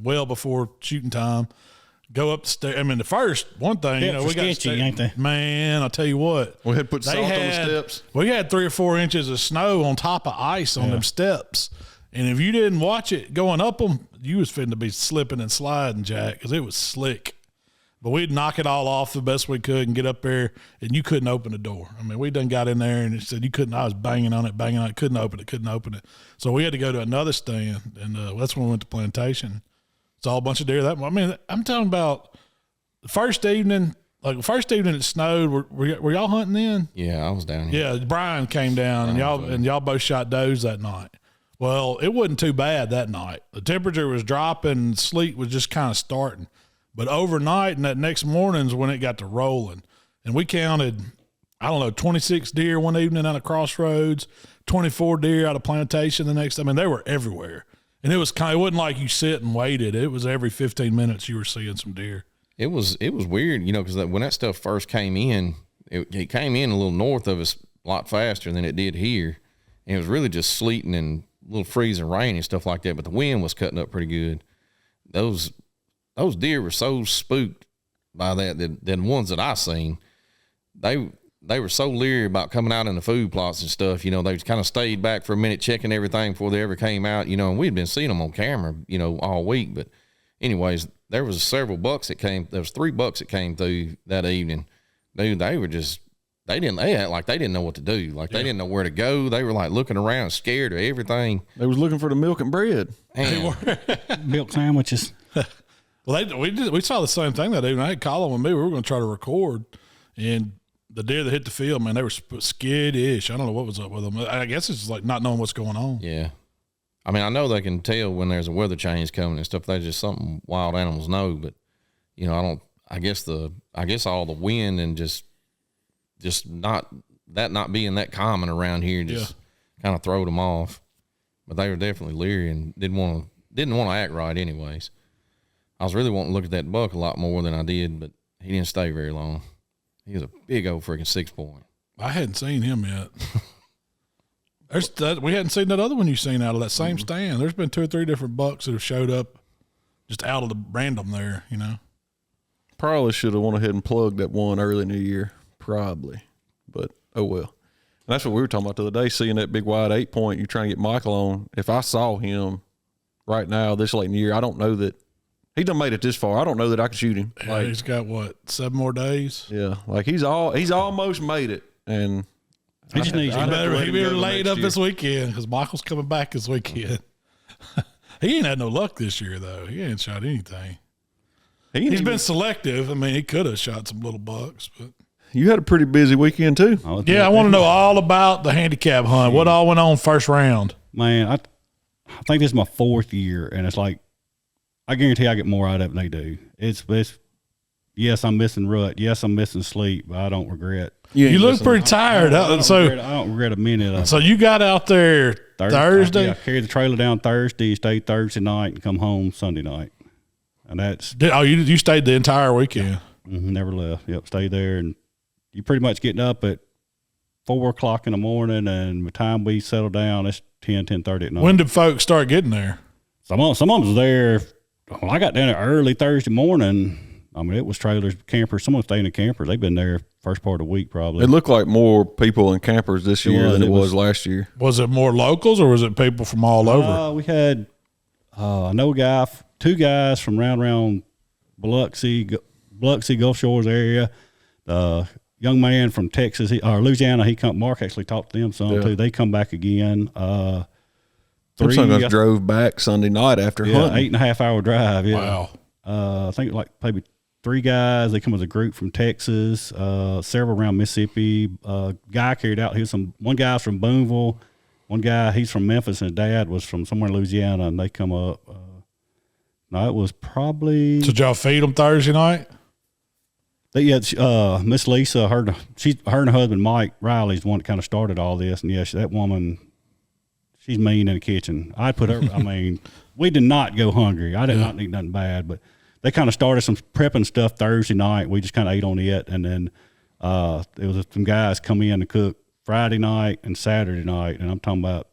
well before shooting time. Go up the stairs. The first one thing, we got sketchy, ain't they? Man, I'll tell you what. We had put salt on the steps. We had 3 or 4 inches of snow on top of ice on them steps. And if you didn't watch it going up them, you was fitting to be slipping and sliding, Jack, because it was slick. But we'd knock it all off the best we could and get up there, and you couldn't open the door. We done got in there, and it said you couldn't. I was banging on it, couldn't open it. So we had to go to another stand, and that's when we went to Plantation. It's all a bunch of deer. I'm talking about the first evening. Like the first evening it snowed. Were y'all hunting then? Yeah, I was down here. Yeah, Brian came down, and y'all both shot does that night. Well, it wasn't too bad that night. The temperature was dropping, sleet was just kind of starting. But overnight and that next morning's when it got to rolling. And we counted, 26 deer one evening out of Crossroads, 24 deer out of Plantation the next. They were everywhere. And it wasn't like you sit and waited. It was every 15 minutes you were seeing some deer. It was weird, because when that stuff first came in, it came in a little north of us a lot faster than it did here. And it was really just sleeting and a little freezing rain and stuff like that. But the wind was cutting up pretty good. Those deer were so spooked by that the ones that I seen, they were so leery about coming out in the food plots and stuff. They kind of stayed back for a minute checking everything before they ever came out, and we'd been seeing them on camera, all week. But anyways, there was several bucks that came. There was 3 bucks that came through that evening. Dude, they act like they didn't know what to do. Like they didn't know where to go. They were like looking around scared of everything. They was looking for the milk and bread. Milk sandwiches. Well, we saw the same thing that evening. I had Colin with me. We were going to try to record, and the deer that hit the field, man, they were skittish. I don't know what was up with them. I guess it's just like not knowing what's going on. Yeah. I know they can tell when there's a weather change coming and stuff. That's just something wild animals know. But, I guess all the wind and just not being that common around here just kind of throwed them off. But they were definitely leery and didn't want to act right anyways. I was really wanting to look at that buck a lot more than I did, but he didn't stay very long. He was a big old freaking 6-point. I hadn't seen him yet. We hadn't seen that other one you seen out of that same stand. There's been 2 or 3 different bucks that have showed up just out of the random there, Probably should have went ahead and plugged that one early in the year, probably. But, oh well. And that's what we were talking about the other day, seeing that big wide 8-point, you're trying to get Michael on. If I saw him, right now, this late in the year, I don't know that he done made it this far. I don't know that I can shoot him. Yeah, he's got what, 7 more days? Yeah, like he's almost made it, and he just needs. He better lay it up this weekend because Michael's coming back this weekend. He ain't had no luck this year though. He ain't shot anything. He's been selective. I mean, he could have shot some little bucks, but you had a pretty busy weekend too. Yeah, I want to know all about the handicap hunt. What all went on first round? Man, I think this is my 4th year, and it's like I guarantee I get more out of it than they do. It's yes, I'm missing rut. Yes, I'm missing sleep, but I don't regret. You look pretty tired. I don't regret a minute of it. So you got out there Thursday? I carried the trailer down Thursday, stayed Thursday night, and come home Sunday night. And that's you stayed the entire weekend? Never left. Yep, stayed there, and you pretty much getting up at 4 o'clock in the morning, and by the time we settle down, it's 10:30 at night. When did folks start getting there? Some of them was there. When I got down there early Thursday morning, I mean, it was trailers, campers. Someone staying in campers. They've been there first part of the week probably. It looked like more people in campers this year than it was last year. Was it more locals or was it people from all over? We had, I know two guys from around Biloxi, Gulf Shores area. Young man from Texas or Louisiana. Mark actually talked to them some too. They come back again. Some guys drove back Sunday night after hunting. 8.5 hour drive. Yeah. Wow. I think like maybe 3 guys. They come as a group from Texas, several around Mississippi. Guy carried out. One guy's from Boonville. One guy, he's from Memphis, and his dad was from somewhere in Louisiana, and they come up. No, it was probably. So did y'all feed them Thursday night? Miss Lisa, her and her husband Mike Riley's the one that kind of started all this, and that woman, she's mean in the kitchen. I put her. I mean, we did not go hungry. I did not eat nothing bad, but they kind of started some prepping stuff Thursday night. We just kind of ate on it, and then there was some guys come in to cook Friday night and Saturday night, and I'm talking about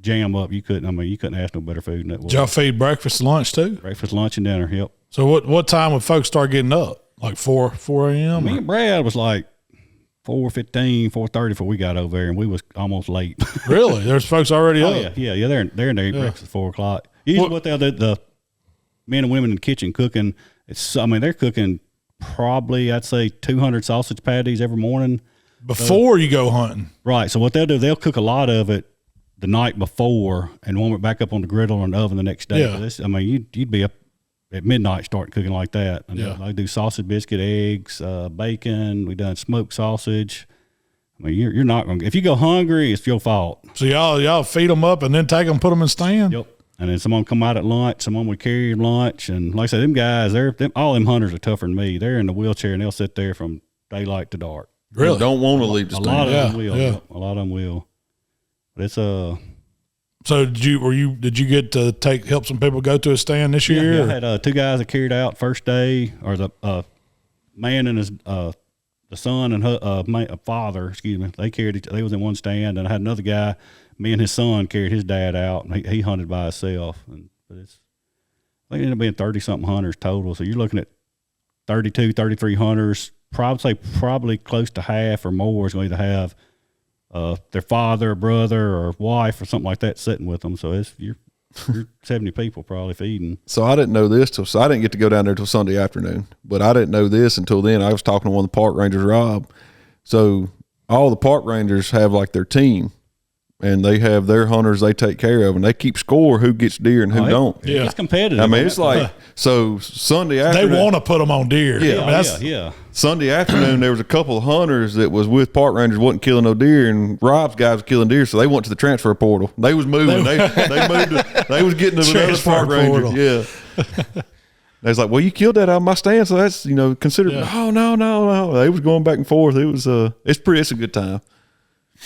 jam up. You couldn't ask no better food than that. Did y'all feed breakfast, lunch too? Breakfast, lunch, and dinner. Yep. So what time would folks start getting up? Like 4 a.m.? Me and Brad was like 4:15, 4:30 before we got over there, and we was almost late. Really? There's folks already up? Yeah. They're in there eating breakfast at 4 o'clock. Usually what they'll do, the men and women in the kitchen cooking, they're cooking probably, I'd say, 200 sausage patties every morning. Before you go hunting? Right. So what they'll do, they'll cook a lot of it the night before and warm it back up on the griddle or the oven the next day. Yeah. You'd be up at midnight start cooking like that. And I do sausage, biscuit, eggs, bacon. We done smoked sausage. I mean, you're not going to, if you go hungry, it's your fault. So y'all feed them up and then take them, put them in stand? Yep. And then someone come out at lunch, someone would carry them lunch. And like I said, them guys, all them hunters are tougher than me. They're in the wheelchair and they'll sit there from daylight to dark. Really? They don't want to leave the stand. A lot of them will. Yeah. A lot of them will. But it's So did you get to help some people go to a stand this year? Yeah, I had 2 guys that carried out first day, or the man and his the son and her father, excuse me, they was in one stand, and I had another guy, me and his son carried his dad out, and he hunted by himself. But I think it ended up being 30-something hunters total. So you're looking at 32, 33 hunters. Probably close to half or more is going to have their father, brother, or wife, or something like that sitting with them. So you're 70 people probably feeding. So I didn't know this so I didn't get to go down there till Sunday afternoon. But I didn't know this until then. I was talking to one of the park rangers, Rob. So all the park rangers have like their team, and they have their hunters they take care of, and they keep score who gets deer and who don't. Yeah, it's competitive. I mean, it's like so Sunday afternoon. They want to put them on deer. Yeah, Sunday afternoon there was a couple of hunters that was with park rangers, wasn't killing no deer, and Rob's guys was killing deer, so they went to the transfer portal. They was moving. They moved. They was getting to another park ranger. Yeah. They was like, well, you killed that out of my stand, so that's considered. Yeah. Oh no. They was going back and forth. It was it's a good time.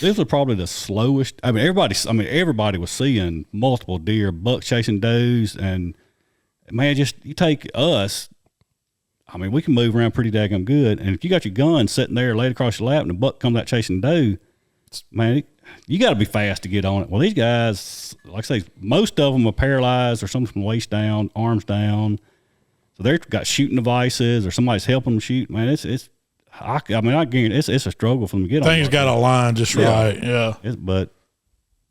This was probably the slowest. Everybody was seeing multiple deer, bucks chasing does, and man, you take us. I mean, we can move around pretty daggum good, and if you got your gun sitting there laid across your lap, and a buck comes out chasing doe, man, you got to be fast to get on it. Well, these guys, like I say, most of them are paralyzed or something from waist down, arms down, so they've got shooting devices or somebody's helping them shoot. Man, I guarantee it's a struggle for them to get on. Things got to line just right. Yeah. But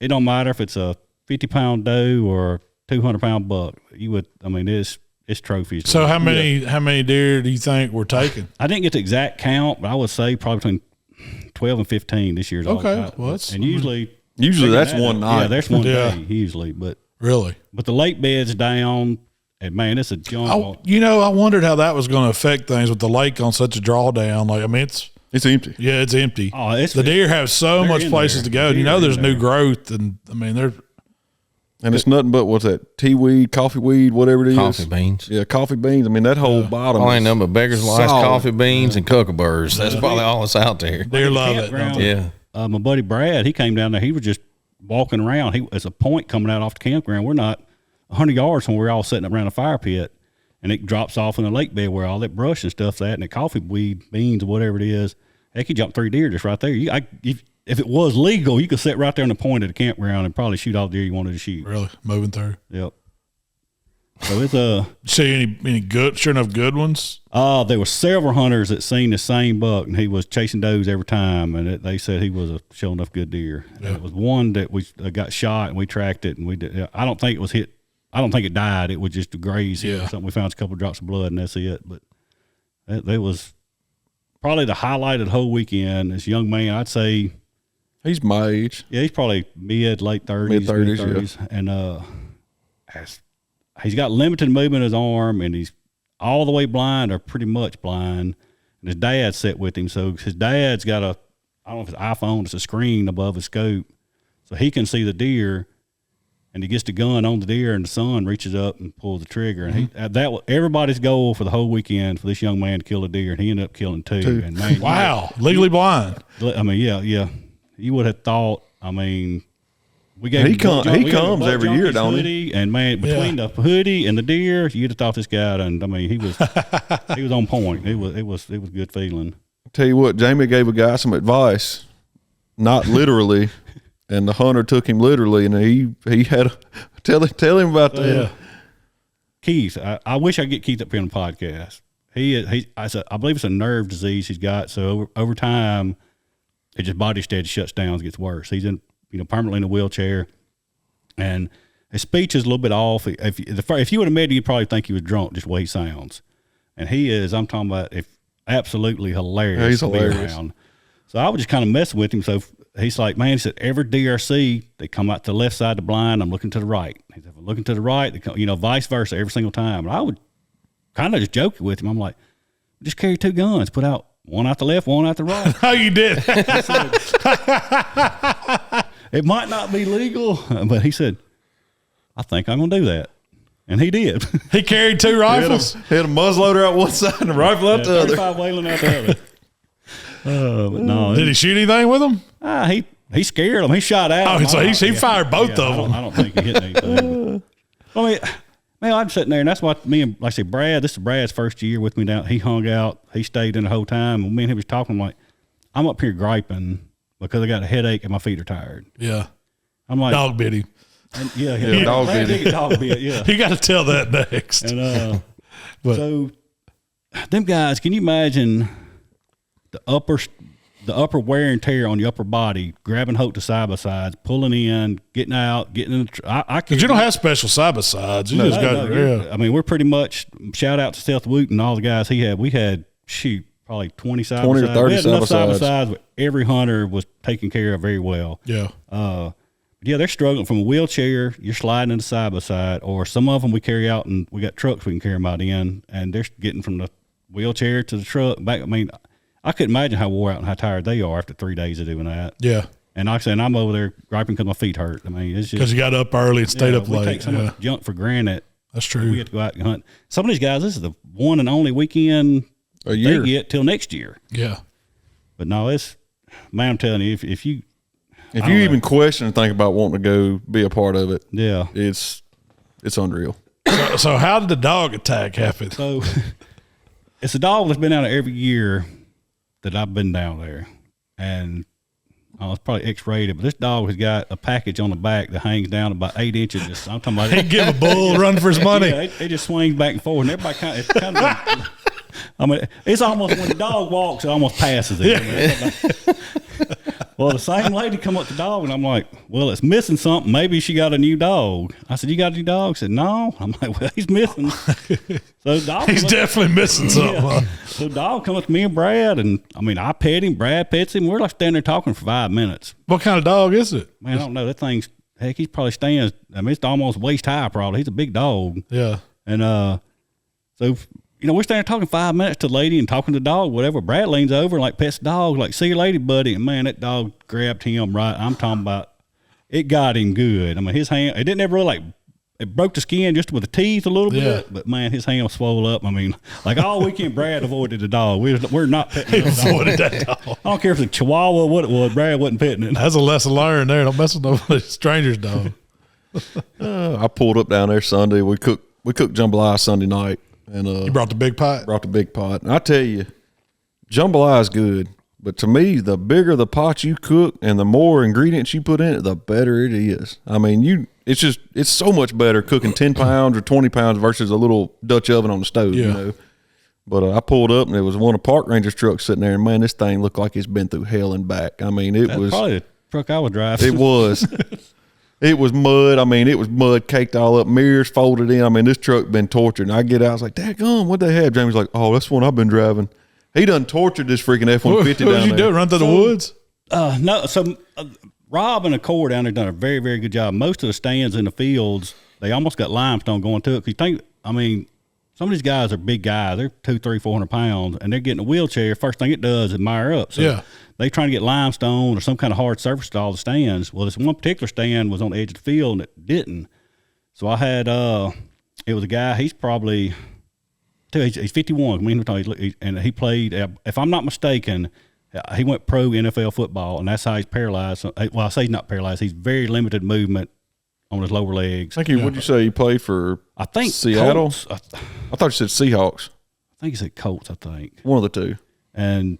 it don't matter if it's a 50-pound doe or 200-pound buck. You would, I mean, it's trophies. So how many deer do you think we're taking? I didn't get the exact count, but I would say probably between 12 and 15 this year. Okay, well, that's, and usually that's one night. Yeah, that's one day usually, but the lake bed's down, and man, it's a jump. I wondered how that was going to affect things with the lake on such a drawdown. Like, I mean, it's empty. Yeah, it's empty. Oh, the deer have so much places to go. There's new growth, and I mean, it's nothing but what's that? Tea weed, coffee weed, whatever it is. Coffee beans. Yeah, coffee beans. I mean, that whole bottom. Ain't nothing but beggars' lice, coffee beans, and kookaburras. That's probably all that's out there. Deer love it. Yeah. My buddy Brad, he came down there. He was just walking around. There's a point coming out off the campground. We're not 100 yards from where we're all sitting around a fire pit, and it drops off in the lake bed where all that brush and stuff's at, and the coffee weed, beans, or whatever it is. Heck, you jump 3 deer just right there. If it was legal, you could sit right there on the point of the campground and probably shoot all the deer you wanted to shoot. Really? Moving through? Yep. So it's see any good, sure enough, good ones? There were several hunters that seen the same buck, and he was chasing does every time, and they said he was a sure enough good deer. Yeah. It was one that we got shot, and we tracked it, and we did. I don't think it was hit. I don't think it died. It was just a graze or something. We found a couple of drops of blood, and that's it. But that was probably the highlight of the whole weekend. This young man, I'd say. He's my age. Yeah, he's probably late 30s. Mid-30s. Yeah. And he's got limited movement in his arm, and he's all the way blind or pretty much blind. And his dad sat with him. So his dad's got I don't know if it's iPhone, it's a screen above his scope. So he can see the deer, and he gets the gun on the deer, and the son reaches up and pulls the trigger. And that was everybody's goal for the whole weekend for this young man to kill a deer, and he ended up killing two. And man, wow, legally blind. I mean, yeah. You would have thought. I mean, we gave he comes every year, don't he? And man, between the hoodie and the deer, you'd have thought this guy. And I mean, he was on point. It was good feeling. Tell you what, Jamie gave a guy some advice, not literally, and the hunter took him literally, and he had tell him about that. Yeah. Keith, I wish I could get Keith up here on the podcast. I believe it's a nerve disease he's got. So over time. It just body steady shuts down and gets worse. He's permanently in a wheelchair, and his speech is a little bit off. If you would have met him, you'd probably think he was drunk just the way he sounds. And he is. I'm talking about absolutely hilarious. Yeah, he's hilarious. Around. So I was just kind of messing with him. So he's like, man, he said every deer I see, they come out to the left side of the blind. I'm looking to the right. He said, if I'm looking to the right, they come, vice versa every single time. And I would kind of just joke with him. I'm like, just carry 2 guns, put out. One out the left, one out the right. How you did? It might not be legal, but he said, I think I'm going to do that. And he did. He carried 2 rifles. He had a muzzleloader out one side and a rifle out the other. 35 Whalen out the other. But no. Did he shoot anything with them? He scared them. He shot out. Oh, so he fired both of them. I don't think he hit anything. I mean, man, I'm sitting there, and that's what me and, like I said, Brad, this is Brad's first year with me down. He hung out. He stayed in the whole time. And me and him was talking, I'm like, I'm up here griping because I got a headache and my feet are tired. Yeah. I'm like. Dog bit him. Yeah. Dog bit him. Dog bit, yeah. You got to tell that next. And, so, them guys, can you imagine the upper wear and tear on your upper body, grabbing hook to side by sides, pulling in, getting out, getting in the Because you don't have special side by sides. You just got I mean, we're pretty much, shout out to Seth Woot and all the guys he had. We had, probably 20 side by sides. 20 or 30 side by sides. Every hunter was taken care of very well. Yeah. They're struggling from a wheelchair. You're sliding into side by side, or some of them we carry out, and we got trucks we can carry them out in, and they're getting from the wheelchair to the truck back. I mean, I couldn't imagine how wore out and how tired they are after 3 days of doing that. Yeah. And like I said, I'm over there griping because my feet hurt. I mean, it's just because you got up early and stayed up late. We take so much junk for granted. That's true. We have to go out and hunt. Some of these guys, this is the one and only weekend a year they get till next year. Yeah. But no, man, I'm telling you, if you even question and think about wanting to go be a part of it, it's unreal. So how did the dog attack happen? So it's a dog that's been out there every year that I've been down there, and it's probably X-rated, but this dog has got a package on the back that hangs down about 8 inches. I'm talking about it. Give a bull a run for his money. Yeah, it just swings back and forth, and everybody it's kind of. I mean, it's almost when the dog walks, it almost passes it. Yeah. Well, the same lady come up to the dog, and I'm like, well, it's missing something. Maybe she got a new dog. I said, you got a new dog? She said, no. I'm like, well, he's missing. So the dog He's definitely missing something. Yeah. So the dog come up to me and Brad, and I pet him. Brad pets him. We're like standing there talking for 5 minutes. What kind of dog is it? Man, I don't know. That thing's, heck, he's probably stands. It's almost waist high, probably. He's a big dog. Yeah. And so, we're standing there talking 5 minutes to the lady and talking to the dog, whatever. Brad leans over and like pets the dog, like, see you later, buddy. And man, that dog grabbed him right. I'm talking about, it got him good. I mean, his hand, it didn't ever really like, it broke the skin just with the teeth a little bit, but man, his hand was swole up. I mean, like all weekend, Brad avoided the dog. We're not petting the dog. Avoided that dog. I don't care if it's a Chihuahua, what it was, Brad wasn't petting it. That's a lesson learned there. Don't mess with no stranger's dog. I pulled up down there Sunday. We cooked jambalaya Sunday night. And You brought the big pot? Brought the big pot. And I tell you, jambalaya is good. But to me, the bigger the pot you cook and the more ingredients you put in it, the better it is. I mean, it's so much better cooking 10 pounds or 20 pounds versus a little Dutch oven on the stove, But I pulled up and there was one of Park Ranger's trucks sitting there, and man, this thing looked like it's been through hell and back. I mean, That's probably the truck I was driving. It was. It was mud. I mean, it was mud caked all up, mirrors folded in. I mean, this truck been tortured. And I get out, I was like, daggone, what'd they have? Jamie's like, oh, that's the one I've been driving. He done tortured this freaking F-150 down there. What did you do? Run through the woods? No. So Rob and the Corps down there done a very, very good job. Most of the stands in the fields, they almost got limestone going to it. Some of these guys are big guys. They're 200, 300, 400 pounds, and they're getting a wheelchair. First thing it does is mire up. So they trying to get limestone or some kind of hard surface to all the stands. Well, this one particular stand was on the edge of the field, and it didn't. So I had it was a guy. He's probably he's 51. And he played. If I'm not mistaken, he went pro NFL football, and that's how he's paralyzed. Well, I say he's not paralyzed. He's very limited movement on his lower legs. Thank you. What'd you say? He played for Seattle? Colts. I thought you said Seahawks. I think he said Colts, I think. One of the two. And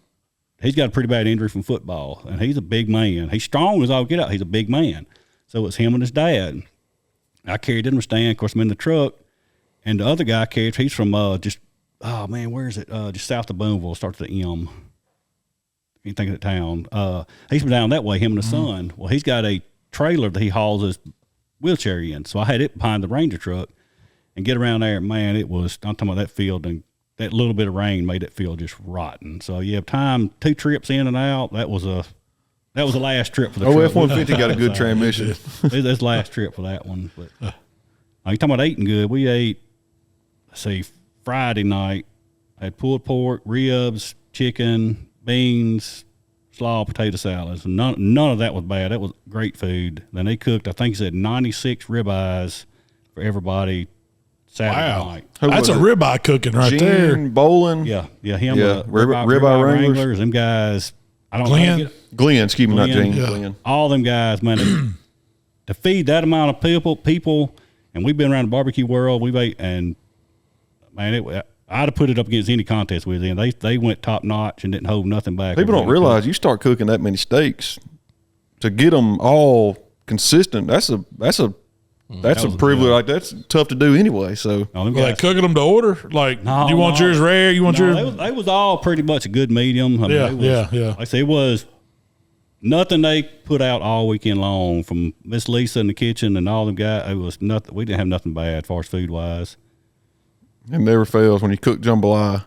he's got a pretty bad injury from football, and he's a big man. He's strong as all get out. He's a big man. So it's him and his dad. I carried him to the stand. Of course, I'm in the truck, and the other guy carried, he's from where is it? Just south of Boonville, starts with the M. Can't think of the town. He's been down that way, him and the son. Well, he's got a trailer that he hauls his wheelchair in. So I had it behind the Ranger truck and get around there. Man, I'm talking about that field, and that little bit of rain made that field just rotten. So you have time, 2 trips in and out. That was the last trip for the truck. F-150 got a good transmission. That's the last trip for that one. But you're talking about eating good. We ate, Friday night, I had pulled pork, ribs, chicken, beans, slaw, potato salads. None of that was bad. That was great food. Then they cooked, I think he said 96 ribeyes for everybody Saturday night. That's a ribeye cooking right Gene there. Bowling. Yeah, him. Ribeye Wranglers. Them guys. I don't Glenn. know. Glenn, excuse me, not Gene. Yeah. Glenn. All them guys, man, to feed that amount of people, and we've been around the barbecue world. We've ate, and man, I'd have put it up against any contest with them. They went top notch and didn't hold nothing back. People don't realize you start cooking that many steaks to get them all consistent. That's a privilege. Like that's tough to do anyway. So Like cooking them to order. Like you want yours rare. You want yours. They was all pretty much a good medium. Yeah. Like I say, it was nothing they put out all weekend long from Miss Lisa in the kitchen and all them guys. It was nothing. We didn't have nothing bad as far as food wise. It never fails when you cook jambalaya.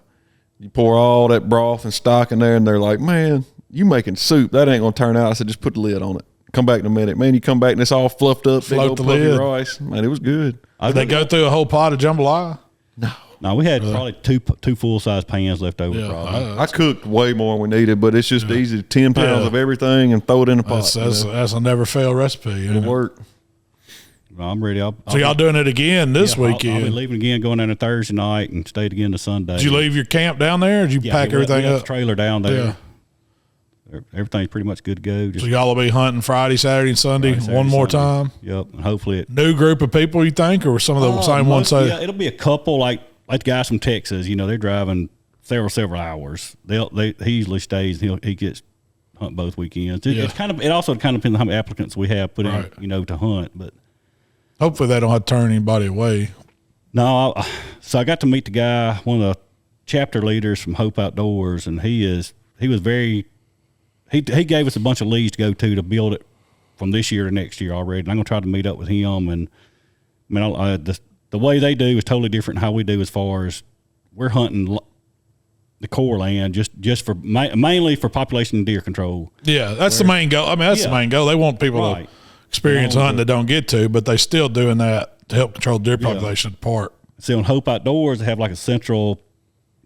You pour all that broth and stock in there, and they're like, man, you making soup. That ain't going to turn out. I said, just put the lid on it. Come back in a minute. Man, you come back and it's all fluffed up. Big old puffy rice. Man, it was good. Did they go through a whole pot of jambalaya? No, we had probably two full-size pans left over. Yeah, I cooked way more than we needed, but it's just easy. 10 pounds of everything and throw it in a pot. That's a never-fail recipe. It'll work. Well, I'm ready. So y'all doing it again this weekend? I'll be leaving again, going down to Thursday night and stayed again to Sunday. Did you leave your camp down there, or did you pack everything up? The trailer down there. Yeah. Everything's pretty much good to go. So y'all will be hunting Friday, Saturday, and Sunday one more time? Yep, and hopefully new group of people, you think, or some of the same ones? Yeah, it'll be a couple, like the guys from Texas. They're driving several hours. He usually stays. He gets hunt both weekends. It also kind of depends on how many applicants we have put in, to hunt, but. Hopefully they don't have to turn anybody away. No, so I got to meet the guy, one of the chapter leaders from Hope Outdoors, and he was very he gave us a bunch of leads to go to build it from this year to next year already. And I'm going to try to meet up with him. And I mean, the way they do is totally different than how we do, as far as we're hunting the core land just for mainly for population and deer control. Yeah, that's the main goal. I mean, that's the main goal. They want people to experience hunting that don't get to, but they still doing that to help control deer population apart. See, on Hope Outdoors, they have like a central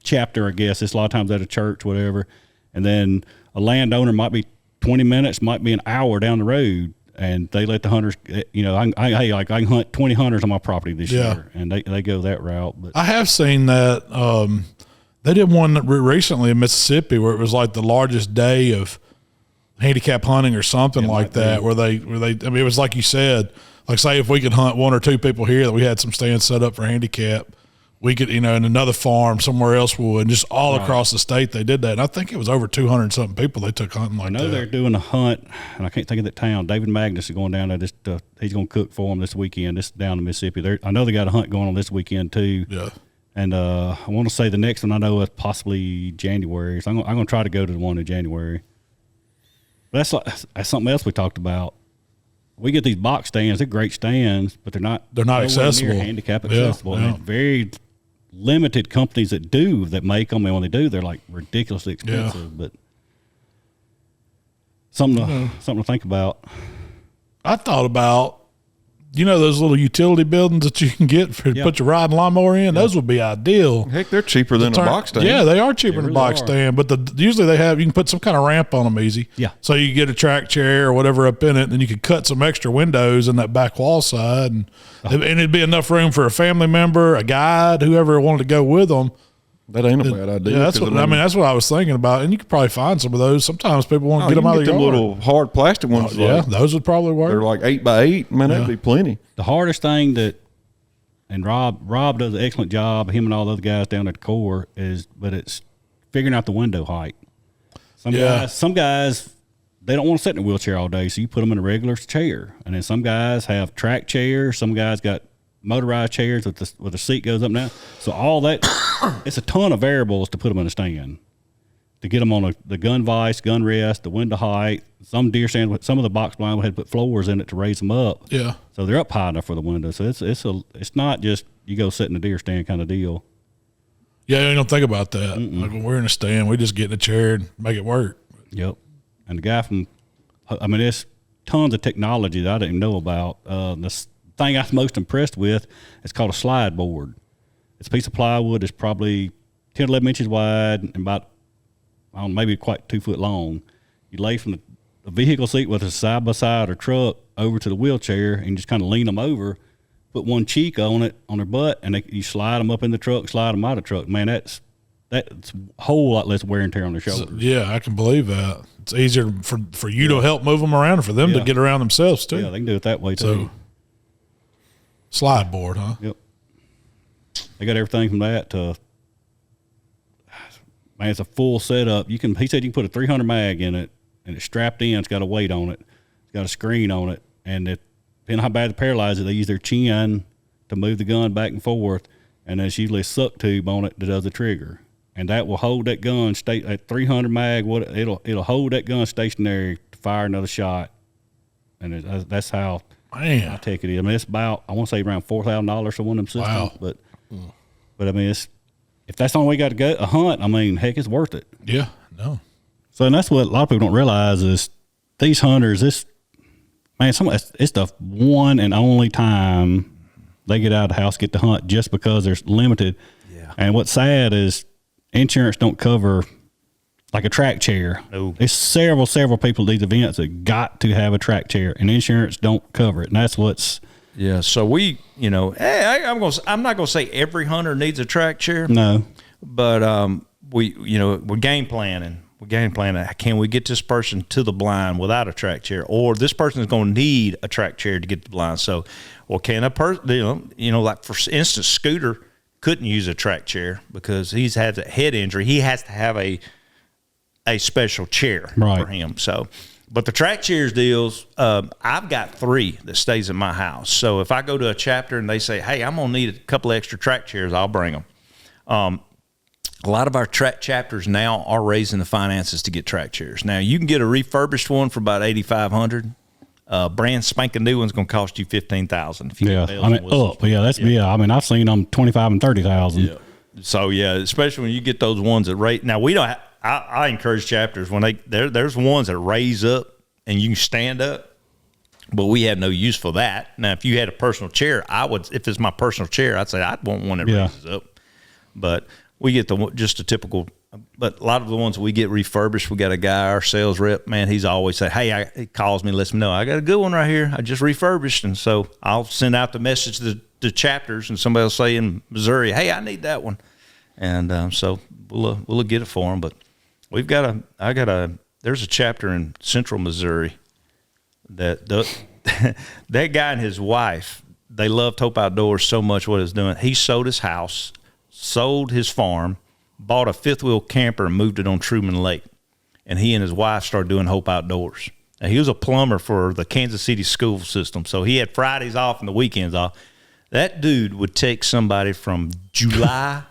chapter, I guess. It's a lot of times at a church, whatever. And then a landowner might be 20 minutes, might be an hour down the road, and they let the hunters, you know, I can hunt 20 hunters on my property this year, and they go that route. But I have seen that. They did one recently in Mississippi where it was like the largest day of handicap hunting or something like that, where they, I mean, it was like you said, like say if we could hunt 1 or 2 people here that we had some stands set up for handicap, we could, you know, in another farm somewhere else would, and just all across the state they did that. And I think it was over 200 something people they took hunting like that. I know they're doing a hunt, and I can't think of that town. David Magnus is going down there. He's going to cook for them this weekend. This down in Mississippi. I know they got a hunt going on this weekend too. Yeah. And I want to say the next one I know is possibly January. So I'm going to try to go to the one in January. But that's something else we talked about. We get these box stands. They're great stands, but they're not accessible. Handicap accessible. Yeah. Very limited companies that make them, and when they do, they're like ridiculously expensive. Yeah. But something to think about. I thought about, you know, those little utility buildings that you can get for put your riding lawnmower in. Those would be ideal. Heck, they're cheaper than a box stand. Yeah, they are cheaper than a box stand. But usually you can put some kind of ramp on them easy. Yeah. So you get a track chair or whatever up in it, and then you could cut some extra windows in that back wall side, and it'd be enough room for a family member, a guide, whoever wanted to go with them. That ain't a bad idea. Yeah, that's what that's what I was thinking about. And you could probably find some of those. Sometimes people want to get them out of the yard. Little hard plastic ones. Yeah, those would probably work. They're like 8x8. Man, that'd be plenty. The hardest thing and Rob does an excellent job, him and all the other guys down at the core, but it's figuring out the window height. Some guys, they don't want to sit in a wheelchair all day, so you put them in a regular chair. And then some guys have track chairs. Some guys got motorized chairs with the seat goes up and down. So all that, it's a ton of variables to put them in a stand, to get them on the gun vise, gun rest, the window height. Some deer stand, some of the box blind we had to put floors in it to raise them up. Yeah. So they're up high enough for the window. So it's not just you go sit in a deer stand kind of deal. Yeah, you don't think about that. Like when we're in a stand, we just get in a chair and make it work. Yep. And the guy there's tons of technology that I didn't know about. The thing I'm most impressed with, it's called a slide board. It's a piece of plywood that's probably 10, 11 inches wide and about, I don't know, maybe quite 2 foot long. You lay from the vehicle seat with a side-by-side or truck over to the wheelchair and just kind of lean them over, put one cheek on it, on their butt, and you slide them up in the truck, slide them out of the truck. Man, that's a whole lot less wear and tear on their shoulders. So, yeah, I can believe that. It's easier for you to help move them around and for them to get around themselves, too. Yeah, they can do it that way, too. So, slide board, huh? Yep. They got everything from that to, man, it's a full setup. He said you can put a 300 mag in it, and it's strapped in. It's got a weight on it. It's got a screen on it. And depending on how bad they paralyze it, they use their chin to move the gun back and forth. And there's usually a suck tube on it that does the trigger. And that will hold that gun, at 300 mag, it'll hold that gun stationary to fire another shot. And that's how I take it. I mean, it's about, I want to say around $4,000 for one of them systems. Wow. But I mean, if that's the only way you got to go a hunt, I mean, heck, it's worth it. Yeah, no. So, and that's what a lot of people don't realize is these hunters, it's the one and only time they get out of the house, get to hunt, just because they're limited. Yeah. And what's sad is insurance don't cover like a track chair. No. There's several people at these events that got to have a track chair, and insurance don't cover it. And that's what's. Yeah, so we, I'm not going to say every hunter needs a track chair. No. But we're game planning. Can we get this person to the blind without a track chair? Or this person is going to need a track chair to get to the blind. So, well, can a person, like for instance, Scooter couldn't use a track chair because he's had a head injury. He has to have a special chair for him. So, but the track chairs deals, I've got 3 that stays in my house. So if I go to a chapter and they say, hey, I'm going to need a couple extra track chairs, I'll bring them. a lot of our track chapters now are raising the finances to get track chairs. Now, you can get a refurbished one for about $8,500. Brand spanking new one's going to cost you $15,000. If you Yeah, I mean, up. Yeah, that's yeah. I mean, I've seen them 25 and 30,000. Yeah. So yeah, especially when you get those ones that rate. Now we don't. I encourage chapters when there's ones that raise up and you can stand up, but we have no use for that. Now, if you had a personal chair, I would. If it's my personal chair, I'd say I'd want one that raises up. But we get just a typical. But a lot of the ones we get refurbished, we got a guy, our sales rep, man, he's always say, hey, he calls me, lets me know, I got a good one right here. I just refurbished. And so I'll send out the message to the chapters, and somebody will say in Missouri, hey, I need that one. And so we'll get it for them. But we've got there's a chapter in central Missouri that that guy and his wife, they loved Hope Outdoors so much what it's doing. He sold his house, sold his farm, bought a fifth wheel camper and moved it on Truman Lake. And he and his wife started doing Hope Outdoors. Now, he was a plumber for the Kansas City school system. So he had Fridays off and the weekends off. That dude would take somebody from July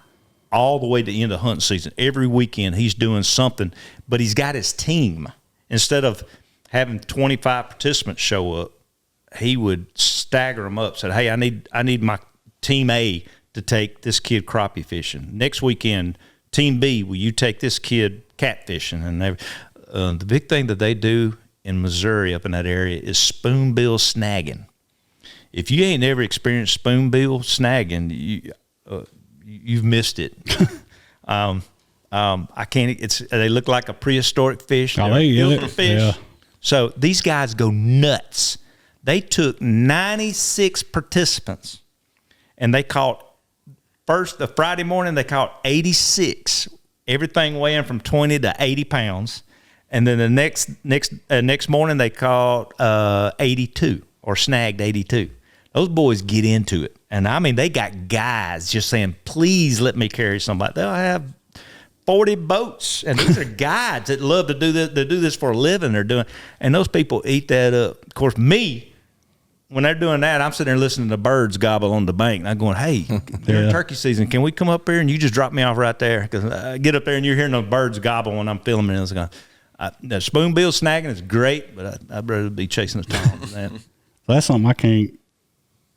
all the way to the end of hunting season. Every weekend he's doing something, but he's got his team. Instead of having 25 participants show up, he would stagger them up, said, hey, I need my team A to take this kid crappie fishing. Next weekend, Team B, will you take this kid catfishing? And the big thing that they do in Missouri up in that area is spoonbill snagging. If you ain't ever experienced spoonbill snagging, you've missed it. I can't. They look like a prehistoric fish. Oh, They're fish. Yeah. So these guys go nuts. They took 96 participants, and they caught. First, the Friday morning, they caught 86, everything weighing from 20 to 80 pounds. And then the next morning, they caught 82 or snagged 82. Those boys get into it. And, I mean, they got guys just saying, please let me carry somebody. They'll have 40 boats. And these are guides that love to do this. They do this for a living. And those people eat that up. Of course, me, when they're doing that, I'm sitting there listening to birds gobble on the bank. And I'm going, hey, during turkey season, can we come up here and you just drop me off right there? Because I get up there and you're hearing those birds gobble when I'm filming. And the spoonbill snagging is great, but I'd rather be chasing the tom than that. That's something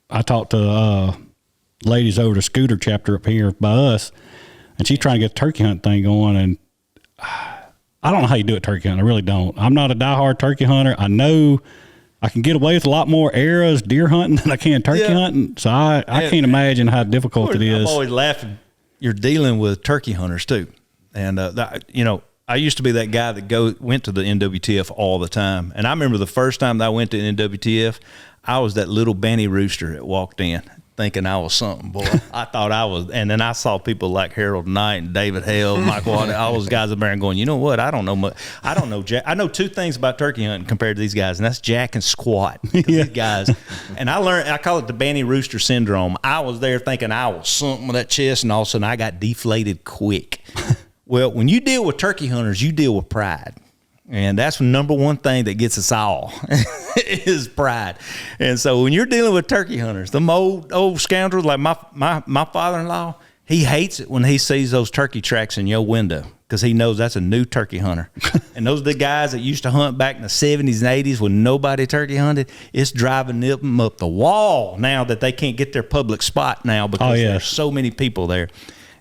I talked to ladies over the scooter chapter up here by us, and she's trying to get the turkey hunt thing going. And I don't know how you do it turkey hunting. I really don't. I'm not a diehard turkey hunter. I know I can get away with a lot more arrows deer hunting than I can turkey hunting. So I can't imagine how difficult it is. I'm always laughing. You're dealing with turkey hunters too. And, I used to be that guy that went to the NWTF all the time. And I remember the first time that I went to NWTF, I was that little banty rooster that walked in thinking I was something, boy. I thought I was. And then I saw people like Harold Knight and David Hale, Mike Watt, all those guys up there and going, you know what? I don't know much. I don't know Jack. I know two things about turkey hunting compared to these guys, and that's Jack and squat. These guys. And I call it the banty rooster syndrome. I was there thinking I was something with that chest, and all of a sudden I got deflated quick. Well, when you deal with turkey hunters, you deal with pride. And that's the number one thing that gets us all is pride. And so when you're dealing with turkey hunters, them old scoundrels like my father-in-law, he hates it when he sees those turkey tracks in your window because he knows that's a new turkey hunter. And those are the guys that used to hunt back in the 70s and 80s when nobody turkey hunted. It's driving them up the wall now that they can't get their public spot now because there's so many people there.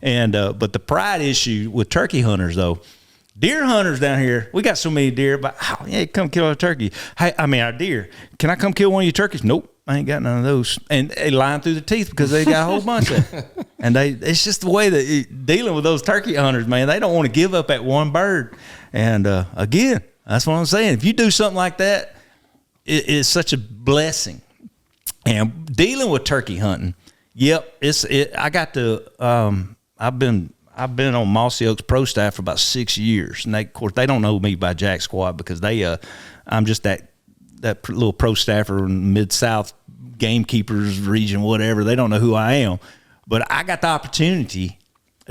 And but the pride issue with turkey hunters, though, deer hunters down here, we got so many deer, but come kill a turkey. Hey, our deer. Can I come kill one of your turkeys? Nope, I ain't got none of those. And they lying through the teeth because they got a whole bunch of it. And it's just the way that dealing with those turkey hunters, man, they don't want to give up that one bird. And again, that's what I'm saying. If you do something like that, it's such a blessing. And dealing with turkey hunting, I got to. I've been on Mossy Oaks pro staff for about 6 years, and of course they don't know me by Jack Squad because I'm just that little pro staffer in Mid-South gamekeepers region, whatever. They don't know who I am, but I got the opportunity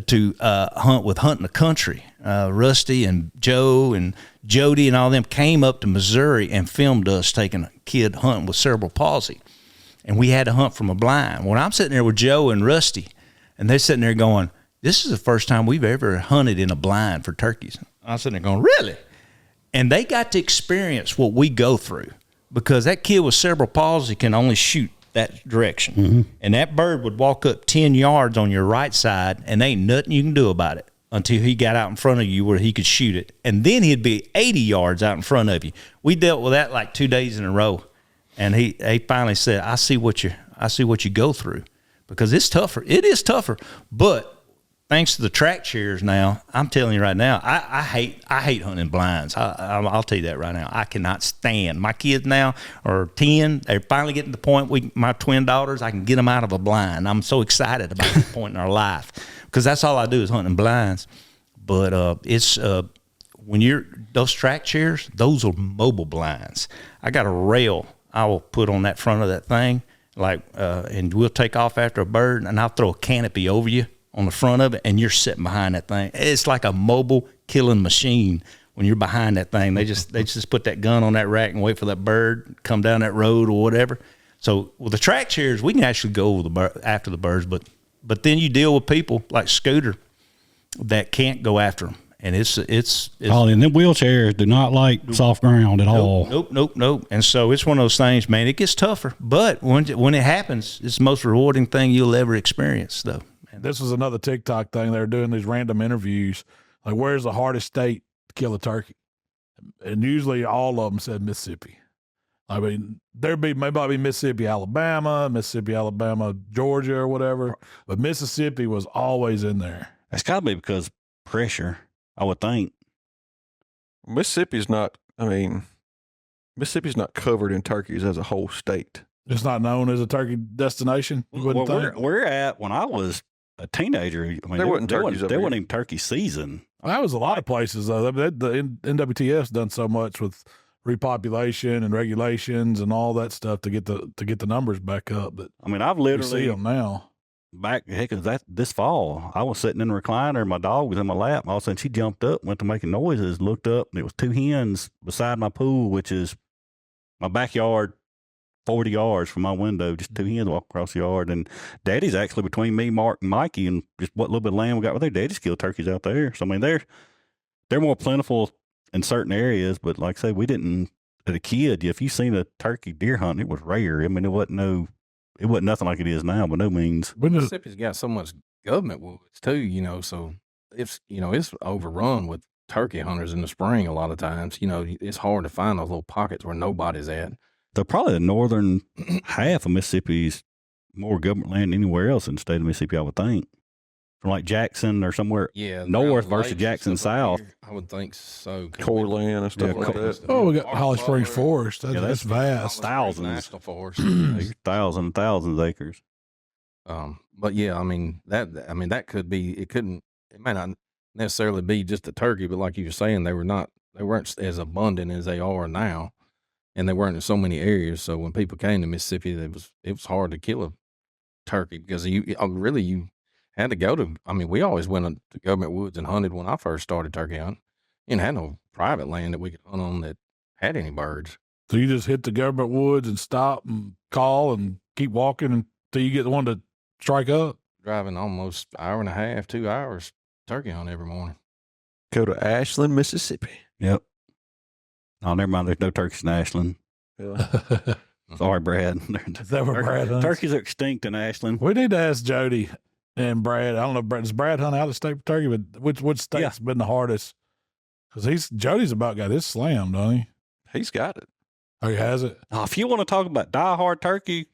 to hunt with Hunting the Country. Rusty and Joe and Jody and all them came up to Missouri and filmed us taking a kid hunting with cerebral palsy, and we had to hunt from a blind. When I'm sitting there with Joe and Rusty, and they're sitting there going, this is the first time we've ever hunted in a blind for turkeys. I was sitting there going, really? And they got to experience what we go through, because that kid with cerebral palsy can only shoot that direction. Mm-hmm. And that bird would walk up 10 yards on your right side, and ain't nothing you can do about it until he got out in front of you where he could shoot it. And then he'd be 80 yards out in front of you. We dealt with that like 2 days in a row. And he finally said, I see what you go through, because it's tougher. It is tougher. But thanks to the track chairs now, I'm telling you right now, I hate hunting blinds. I'll tell you that right now. I cannot stand. My kids now are 10. They're finally getting to the point, my twin daughters, I can get them out of a blind. I'm so excited about this point in our life, because that's all I do is hunting blinds. But it's when those track chairs, those are mobile blinds. I got a rail I will put on that front of that thing, and we'll take off after a bird, and I'll throw a canopy over you on the front of it, and you're sitting behind that thing. It's like a mobile killing machine when you're behind that thing. They just put that gun on that rack and wait for that bird to come down that road or whatever. So with the track chairs, we can actually go over after the birds, but then you deal with people like Scooter that can't go after them. And it's and them wheelchairs do not like soft ground at all. Nope. And so it's one of those things, man, it gets tougher. But when it happens, it's the most rewarding thing you'll ever experience, though. This was another TikTok thing. They were doing these random interviews, like, where's the hardest state to kill a turkey? And usually all of them said Mississippi. I mean, maybe Mississippi, Alabama, Georgia, or whatever. But Mississippi was always in there. It's got to be because pressure, I would think. Mississippi's not covered in turkeys as a whole state. It's not known as a turkey destination. We're at, when I was a teenager, I mean, there wasn't even turkey season. Well, that was a lot of places, though. The NWTF's done so much with repopulation and regulations and all that stuff to get the numbers back up. But I mean, I've literally see them now. This fall, I was sitting in the recliner, my dog was in my lap, and all of a sudden she jumped up, went to making noises, looked up, and it was 2 hens beside my pool, which is my backyard, 40 yards from my window, just 2 hens walk across the yard. And Daddy's actually between me, Mark, and Mikey, and just what little bit of land we got with there. Daddy's killed turkeys out there. So, I mean, they're more plentiful in certain areas, but like I say, we didn't, as a kid, if you seen a turkey deer hunt, it was rare. I mean, it wasn't nothing like it is now, by no means. Mississippi's got so much government woods too, so it's overrun with turkey hunters in the spring a lot of times. It's hard to find those little pockets where nobody's at. So probably the northern half of Mississippi's more government land than anywhere else in the state of Mississippi, I would think. From like Jackson or somewhere north versus Jackson south. I would think so. Corland and stuff like that. Oh, we got Holly Springs Forest. That's vast. Thousands. National Forest. thousands of acres. But yeah, I mean that could be. It may not necessarily be just a turkey, but like you were saying, they weren't as abundant as they are now, and they weren't in so many areas. So when people came to Mississippi, it was hard to kill a turkey because you had to go to. I mean, we always went to government woods and hunted when I first started turkey hunting. You had no private land that we could hunt on that had any birds. So you just hit the government woods and stop and call and keep walking until you get the one to strike up. Driving almost an hour and a half, 2 hours turkey hunt every morning. Go to Ashland, Mississippi. Yep. Oh, never mind. There's no turkeys in Ashland. Yeah. Sorry, Brad. Is that where Brad hunts? Turkeys are extinct in Ashland. We need to ask Jody and Brad. I don't know, does Brad hunt out of state for turkey? But which state's been the hardest? Because Jody's about got his slam, don't he? He's got it. Oh, he has it? Oh, if you want to talk about diehard turkey,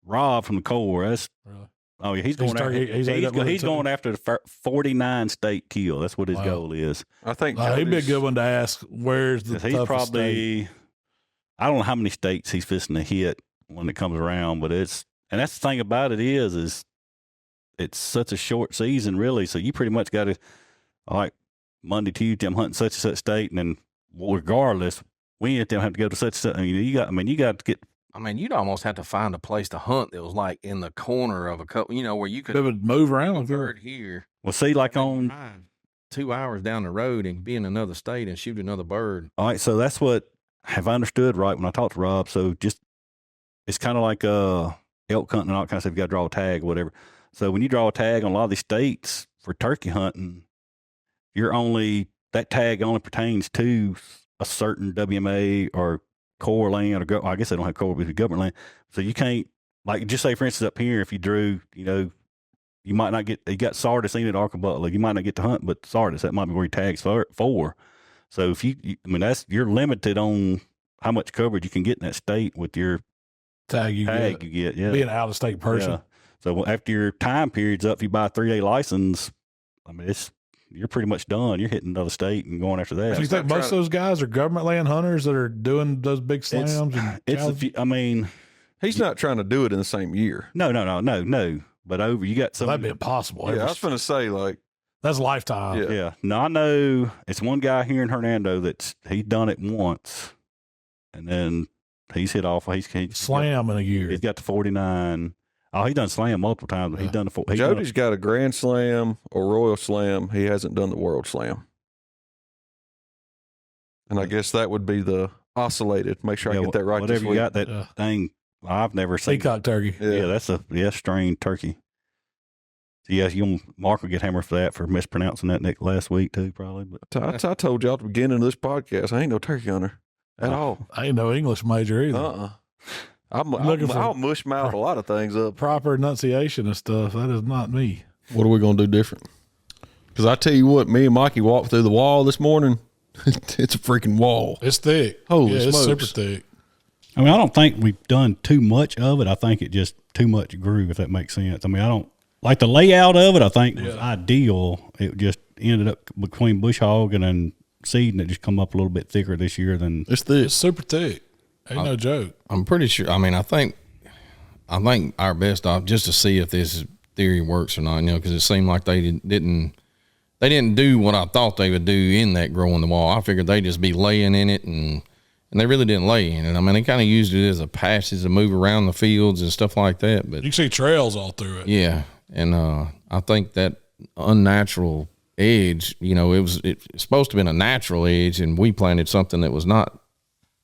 Rob from the Core. That's really? Oh, yeah, he's going after the 49 state kill. That's what his goal is. I think he'd be a good one to ask. Where's the he's toughest probably state? I don't know how many states he's fishing to hit when it comes around, but that's the thing about it is it's such a short season, really. So you pretty much got to, like, Monday, Tuesday, I'm hunting such and such state, and then regardless, Wednesday, I have to go to such and such. You got to get. I mean, you'd almost have to find a place to hunt that was like in the corner of a couple, where you could move around. Bird here. Well, see, like on 2 hours down the road and be in another state and shoot another bird. All right, so that's what have I understood right when I talked to Rob. So just it's kind of like elk hunting and all that kind of stuff. You got to draw a tag, or whatever. So when you draw a tag on a lot of these states for turkey hunting, that tag only pertains to a certain WMA or core land, or I guess they don't have core, but it's government land. So you can't, like, just say, for instance, up here, if you drew, you might not get, you got Sardis in at Arcabutler, you might not get to hunt, but Sardis, that might be where your tag's for. So if you're limited on how much coverage you can get in that state with your tag you get. Yeah. Being an out of state person. Yeah. So after your time period's up, if you buy a 3A license, you're pretty much done. You're hitting another state and going after that. So you think most of those guys are government land hunters that are doing those big slams? He's not trying to do it in the same year. No. But you got some. That'd be impossible. Yeah, I was going to say, like, that's lifetime. Yeah. No, I know it's one guy here in Hernando he's done it once, and then he's hit off. He's slam in a year. He's got the 49. Oh, he's done slam multiple times, but he's done the. Jody's got a Grand Slam or Royal Slam. He hasn't done the World Slam. And I guess that would be the oscillated. Make sure I get that right. Whatever you got, that thing I've never seen. Peacock turkey. Yeah, that's a strained turkey. So Mark will get hammered for that, for mispronouncing that last week too, probably. But I told y'all at the beginning of this podcast, I ain't no turkey hunter at all. I ain't no English major either. I'll mush mouth a lot of things up. Proper enunciation and stuff. That is not me. What are we going to do different? Because I tell you what, me and Mikey walked through the wall this morning. It's a freaking wall. It's thick. Holy smokes. It's super thick. I mean, I don't think we've done too much of it. I think it just too much grew, if that makes sense. I mean, I don't like the layout of it. I think was ideal. It just ended up between bush hog and then seed, and it just come up a little bit thicker this year than it's thick. It's super thick. Ain't no joke. I'm pretty sure. I mean, I think our best op just to see if this theory works or not. Because it seemed like they didn't do what I thought they would do in that growing the wall. I figured they'd just be laying in it, and they really didn't lay in it. I mean, they kind of used it as a passage to move around the fields and stuff like that. But you can see trails all through it. Yeah, and I think that unnatural edge. It's supposed to have been a natural edge, and we planted something that was not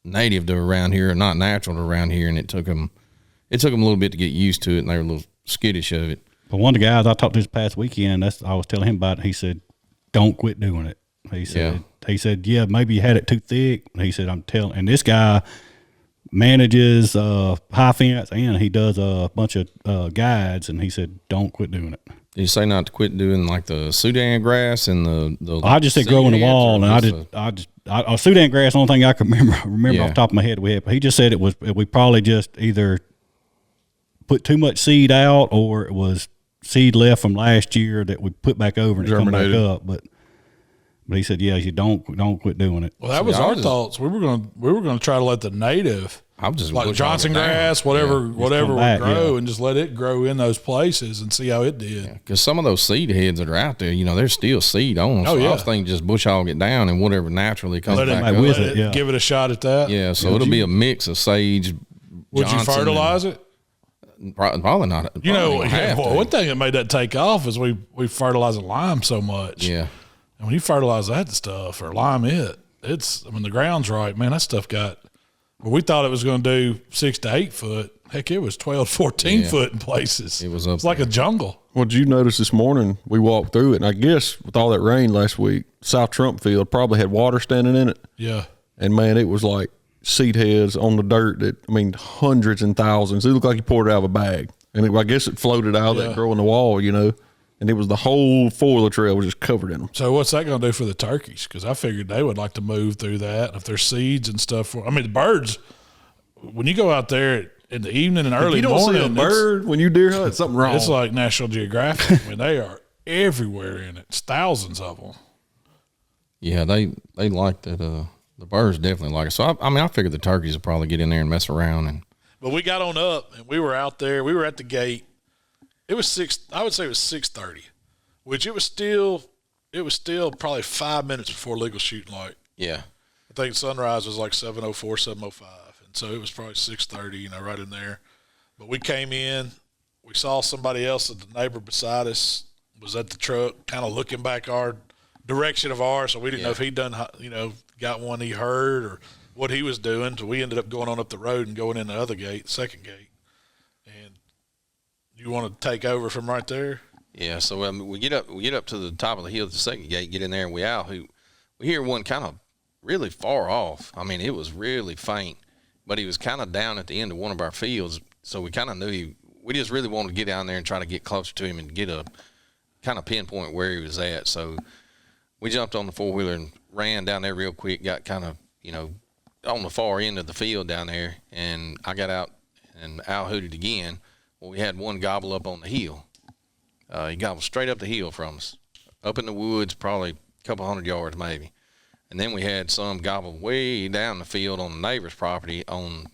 native to around here, or not natural to around here, and it took them a little bit to get used to it, and they were a little skittish of it. But one of the guys I talked to this past weekend, I was telling him about it. He said, "Don't quit doing it." He said, "Yeah, maybe you had it too thick." He said, and this guy manages high fence, and he does a bunch of guides, and he said, "Don't quit doing it." Did you say not to quit doing like the Sudan grass and the I just said growing the wall, and Sudan grass. The only thing I can remember off the top of my head we had. He just said we probably just either put too much seed out, or it was seed left from last year that we put back over and it come back up. But he said, you don't quit doing it. Well, that was our thoughts. We were going to try to let the native, I'm just like Johnson grass, whatever would grow, and just let it grow in those places and see how it did. Because some of those seed heads that are out there, there's still seed on them. I was thinking just bush hog it down and whatever naturally comes back up. With it. Give it a shot at that. Yeah, so it'll be a mix of sage. Would you fertilize it? Probably not. One thing that made that take off is we fertilize lime so much. Yeah. And when you fertilize that stuff or lime the ground's right, man, that stuff we thought it was going to do 6 to 8 foot. Heck, it was 12, 14 foot in places. It's like a jungle. Well, did you notice this morning we walked through it, and I guess with all that rain last week, South Trump Field probably had water standing in it. Yeah. And man, it was like seed heads on the dirt hundreds and thousands. It looked like you poured it out of a bag. And I guess it floated out of that growing the wall, and it was the whole 4-wheeler trail was just covered in them. So what's that going to do for the turkeys? Because I figured they would like to move through that. If there's seeds and stuff. The birds, when you go out there in the evening and early morning. You don't see a bird when you deer hunt, it's something wrong. It's like National Geographic. They are everywhere in it. It's thousands of them. Yeah, they like that. The birds definitely like it. So, I figured the turkeys would probably get in there and mess around. But we got on up, and we were out there. We were at the gate. It was I would say it was 6:30, which it was still probably 5 minutes before legal shooting light. Yeah. I think sunrise was like 7:04, 7:05. And so it was probably 6:30, right in there. But we came in, we saw somebody else, the neighbor beside us was at the truck kind of looking back our direction of ours. So we didn't know if he'd done, got one he heard or what he was doing. So we ended up going on up the road and going in the other gate, second gate. And You want to take over from right there? Yeah. So we get up to the top of the hill at the second gate, get in there, and we hear one kind of really far off. I mean, it was really faint, but he was kind of down at the end of one of our fields. So we kind of knew we just really wanted to get down there and try to get closer to him and get a kind of pinpoint where he was at. So we jumped on the 4-wheeler and ran down there real quick, got kind of, on the far end of the field down there, and I got out and owl hooted again. Well, we had one gobble up on the hill. He gobbled straight up the hill from us, up in the woods, probably a couple 100 yards maybe. And then we had some gobble way down the field on the neighbor's property on,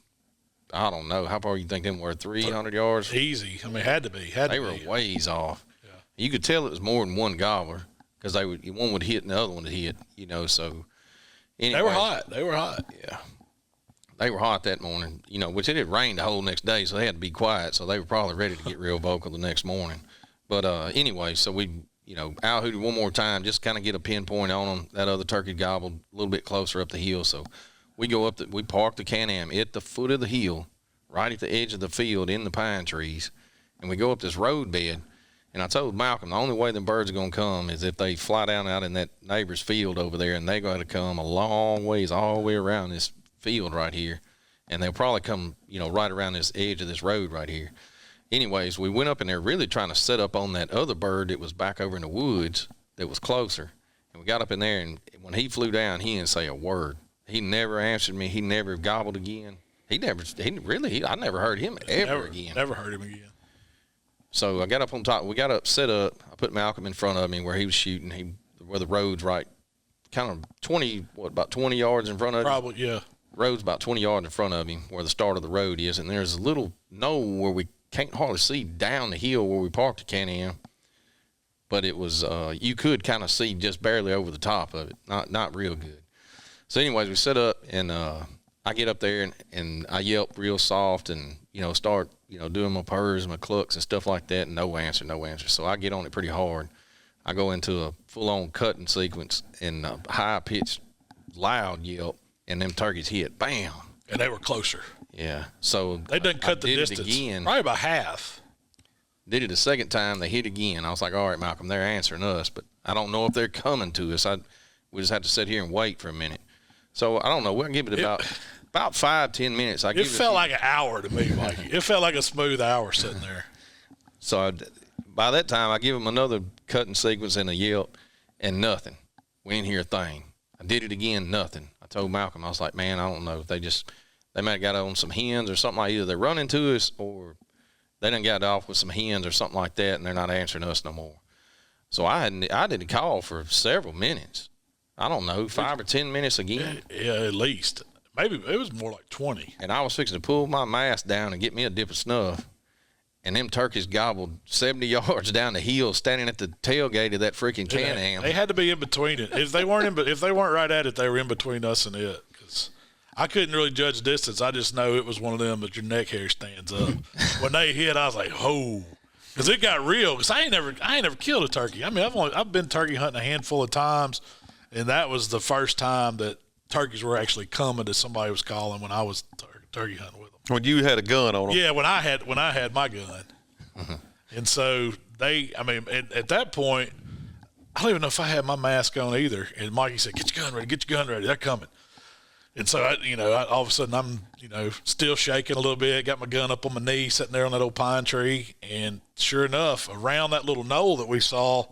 I don't know, how far you think them were, 300 yards? Easy. I mean, had to be. They were ways off. Yeah. You could tell it was more than one gobbler because one would hit and the other one would hit, so. Anyway, they were hot. Yeah. They were hot that morning, which it had rained the whole next day, so they had to be quiet. So they were probably ready to get real vocal the next morning. But anyway, so we, owl hooted one more time, just kind of get a pinpoint on them. That other turkey gobbled a little bit closer up the hill. So we go up, we park the Can-Am at the foot of the hill, right at the edge of the field in the pine trees. And we go up this road bed. And I told Malcolm, the only way them birds are going to come is if they fly down out in that neighbor's field over there, and they're going to come a long ways all the way around this field right here. And they'll probably come, right around this edge of this road right here. Anyways, we went up in there really trying to set up on that other bird that was back over in the woods that was closer. And we got up in there, and when he flew down, he didn't say a word. He never answered me. He never gobbled again. I never heard him again. Never heard him again. So I got up on top. We got up, set up. I put Malcolm in front of me where he was shooting. Where the road's right, kind of about 20 yards in front of him. Probably, yeah. Road's about 20 yards in front of him where the start of the road is. And there's a little knoll where we can't hardly see down the hill where we parked the Can-Am. But it was, you could kind of see just barely over the top of it. Not real good. So anyways, we set up, and I get up there, and I yelp real soft and, start, doing my purrs and my clucks and stuff like that, and no answer. So I get on it pretty hard. I go into a full-on cutting sequence and a high-pitched, loud yelp, and them turkeys hit. Bam! And they were closer. Yeah. So they didn't cut the distance. Again. Probably about half. Did it a second time. They hit again. I was like, all right, Malcolm, they're answering us, but I don't know if they're coming to us. We just have to sit here and wait for a minute. So I don't know. We'll give it about 5-10 minutes. It felt like an hour to me, Mikey. It felt like a smooth hour sitting there. So by that time, I give them another cutting sequence and a yelp, and nothing. We didn't hear a thing. I did it again, nothing. I told Malcolm, I was like, man, I don't know. They might have got on some hens or something like either they're running to us or they done got off with some hens or something like that, and they're not answering us no more. So I didn't call for several minutes. I don't know, 5 or 10 minutes again. Yeah, at least. Maybe it was more like 20. And I was fixing to pull my mask down and get me a dip of snuff. And them turkeys gobbled 70 yards down the hill, standing at the tailgate of that freaking Can-Am. They had to be in between it. If they weren't right at it, they were in between us and it. Because I couldn't really judge distance. I just know it was one of them that your neck hair stands up. When they hit, I was like, oh. Because it got real. Because I ain't never killed a turkey. I mean, I've been turkey hunting a handful of times. And that was the first time that turkeys were actually coming that somebody was calling when I was turkey hunting with them. When you had a gun on them. Yeah, when I had my gun. And so at that point, I don't even know if I had my mask on either. And Mikey said, get your gun ready. They're coming. And so, all of a sudden I'm, still shaking a little bit, got my gun up on my knee, sitting there on that old pine tree. And sure enough, around that little knoll that we saw,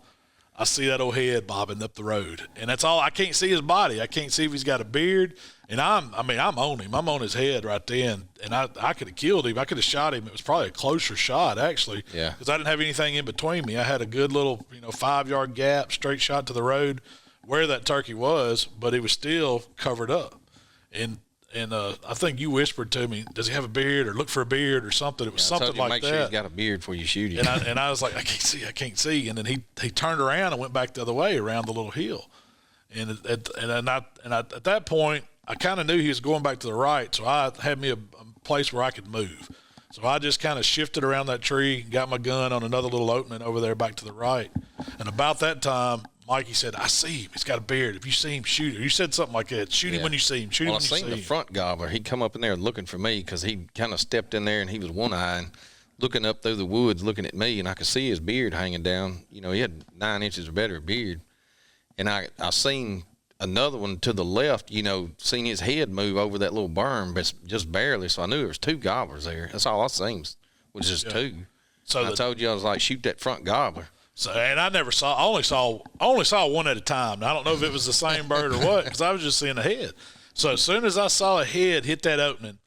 I see that old head bobbing up the road, and that's all. I can't see his body. I can't see if he's got a beard, and I'm on him. I'm on his head right then, and I could have killed him. I could have shot him. It was probably a closer shot, actually, because I didn't have anything in between me. I had a good little, 5-yard gap, straight shot to the road where that turkey was, but it was still covered up. And I think you whispered to me, does he have a beard or look for a beard or something? It was something like make that. Make sure he's got a beard before you shoot him. And I was like, I can't see. And then he turned around and went back the other way around the little hill. And at that point, I kind of knew he was going back to the right. So I had me a place where I could move. So I just kind of shifted around that tree, got my gun on another little opening over there back to the right. And about that time, Mikey said, I see him. He's got a beard. If you see him, shoot him. You said something like that. Shoot him when you see him. Shoot him when you see him. I seen the front gobbler. He'd come up in there looking for me because he kind of stepped in there and he was one-eyeing, looking up through the woods, looking at me, and I could see his beard hanging down. You know, he had 9 inches or better beard. And I seen another one to the left, you know, seen his head move over that little berm, but just barely. So I knew there was 2 gobblers there. That's all I seen was just 2. So I told you, I was like, shoot that front gobbler. So, and I only saw one at a time. Now, I don't know if it was the same bird or what, because I was just seeing a head. So as soon as I saw a head hit that opening,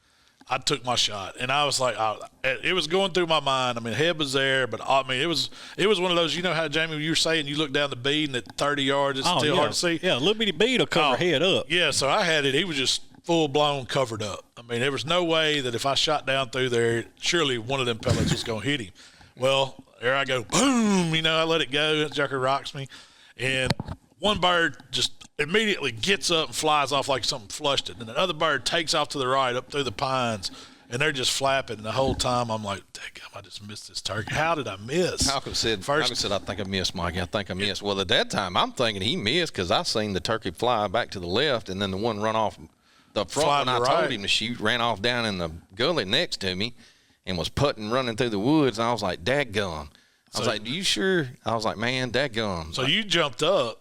I took my shot, and I was like, it was going through my mind. I mean, head was there, but I mean, it was one of those. You know how, Jamie, you were saying you look down the bead and at 30 yards, it's still hard to see. Yeah, a little bitty bead will cover head up. Yeah, so I had it. He was just full blown covered up. I mean, there was no way that if I shot down through there, surely one of them pellets was going to hit him. Well, there I go, boom. You know, I let it go. That joker rocks me, and one bird just immediately gets up and flies off like something flushed it. And another bird takes off to the right up through the pines, and they're just flapping. And the whole time I'm like, damn, I just missed this turkey. How did I miss? Malcolm said, I think I missed, Mikey. I think I missed. Well, at that time, I'm thinking he missed because I seen the turkey fly back to the left, and then the one run off the front when I told him to shoot, ran off down in the gully next to me and was putting running through the woods. And I was like, dadgum. I was like, you sure? I was like, man, dadgum. So you jumped up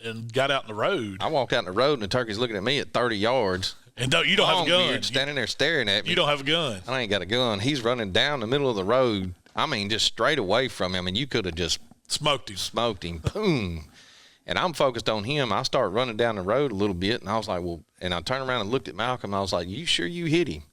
and got out in the road. I walked out in the road, and the turkey's looking at me at 30 yards. And you don't have a gun. Beard, standing there staring at me. You don't have a gun. I ain't got a gun. He's running down the middle of the road. I mean, just straight away from him. And you could have just smoked him. Boom. And I'm focused on him. I start running down the road a little bit, and I was like, well, and I turned around and looked at Malcolm. I was like, you sure you hit him?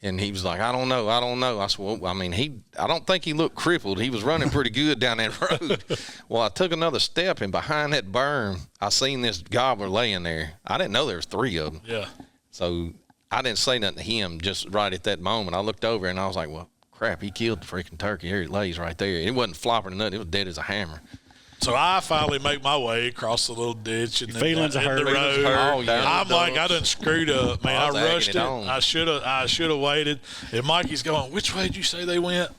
And he was like, I don't know. I said, well, I mean, I don't think he looked crippled. He was running pretty good down that road. Well, I took another step, and behind that berm, I seen this gobbler laying there. I didn't know there was 3 of them. Yeah. So I didn't say nothing to him just right at that moment. I looked over, and I was like, well, crap, he killed the freaking turkey. Here it lays right there. It wasn't flopping or nothing. It was dead as a hammer. So I finally make my way across the little ditch and feelings in hurt. the road. I'm like, I done screwed up, man. I rushed it. I should have waited. And Mikey's going, which way did you say they went?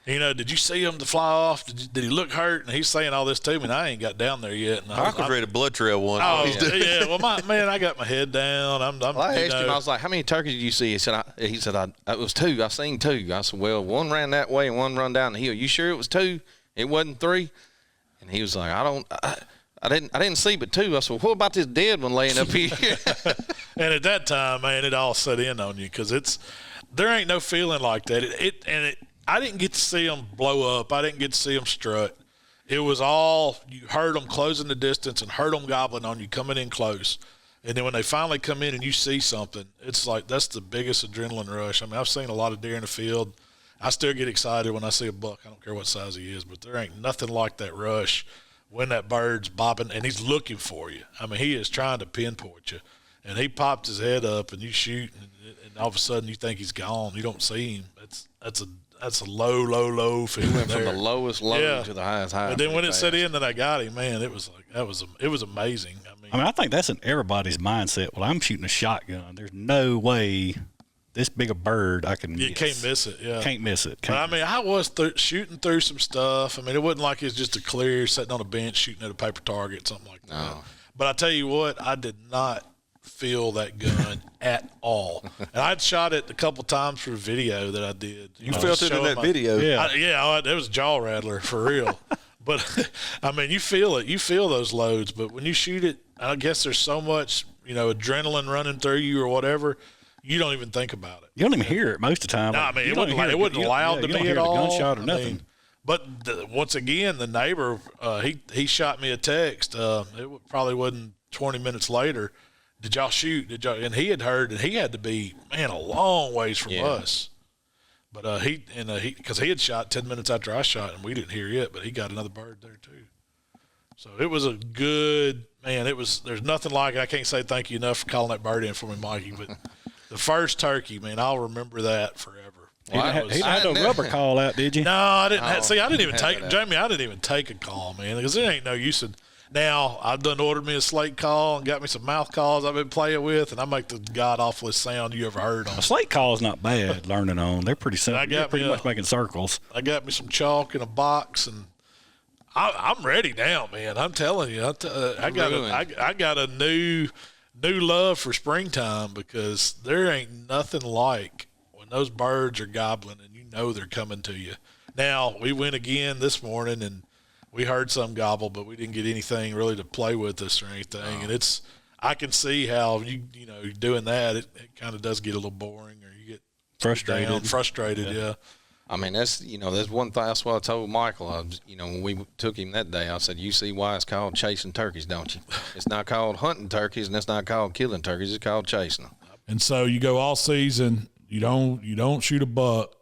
You know, did you see him to fly off? Did he look hurt? And he's saying all this to me, and I ain't got down there yet. And I was ready to blood trail one. Oh, yeah. Well, I got my head down. I asked him, I was like, how many turkeys did you see? He said, it was 2. I seen 2. I said, well, one ran that way and one run down the hill. You sure it was 2? It wasn't 3? And he was like, I didn't see but 2. I said, well, what about this dead one laying up here? And at that time, man, it all set in on you because there ain't no feeling like that. I didn't get to see them blow up. I didn't get to see them strut. It was all, you heard them closing the distance and heard them gobbling on you coming in close. And then when they finally come in and you see something, it's like that's the biggest adrenaline rush. I mean, I've seen a lot of deer in the field. I still get excited when I see a buck. I don't care what size he is, but there ain't nothing like that rush when that bird's bopping and he's looking for you. I mean, he is trying to pinpoint you. And he popped his head up and you shoot and all of a sudden you think he's gone. You don't see him. That's a low feeling. He went from the lowest low to the highest high. But then when it set in that I got him, man, it was like it was amazing. I mean, I think that's in everybody's mindset. Well, I'm shooting a shotgun. There's no way this big a bird I can miss. You can't miss it. Yeah, can't miss it. But I mean, I was shooting through some stuff. I mean, it wasn't like it was just a clear sitting on a bench shooting at a paper target, something like that. But I tell you what, I did not feel that gun at all. And I'd shot it a couple times for a video that I did. You felt it in that video. Yeah, it was a jaw rattler for real. But I mean, you feel it. You feel those loads. But when you shoot it, I guess there's so much, adrenaline running through you or whatever. You don't even think about it. You don't even hear it most of the time. No, I mean, it wasn't loud to me at all. Gunshot or nothing. But once again, the neighbor, he shot me a text. It probably wasn't 20 minutes later. Did y'all shoot? And he had heard, and he had to be, man, a long ways from us. But because he had shot 10 minutes after I shot, and we didn't hear it, but he got another bird there too. So it was a good, man. There's nothing like it. I can't say thank you enough for calling that bird in for me, Mikey. But the first turkey, man, I'll remember that forever. He didn't have no rubber call out, did you? No, I didn't. I didn't even take Jamie. I didn't even take a call, man, because there ain't no use in. Now I've done ordered me a slate call and got me some mouth calls I've been playing with, and I make the god awfulest sound you ever heard on. A slate call is not bad learning on. They're pretty simple. They're pretty much making circles. I got me some chalk in a box, and I'm ready now, man. I'm telling you, I got a new love for springtime because there ain't nothing like when those birds are gobbling and you know they're coming to you. Now, we went again this morning and we heard some gobble, but we didn't get anything really to play with us or anything. And I can see how you know, doing that, it kind of does get a little boring, or you get frustrated. Yeah. I mean, that's one thing. That's what I told Michael. When we took him that day, I said, "You see why it's called chasing turkeys, don't you? It's not called hunting turkeys, and it's not called killing turkeys. It's called chasing them." And so you go all season, you don't shoot a buck,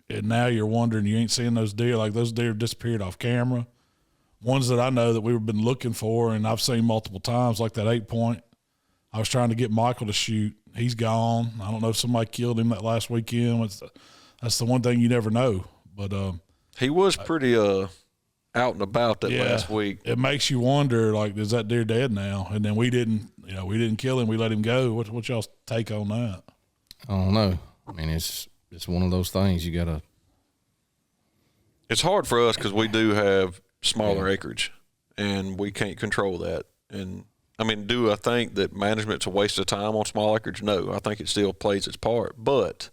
and now you're wondering you ain't seeing those deer. Like, those deer disappeared off camera. Ones that I know that we've been looking for, and I've seen multiple times, like that 8-point. I was trying to get Michael to shoot. He's gone. I don't know if somebody killed him that last weekend. That's the one thing you never know. But he was pretty out and about that last week. It makes you wonder, like, is that deer dead now? And then we didn't kill him. We let him go. What y'all's take on that? I don't know. I mean, it's one of those things you gotta. It's hard for us because we do have smaller acreage, and we can't control that. And I mean, do I think that management's a waste of time on small acreage? No, I think it still plays its part, but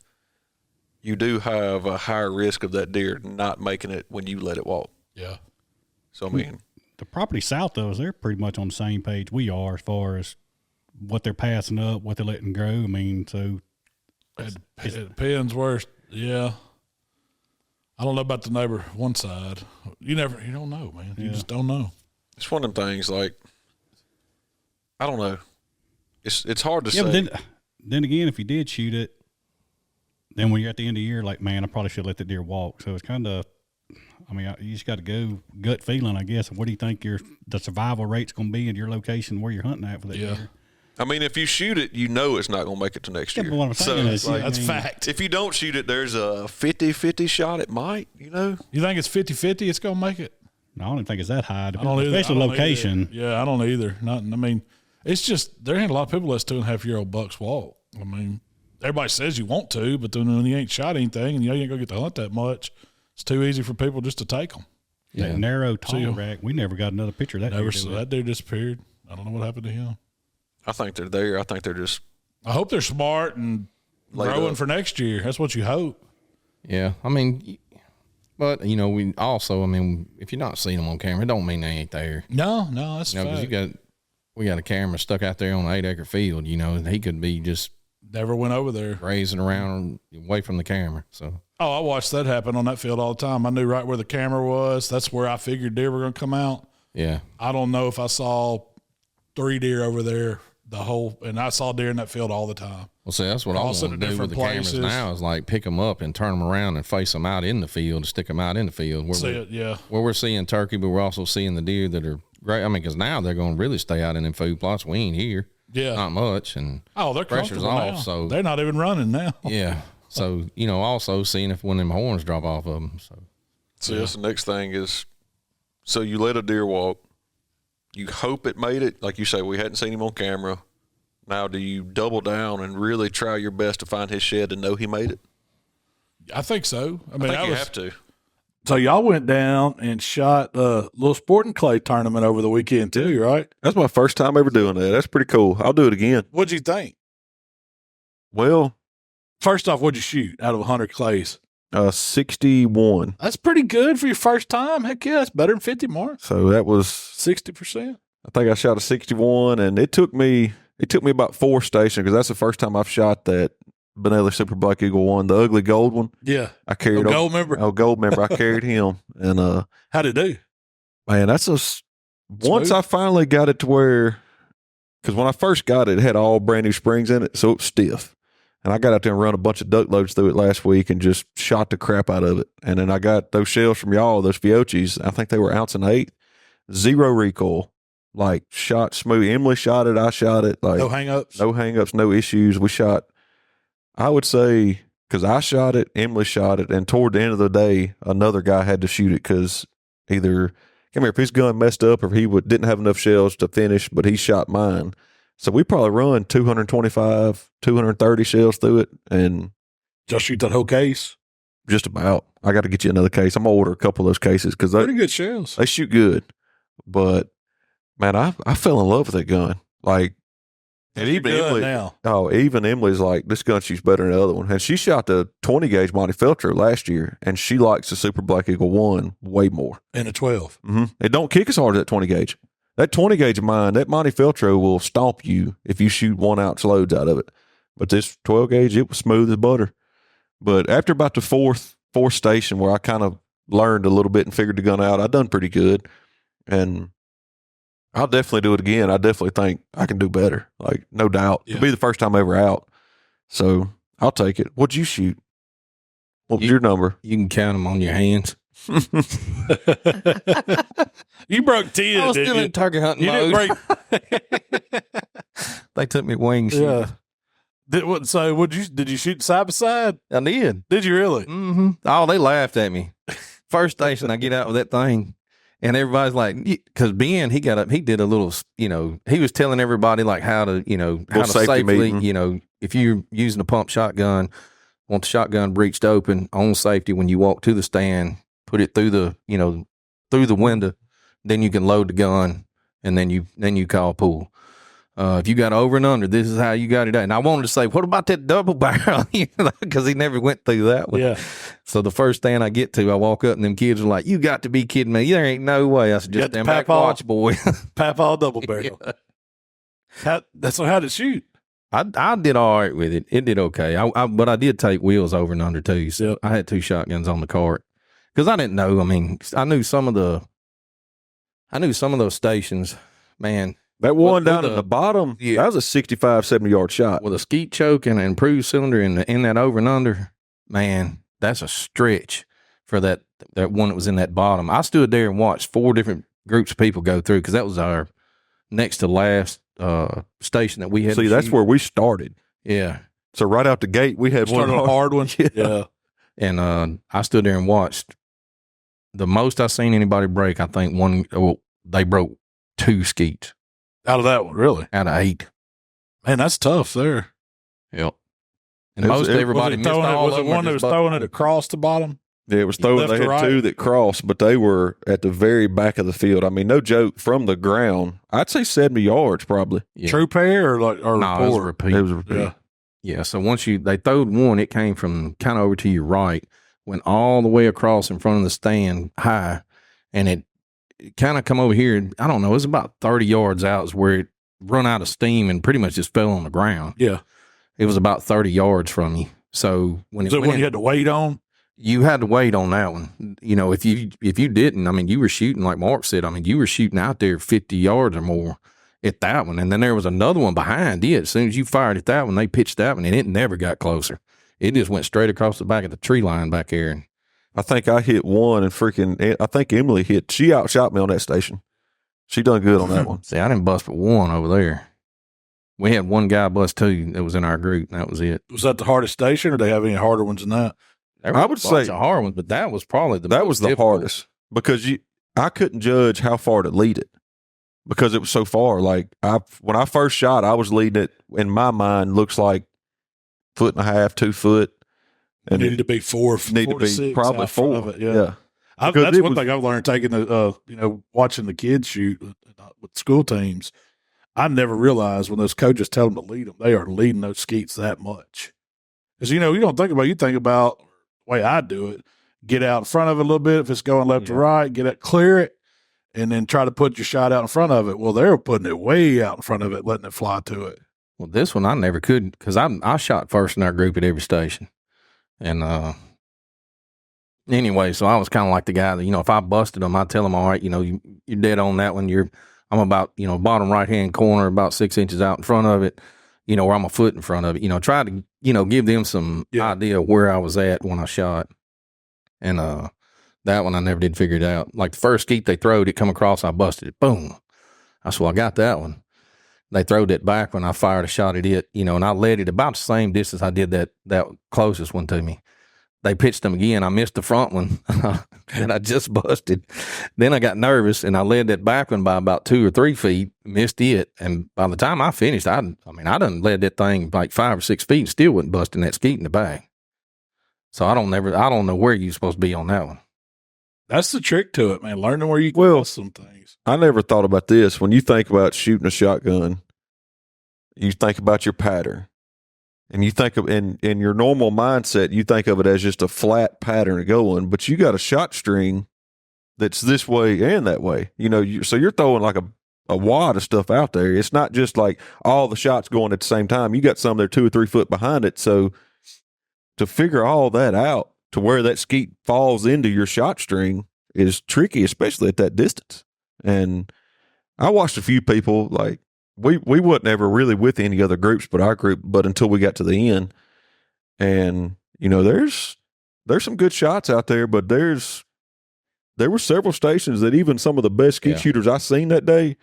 you do have a higher risk of that deer not making it when you let it walk. Yeah. So I mean, the property south of us, they're pretty much on the same page we are as far as what they're passing up, what they're letting grow. I mean, so it depends where. Yeah. I don't know about the neighbor one side. You don't know, man. You just don't know. It's one of them things, like, I don't know. It's hard to say. But then again, if you did shoot it, then when you're at the end of the year, like, man, I probably should let the deer walk. So it's kind of, I mean, you just got to go gut feeling, I guess. What do you think the survival rate's going to be in your location where you're hunting at for that year? I mean, if you shoot it, you know it's not going to make it to next year. But what I'm saying is, that's fact. If you don't shoot it, there's a 50-50 shot it might, You think it's 50-50 it's going to make it? No, I don't think it's that high. Especially location. Yeah, I don't either. It's just there ain't a lot of people that's 2.5-year-old bucks walk. I mean, everybody says you want to, but then when you ain't shot anything and you ain't going to get to hunt that much, it's too easy for people just to take them. Yeah, narrow tall rack. We never got another picture of that. That deer disappeared. I don't know what happened to him. I think they're there. I think they're just. I hope they're smart and growing for next year. That's what you hope. Yeah, I mean, but we also, I mean, if you're not seeing them on camera, it don't mean they ain't there. No, that's because we got a camera stuck out there on an 8-acre field. And he could be just never went over there, grazing around away from the camera. So. Oh, I watched that happen on that field all the time. I knew right where the camera was. That's where I figured deer were going to come out. Yeah. I don't know if I saw 3 deer over there. And I saw deer in that field all the time. Well, see, that's what I want to do with the cameras now is like pick them up and turn them around and face them out in the field, stick them out in the field. Where we're seeing turkey, but we're also seeing the deer that are great. I mean, because now they're going to really stay out in them food plots. We ain't here. Yeah. Not much. And they're pressure's off. Now. So they're not even running now. Yeah. So, also seeing if when them horns drop off of them. So that's the next thing is, so you let a deer walk. You hope it made it. Like you say, we hadn't seen him on camera. Now, do you double down and really try your best to find his shed and know he made it? I think so. I mean, you have to. So y'all went down and shot a little sporting clay tournament over the weekend too, right? That's my first time ever doing that. That's pretty cool. I'll do it again. What'd you think? Well, first off, what'd you shoot out of 100 clays? 61. That's pretty good for your first time. Heck yeah, that's better than 50 more. So that was 60%. I think I shot a 61, and it took me about 4 stations because that's the first time I've shot that Benelli Super Black Eagle one, the ugly gold one. Yeah, I carried gold member. Oh, gold member. I carried him, and how'd it do? Man, once I finally got it to where, because when I first got it, it had all brand new springs in it, so it was stiff. And I got out there and run a bunch of duck loads through it last week and just shot the crap out of it. And then I got those shells from y'all, those Fiochis. I think they were 1 1/8, 0 recoil, like shot smooth. Emily shot it, I shot it. Like no hang-ups? No hang-ups, no issues. We shot, I would say, because I shot it, Emily shot it, and toward the end of the day, another guy had to shoot it because either, if his gun messed up or if he didn't have enough shells to finish, but he shot mine. So we probably run 225, 230 shells through it. And just shoot that whole case? Just about. I got to get you another case. I'm going to order a couple of those cases because pretty good shells. They shoot good. But, man, I fell in love with that gun. Like, And even good Emily, now. Even Emily's like, this gun shoots better than the other one. And she shot the 20 gauge Montefeltro last year, and she likes the Super Black Eagle 1 way more. And a 12. Mm-hmm. It don't kick as hard as that 20 gauge. That 20 gauge of mine, that Montefeltro will stomp you if you shoot 1 ounce loads out of it. But this 12 gauge, it was smooth as butter. But after about the fourth station where I kind of learned a little bit and figured the gun out, I done pretty good. And I'll definitely do it again. I definitely think I can do better. Like, no doubt. It'll be the first time ever out. So I'll take it. What'd you shoot? What was your number? You can count them on your hands. You broke 10. I was still in turkey hunting mode. Didn't break. They took me wing shooting. So did you shoot side by side? I did. Did you really? Mm-hmm. Oh, they laughed at me. First station, I get out with that thing. And everybody's like, because Ben, he got up, he did a little, he was telling everybody like how to, how to safely, if you're using a pump shotgun, want the shotgun breeched open on safety when you walk to the stand, put it through the, through the window, then you can load the gun, and then you call pull. If you got over and under, this is how you got it done. And I wanted to say, what about that double barrel? Because he never went through that one. Yeah. So the first stand I get to, I walk up and them kids are like, you got to be kidding me. There ain't no way. I said, just stand back, watch, boy. Papal double barrel. Yeah. How did it shoot? I did all right with it. It did okay. But I did take wheels over and under too. So I had 2 shotguns on the cart because I didn't know. I mean, I knew some of those stations, man. That one down at the bottom, that was a 65, 70-yard shot. With a skeet choke and an improved cylinder in that over and under, man, that's a stretch for that one that was in that bottom. I stood there and watched 4 different groups of people go through because that was our next to last station that we had. See, that's where we started. Yeah. So right out the gate, we had one hard one. Yeah. And I stood there and watched. The most I seen anybody break, I think they broke 2 skeets. Out of that one, really? Out of 8. Man, that's tough there. Yep. And everybody missed all was it one that was throwing it across the bottom? Yeah, it was throwing. They had 2 that crossed, but they were at the very back of the field. I mean, no joke, from the ground, I'd say 70 yards probably. Yeah. True pair or no, it was a repeat. It was a repeat. Yeah. So once they throwed one, it came from kind of over to your right, went all the way across in front of the stand high, and it kind of come over here. I don't know. It was about 30 yards out is where it run out of steam and pretty much just fell on the ground. Yeah. It was about 30 yards from you. So when you had to wait on? You had to wait on that one. If you didn't, I mean, you were shooting, like Mark said, I mean, you were shooting out there 50 yards or more at that one. And then there was another one behind it. As soon as you fired at that one, they pitched that one, and it never got closer. It just went straight across the back of the tree line back there. And I think I hit one, and I think Emily she outshot me on that station. She done good on that one. See, I didn't bust but 1 over there. We had 1 guy bust 2 that was in our group, and that was it. Was that the hardest station, or do they have any harder ones than that? I would say the hard ones, but that was probably the hardest because I couldn't judge how far to lead it because it was so far. Like when I first shot, I was leading it in my mind looks like 1.5 2 foot. And needed to be 4. Need to be 6 probably 4 of it. Yeah. That's one thing I've learned taking watching the kids shoot with school teams. I never realized when those coaches tell them to lead them, they are leading those skeets that much. Because, you don't think about, you think about the way I do it, get out in front of it a little bit. If it's going left to right, clear it, and then try to put your shot out in front of it. Well, they're putting it way out in front of it, letting it fly to it. Well, this one I never could because I shot first in our group at every station. And anyway, so I was kind of like the guy that, if I busted them, I'd tell them, all right, you're dead on that one. I'm about, bottom right-hand corner, about 6 inches out in front of it, where I'm a foot in front of it. Try to, give them some idea of where I was at when I shot. And that one I never did figure it out. Like the first skeet they throwed, it come across, I busted it. Boom. I said, well, I got that one. They throwed it back when I fired a shot at it, and I led it about the same distance I did that closest one to me. They pitched them again. I missed the front one that I just busted. Then I got nervous, and I led that back one by about 2 or 3 feet, missed it. And by the time I finished, I done led that thing like 5 or 6 feet and still wasn't busting that skeet in the back. So I don't know where you're supposed to be on that one. That's the trick to it, man. Learning where you can bust some things. I never thought about this. When you think about shooting a shotgun, you think about your pattern, and you think of in your normal mindset, you think of it as just a flat pattern going, but you got a shot string that's this way and that way. So you're throwing like a wad of stuff out there. It's not just like all the shots going at the same time. You got some that are 2 or 3 foot behind it. So to figure all that out to where that skeet falls into your shot string is tricky, especially at that distance. And I watched a few people, like we wasn't ever really with any other groups but our group, but until we got to the end. And, there's some good shots out there, but there were several stations that even some of the best skeet shooters I seen that day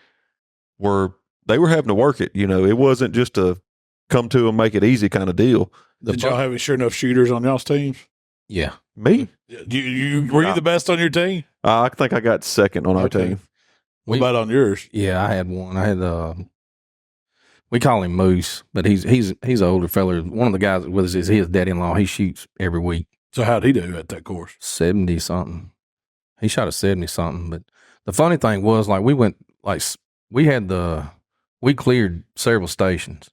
were having to work it. It wasn't just a come to and make it easy kind of deal. Did y'all have sure enough shooters on y'all's teams? Yeah. Me? Were you the best on your team? I think I got second on our team. What about on yours? Yeah, I had one. I had we call him Moose, but he's an older fella. One of the guys with us is his daddy-in-law. He shoots every week. So how'd he do at that course? 70 something. He shot a 70 something. But the funny thing was, like, we cleared several stations.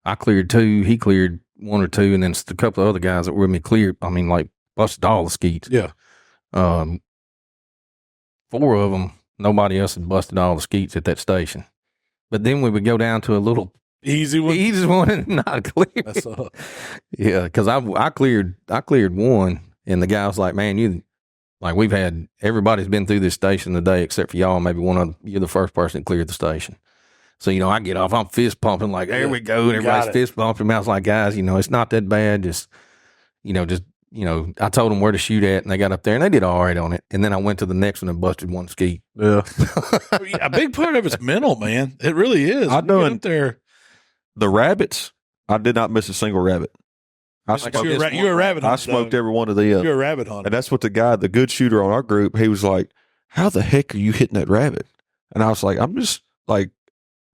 I cleared 2, he cleared 1 or 2, and then a couple of other guys that were with me cleared. I mean, like, busted all the skeets. Yeah. 4 of them, nobody else had busted all the skeets at that station. But then we would go down to a little easy one and not clear. That's yeah, because I cleared 1, and the guy was like, "Man, we've had everybody's been through this station today except for y'all. Maybe one of you're the first person that cleared the station." So I get off, I'm fist pumping like, "There we go!" And everybody's fist pumping. I was like, "Guys, it's not that bad. Just I told them where to shoot at, and they got up there, and they did all right on it. And then I went to the next one and busted 1 skeet. Yeah, a big part of it's mental, man. It really is. I know up there. The rabbits, I did not miss a single rabbit. You're a rabbit hunter. I smoked every one of them. You're a rabbit hunter. And that's what the good shooter on our group, he was like, "How the heck are you hitting that rabbit?" And I was like, I'm just like,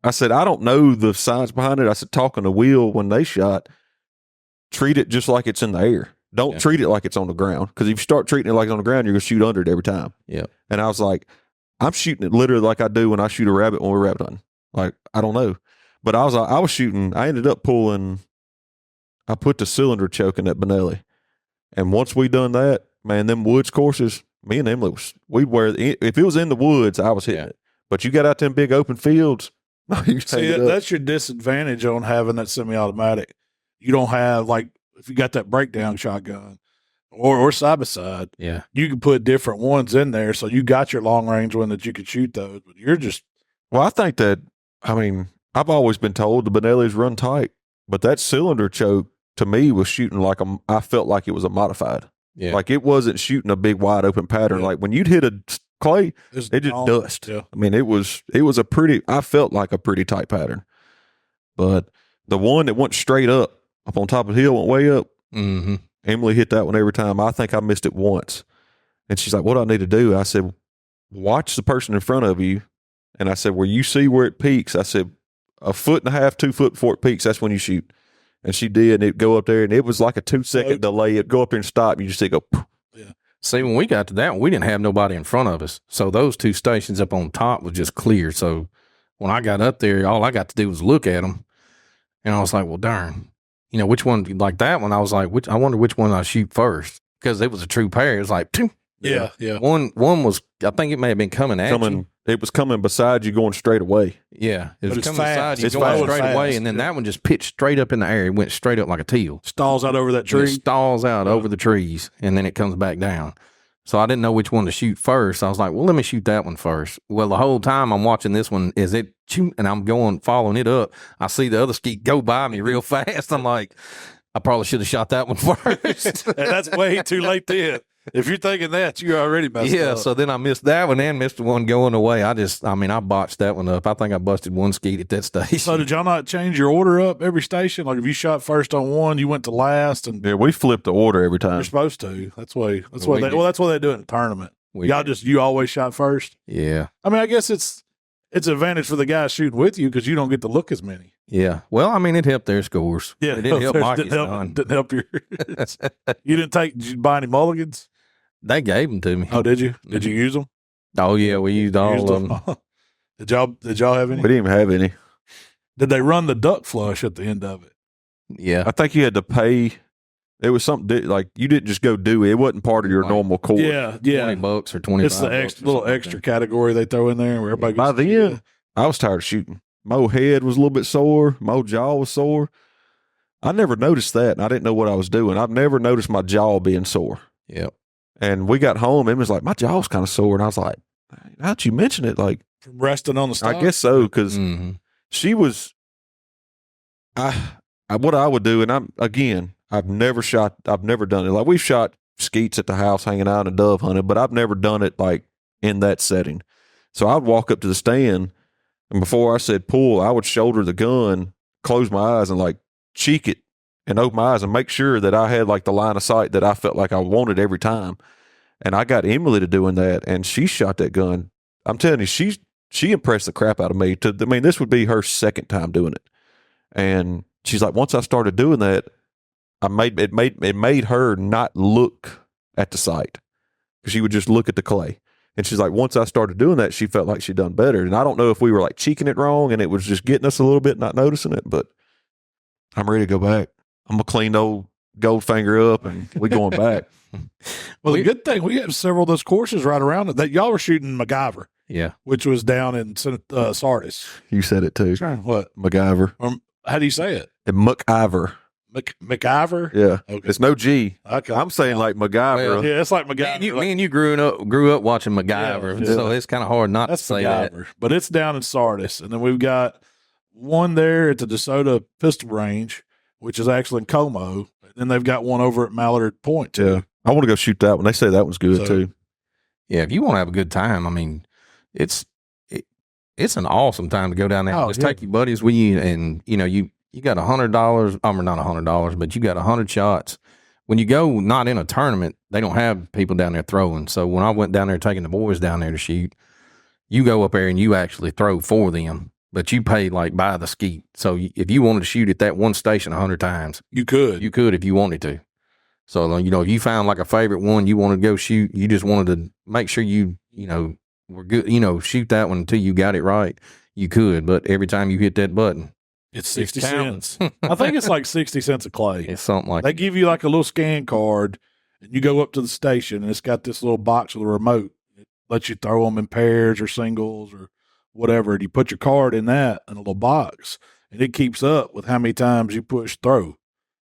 I said, I don't know the science behind it. I said, talking to Will when they shot, treat it just like it's in the air. Don't treat it like it's on the ground. Because if you start treating it like it's on the ground, you're going to shoot under it every time. Yeah. And I was like, I'm shooting it literally like I do when I shoot a rabbit when we're rabbit hunting. Like, I don't know. But I was shooting, I ended up pulling, I put the cylinder choke in that Benelli. And once we done that, man, them woods courses, me and them, if it was in the woods, I was hitting it. But you got out them big open fields. See, that's your disadvantage on having that semi-automatic. You don't have, like, if you got that breakdown shotgun or side by side, you can put different ones in there. So you got your long range one that you could shoot those. But you're just. Well, I think that, I've always been told the Benellis run tight, but that cylinder choke to me was shooting like I felt like it was a modified. Yeah. Like it wasn't shooting a big wide open pattern. Like when you'd hit a clay, it just dust. Yeah. I felt like a pretty tight pattern. But the one that went straight up on top of the hill, went way up. Mm-hmm. Emily hit that one every time. I think I missed it once. And she's like, "What do I need to do?" I said, "Watch the person in front of you." And I said, "Where you see where it peaks," I said, 1.5 feet, 2 foot before it peaks, that's when you shoot. And she did, and it'd go up there, and it was like a 2-second delay. It'd go up there and stop. You just see it go, poof. Yeah. See, when we got to that one, we didn't have nobody in front of us. So those 2 stations up on top was just clear. So when I got up there, all I got to do was look at them. And I was like, well, darn. Which one, like that one, I was like, I wonder which one I shoot first. Because it was a true pair. It was like, yeah. One was, I think it may have been coming at you. It was coming beside you going straight away. Yeah. It was coming fast. beside you going straight away. And then that one just pitched straight up in the air. It went straight up like a teal. Stalls out over that tree. It stalls out over the trees. And then it comes back down. So I didn't know which one to shoot first. I was like, well, let me shoot that one first. Well, the whole time I'm watching this one, and I'm following it up. I see the other skeet go by me real fast. I'm like, I probably should have shot that one first. And that's way too late then. If you're thinking that, you're already messed up. Yeah, so then I missed that one and missed the one going away. I botched that one up. I think I busted 1 skeet at that station. So did y'all not change your order up every station? Like if you shot first on one, you went to last, and yeah, we flipped the order every time. You're supposed to. That's why they do it in a tournament. You always shot first. Yeah. I guess it's an advantage for the guy shooting with you because you don't get to look as many. Yeah. Well, it helped their scores. Yeah, it didn't help Mikey's. Didn't help yours. Did you buy any mulligans? They gave them to me. Oh, did you? Did you use them? Oh yeah, we used all of them. Did y'all have any? We didn't even have any. Did they run the duck flush at the end of it? Yeah. I think you had to pay. It was something like you didn't just go do it. It wasn't part of your normal course. Yeah. $20 or 25. It's the little extra category they throw in there where everybody By gets then, I was tired of shooting. My head was a little bit sore. My jaw was sore. I never noticed that, and I didn't know what I was doing. I've never noticed my jaw being sore. Yep. And we got home, and it was like, my jaw's kind of sore. And I was like, how'd you mention it? Like, from resting on the stock. I guess so, because she was, what I would do, and I've never done it. Like, we've shot skeets at the house hanging out and dove hunted, but I've never done it like in that setting. So I'd walk up to the stand, and before I said pull, I would shoulder the gun, close my eyes, and like cheek it and open my eyes and make sure that I had like the line of sight that I felt like I wanted every time. And I got Emily to doing that, and she shot that gun. I'm telling you, she impressed the crap out of me. This would be her second time doing it. And she's like, once I started doing that, it made her not look at the sight, because she would just look at the clay. And she's like, once I started doing that, she felt like she'd done better. And I don't know if we were like cheeking it wrong and it was just getting us a little bit, not noticing it, but I'm ready to go back. I'm going to clean the old Goldfinger up and we going back. Well, the good thing, we have several of those courses right around it that y'all were shooting MacGyver. Yeah. Which was down in Sardis. You said it too. What? MacGyver. How do you say it? MacIver. MacIver? Yeah. Okay. It's no G. Okay. I'm saying like MacGyver. Well, yeah, it's like MacGyver. Me and you grew up watching MacGyver, so it's kind of hard not to say MacGyver. that. But it's down in Sardis. And then we've got one there at the DeSoto Pistol Range, which is actually in Como. And then they've got one over at Mallard Point, too. Yeah. I want to go shoot that one. They say that one's good, too. Yeah, if you want to have a good time, I mean, it's an awesome time to go down there. Just take your buddies with you, and, you got $100, or not $100, but you got 100 shots. When you go not in a tournament, they don't have people down there throwing. So when I went down there taking the boys down there to shoot, you go up there and you actually throw for them, but you pay like by the skeet. So if you wanted to shoot at that one station 100 times, you could if you wanted to. So, if you found like a favorite one you wanted to go shoot, you just wanted to make sure you were good, shoot that one until you got it right. You could, but every time you hit that button, it's 60 cents. I think it's like 60 cents a clay. It's something like they give you like a little scan card, and you go up to the station, and it's got this little box with a remote. It lets you throw them in pairs or singles or whatever. And you put your card in that in a little box, and it keeps up with how many times you push throw.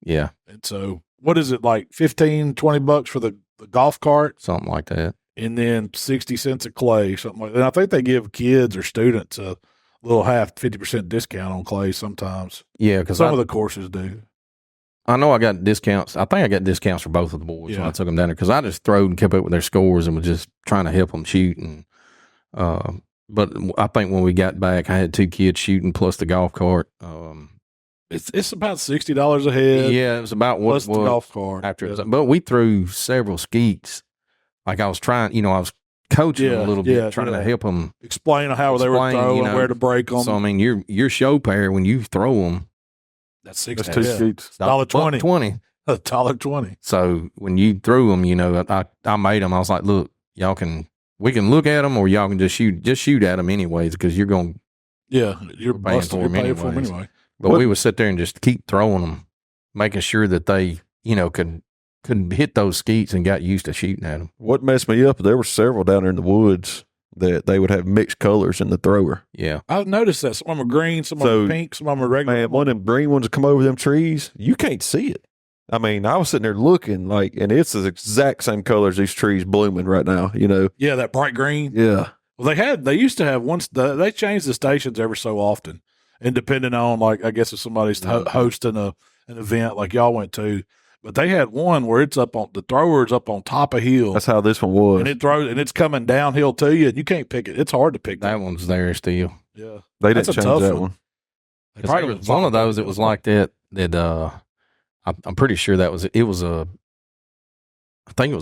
Yeah. And so, what is it, like $15-$20 for the golf cart? Something like that. And then 60 cents a clay, something like that. And I think they give kids or students a little 50% discount on clay sometimes. Yeah, because some of the courses do. I know I got discounts. I think I got discounts for both of the boys when I took them down there, because I just throwed and kept up with their scores and was just trying to help them shoot. And but I think when we got back, I had 2 kids shooting plus the golf cart. It's about $60 a head. Yeah, it was about what plus the golf cart. But we threw several skeets. Like I was trying, I was coaching them a little bit, trying to help them explain how they were throwing, where to break them. So I mean, your show pair, when you throw them, that's 60. That's 2 skeets. $1.20. $1.20. So when you threw them, I made them. I was like, look, we can look at them, or y'all can just shoot at them anyways, because you're going. Yeah, you're paying for them anyway. But we would sit there and just keep throwing them, making sure that they, could hit those skeets and got used to shooting at them. What messed me up, there were several down there in the woods that they would have mixed colors in the thrower. Yeah. I've noticed that. Some of them are green, some of them are pink, some of them are regular. Man, one of them green ones that come over them trees, you can't see it. I mean, I was sitting there looking and it's the exact same color as these trees blooming right now, Yeah, that bright green. Yeah. Well, they used to have they changed the stations every so often, and depending on, like, I guess if somebody's hosting an event like y'all went to. But they had one where the thrower's up on top of hill. That's how this one was. And it throws, and it's coming downhill to you, and you can't pick it. It's hard to pick that one's there still. Yeah. They didn't change that one. There was one of those that was like that I'm pretty sure I think it was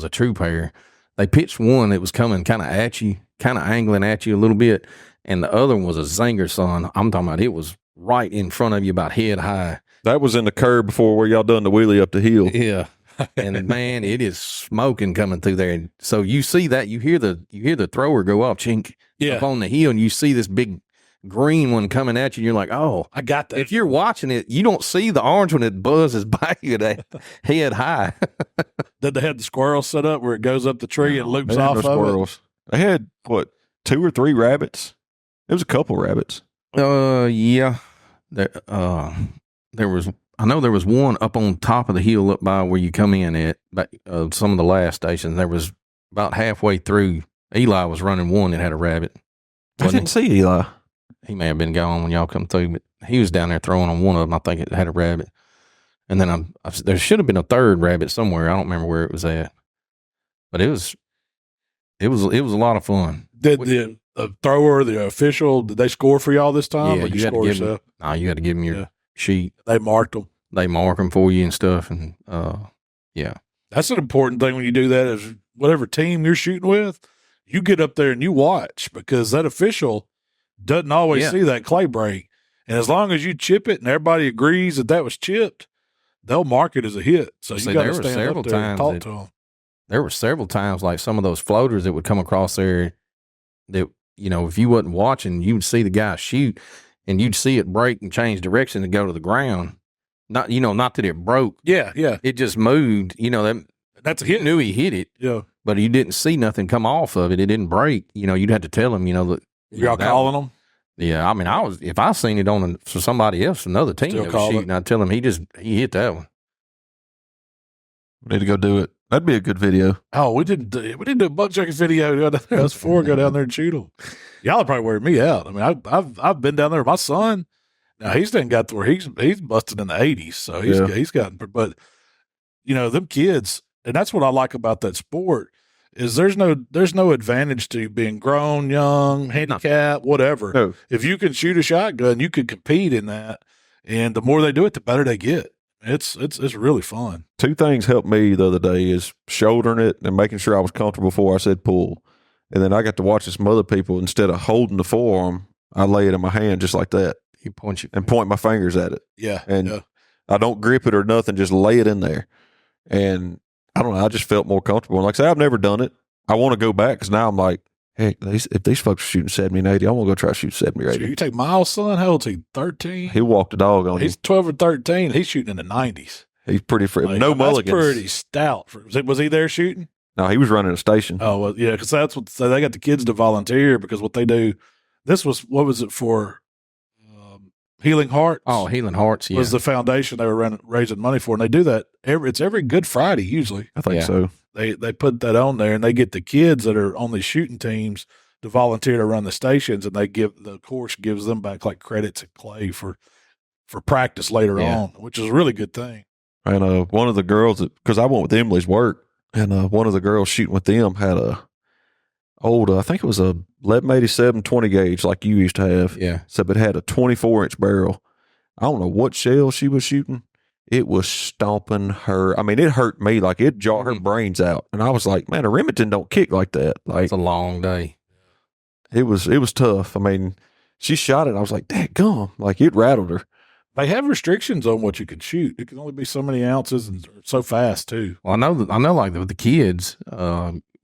a true pair. They pitched one that was coming kind of at you, kind of angling at you a little bit, and the other one was a Zinger son. I'm talking about it was right in front of you, about head high. That was in the curve before where y'all done the wheelie up the hill. Yeah. And man, it is smoking coming through there. And so you see that, you hear the thrower go off, chink, up on the hill, and you see this big green one coming at you. And you're like, oh, I got that. if you're watching it, you don't see the orange when it buzzes by you that head high. Did they have the squirrel set up where it goes up the tree and loops They had off no of squirrels. They had, 2 or 3 rabbits? It was a couple rabbits. Yeah. I know there was one up on top of the hill up by where you come in at some of the last stations. There was about halfway through. Eli was running one that had a rabbit. I didn't see Eli. He may have been gone when y'all come through, but he was down there throwing on one of them. I think it had a rabbit. And then there should have been a third rabbit somewhere. I don't remember where it was at, but it was a lot of fun. Did the thrower, the official, did they score for y'all this time? Yeah, or you had to give them. No, you had to give them your sheet. They marked them. They mark them for you and stuff, and yeah. That's an important thing when you do that. Is whatever team you're shooting with, you get up there and you watch, because that official doesn't always see that clay break. And as long as you chip it and everybody agrees that was chipped, they'll mark it as a hit. So you got to stand up there and talk to them. There were several times, like some of those floaters that would come across there that, if you wasn't watching, you would see the guy shoot and you'd see it break and change direction and go to the ground. Not that it broke. Yeah, yeah. It just moved. That's a hit. You knew he hit it. Yeah. But you didn't see nothing come off of it. It didn't break. You'd have to tell him, that. Y'all calling them? Yeah. I mean, if I seen it for somebody else, another team that was shooting, I'd tell him he hit that one. We need to go do it. That'd be a good video. Oh, we didn't do a Buck Junkies video. Go down there. Us 4 go down there and shoot them. Y'all are probably wearing me out. I mean, I've been down there. My son, now he's done got to where he's busted in the 80s. So he's gotten, but them kids, and that's what I like about that sport is there's no advantage to being grown, young, handicap, whatever. No. If you can shoot a shotgun, you can compete in that. And the more they do it, the better they get. It's really fun. 2 things helped me the other day is shouldering it and making sure I was comfortable before I said pull. And then I got to watch some other people, instead of holding the forearm, I lay it in my hand just like that. You point my fingers at it. Yeah. And I don't grip it or nothing, just lay it in there. And I don't know, I just felt more comfortable. And like I say, I've never done it. I want to go back because now I'm like, hey, if these folks are shooting 70 and 80, I want to go try to shoot 70 or 80. So you take Miles' son, how old is he? 13? He'll walk the dog on you. He's 12 or 13. He's shooting in the 90s. He's pretty free. Like, no mulligans. That's pretty stout. Was he there shooting? No, he was running a station. Oh, well, yeah, because that's what they got the kids to volunteer, because what they do, what was it for? Healing Hearts. Oh, Healing Hearts, yeah. Was the foundation they were raising money for, and they do that it's every Good Friday usually. I think so. They put that on there, and they get the kids that are on these shooting teams to volunteer to run the stations, and the course gives them back like credits and clay for practice later on, which is a really good thing. And one of the girls, because I went with Emily's work, and one of the girls shooting with them had a old, I think it was a 1187 20 gauge like you used to have. Yeah. So it had a 24-inch barrel. I don't know what shell she was shooting. It was stomping her. I mean, it hurt me. Like, it jarred her brains out. And I was like, man, a Remington don't kick like that. Like, it's a long day. It was tough. I mean, she shot it. I was like, dadgum. Like, it rattled her. They have restrictions on what you can shoot. It can only be so many ounces and so fast too. Well, I know like with the kids,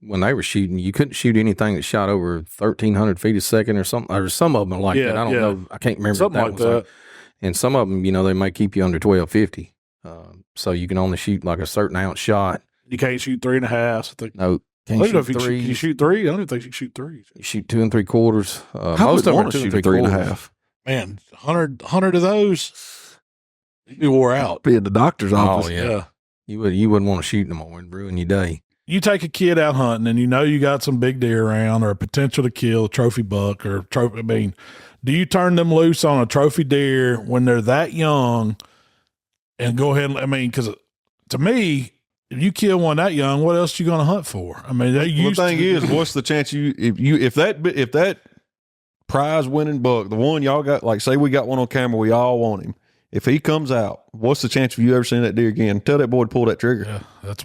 when they were shooting, you couldn't shoot anything that shot over 1,300 feet a second or something. Or some of them like that. I don't know. I can't remember something like that. And some of them, they may keep you under 1250. So you can only shoot like a certain ounce shot. You can't shoot 3.5. I think. No, I don't know if you can shoot 3. I don't even think you can shoot 3. You shoot 2 3/4. How most would of them want are to 2 shoot 3/4. 3.5? Man, 100 of those, you'd be wore out. Be in the doctor's office. Oh yeah. You wouldn't want to shoot no more and ruin your day. You take a kid out hunting and you got some big deer around or a potential to kill a trophy buck or trophy. I mean, do you turn them loose on a trophy deer when they're that young and go ahead? Because to me, if you kill one that young, what else are you going to hunt for? I mean, the thing is, what's the chance if that prize winning buck, the one y'all got, like say we got one on camera, we all want him. If he comes out, what's the chance of you ever seeing that deer again? Tell that boy to pull that trigger. Yeah, that's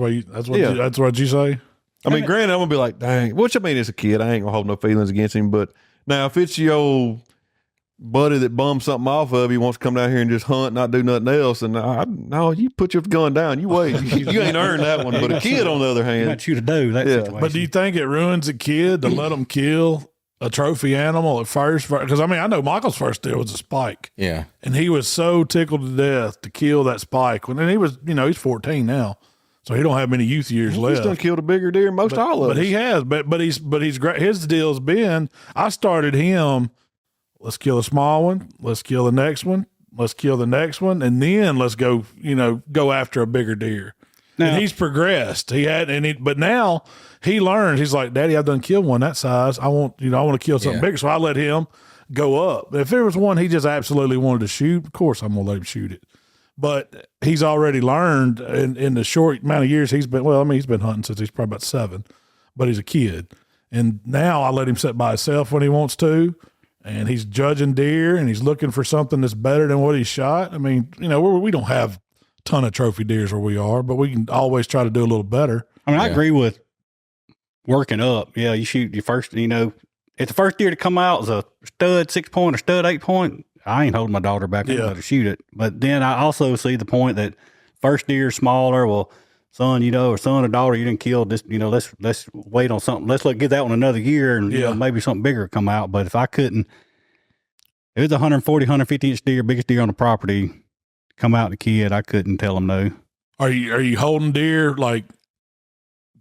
what you say. I mean, granted, I'm gonna be like, dang. Which I mean, as a kid, I ain't gonna hold no feelings against him. But now, if it's your old buddy that bummed something off of you, wants to come down here and just hunt, not do nothing else, and no, you put your gun down. You wait. You ain't earned that one. But a kid, on the other hand, might shoot a doe. That situation. But do you think it ruins a kid to let them kill a trophy animal at first, because I mean, I know Michael's first deal was a spike. Yeah. And he was so tickled to death to kill that spike. And he was, he's 14 now. So he don't have many youth years left. He's done killed a bigger deer than most all of us. But he has. But he's great. His deal's been, I started him, let's kill a small one, let's kill the next one, let's kill the next one, and then let's go, go after a bigger deer. Now, and he's progressed. But now he learns. He's like, Daddy, I've done killed one that size. I want to kill something bigger. So I let him go up. If there was one he just absolutely wanted to shoot, of course I'm gonna let him shoot it. But he's already learned in the short amount of years he's been. Well, I mean, he's been hunting since he's probably about 7, but he's a kid. And now I let him sit by himself when he wants to, and he's judging deer and he's looking for something that's better than what he shot. I mean, we don't have ton of trophy deers where we are, but we can always try to do a little better. I mean, I agree with working up. Yeah, you shoot your first, if the first deer to come out is a stud 6-point or stud 8-point, I ain't holding my daughter back to shoot it. But then I also see the point that first deer smaller, well, son, or son or daughter, you didn't kill this, let's wait on something. Let's get that one another year and maybe something bigger come out. But if I couldn't, it was a 140, 150 inch deer, biggest deer on the property, come out the kid, I couldn't tell him no. Are you holding deer, like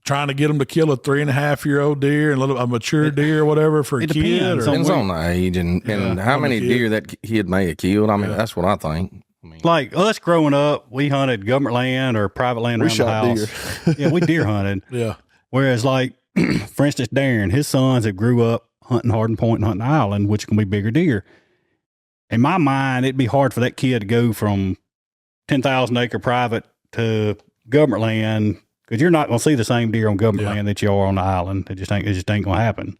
trying to get them to kill a 3.5-year-old deer and a mature deer or whatever for a kid? Depends on the age and how many deer that kid may have killed. I mean, that's what I think. Like us growing up, we hunted government land or private land around the house. Deer. We deer hunted. Yeah. Whereas like, for instance, Darren, his sons have grew up hunting Hardin Point and hunting Island, which can be bigger deer. In my mind, it'd be hard for that kid to go from 10,000 acre private to government land, because you're not going to see the same deer on government land that you are on the island. It just ain't going to happen.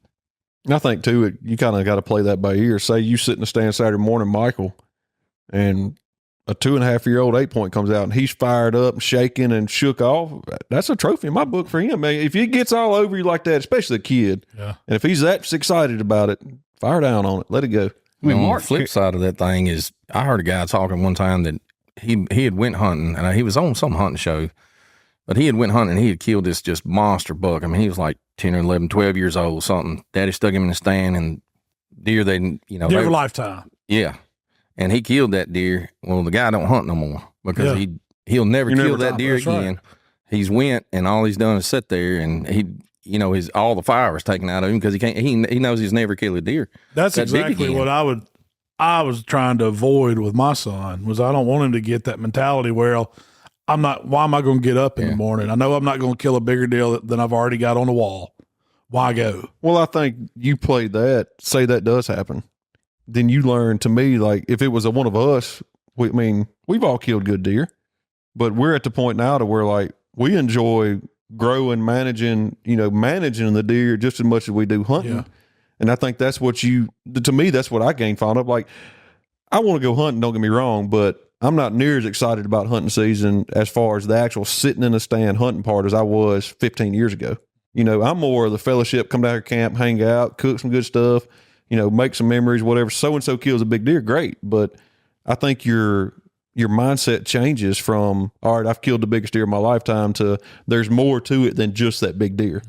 I think too, you kind of got to play that by ear. Say you sit in the stand Saturday morning, Michael, and a 2.5-year-old 8-point comes out and he's fired up and shaking and shook off. That's a trophy in my book for him, man. If he gets all over you like that, especially a kid, and if he's that excited about it, fire down on it, let it go. I mean, the flip side of that thing is, I heard a guy talking one time that he had went hunting, and he was on some hunting show, but he had went hunting and he had killed this just monster buck. I mean, he was like 10 or 11, 12 years old, something. Daddy stuck him in the stand, and deer, deer of a lifetime. Yeah. And he killed that deer. Well, the guy don't hunt no more because he'll never kill that deer again. Right. He's went, and all he's done is sit there, and all the fire was taken out of him because he knows he's never killed a deer. That's exactly what I was trying to avoid with my son. Was I don't want him to get that mentality where why am I going to get up in the morning? I know I'm not going to kill a bigger deer than I've already got on the wall. Why go? Well, I think you played that, say that does happen. Then you learn, to me, like if it was one of us, we've all killed good deer, but we're at the point now to where like we enjoy growing, managing the deer just as much as we do hunting. Yeah. And I think that's what to me, that's what I gained fond of. Like, I want to go hunting, don't get me wrong, but I'm not near as excited about hunting season as far as the actual sitting in a stand hunting part as I was 15 years ago. I'm more of the fellowship, come down here, camp, hang out, cook some good stuff, make some memories, whatever. So-and-so kills a big deer, great. But I think your mindset changes from, all right, I've killed the biggest deer of my lifetime, to there's more to it than just that big deer.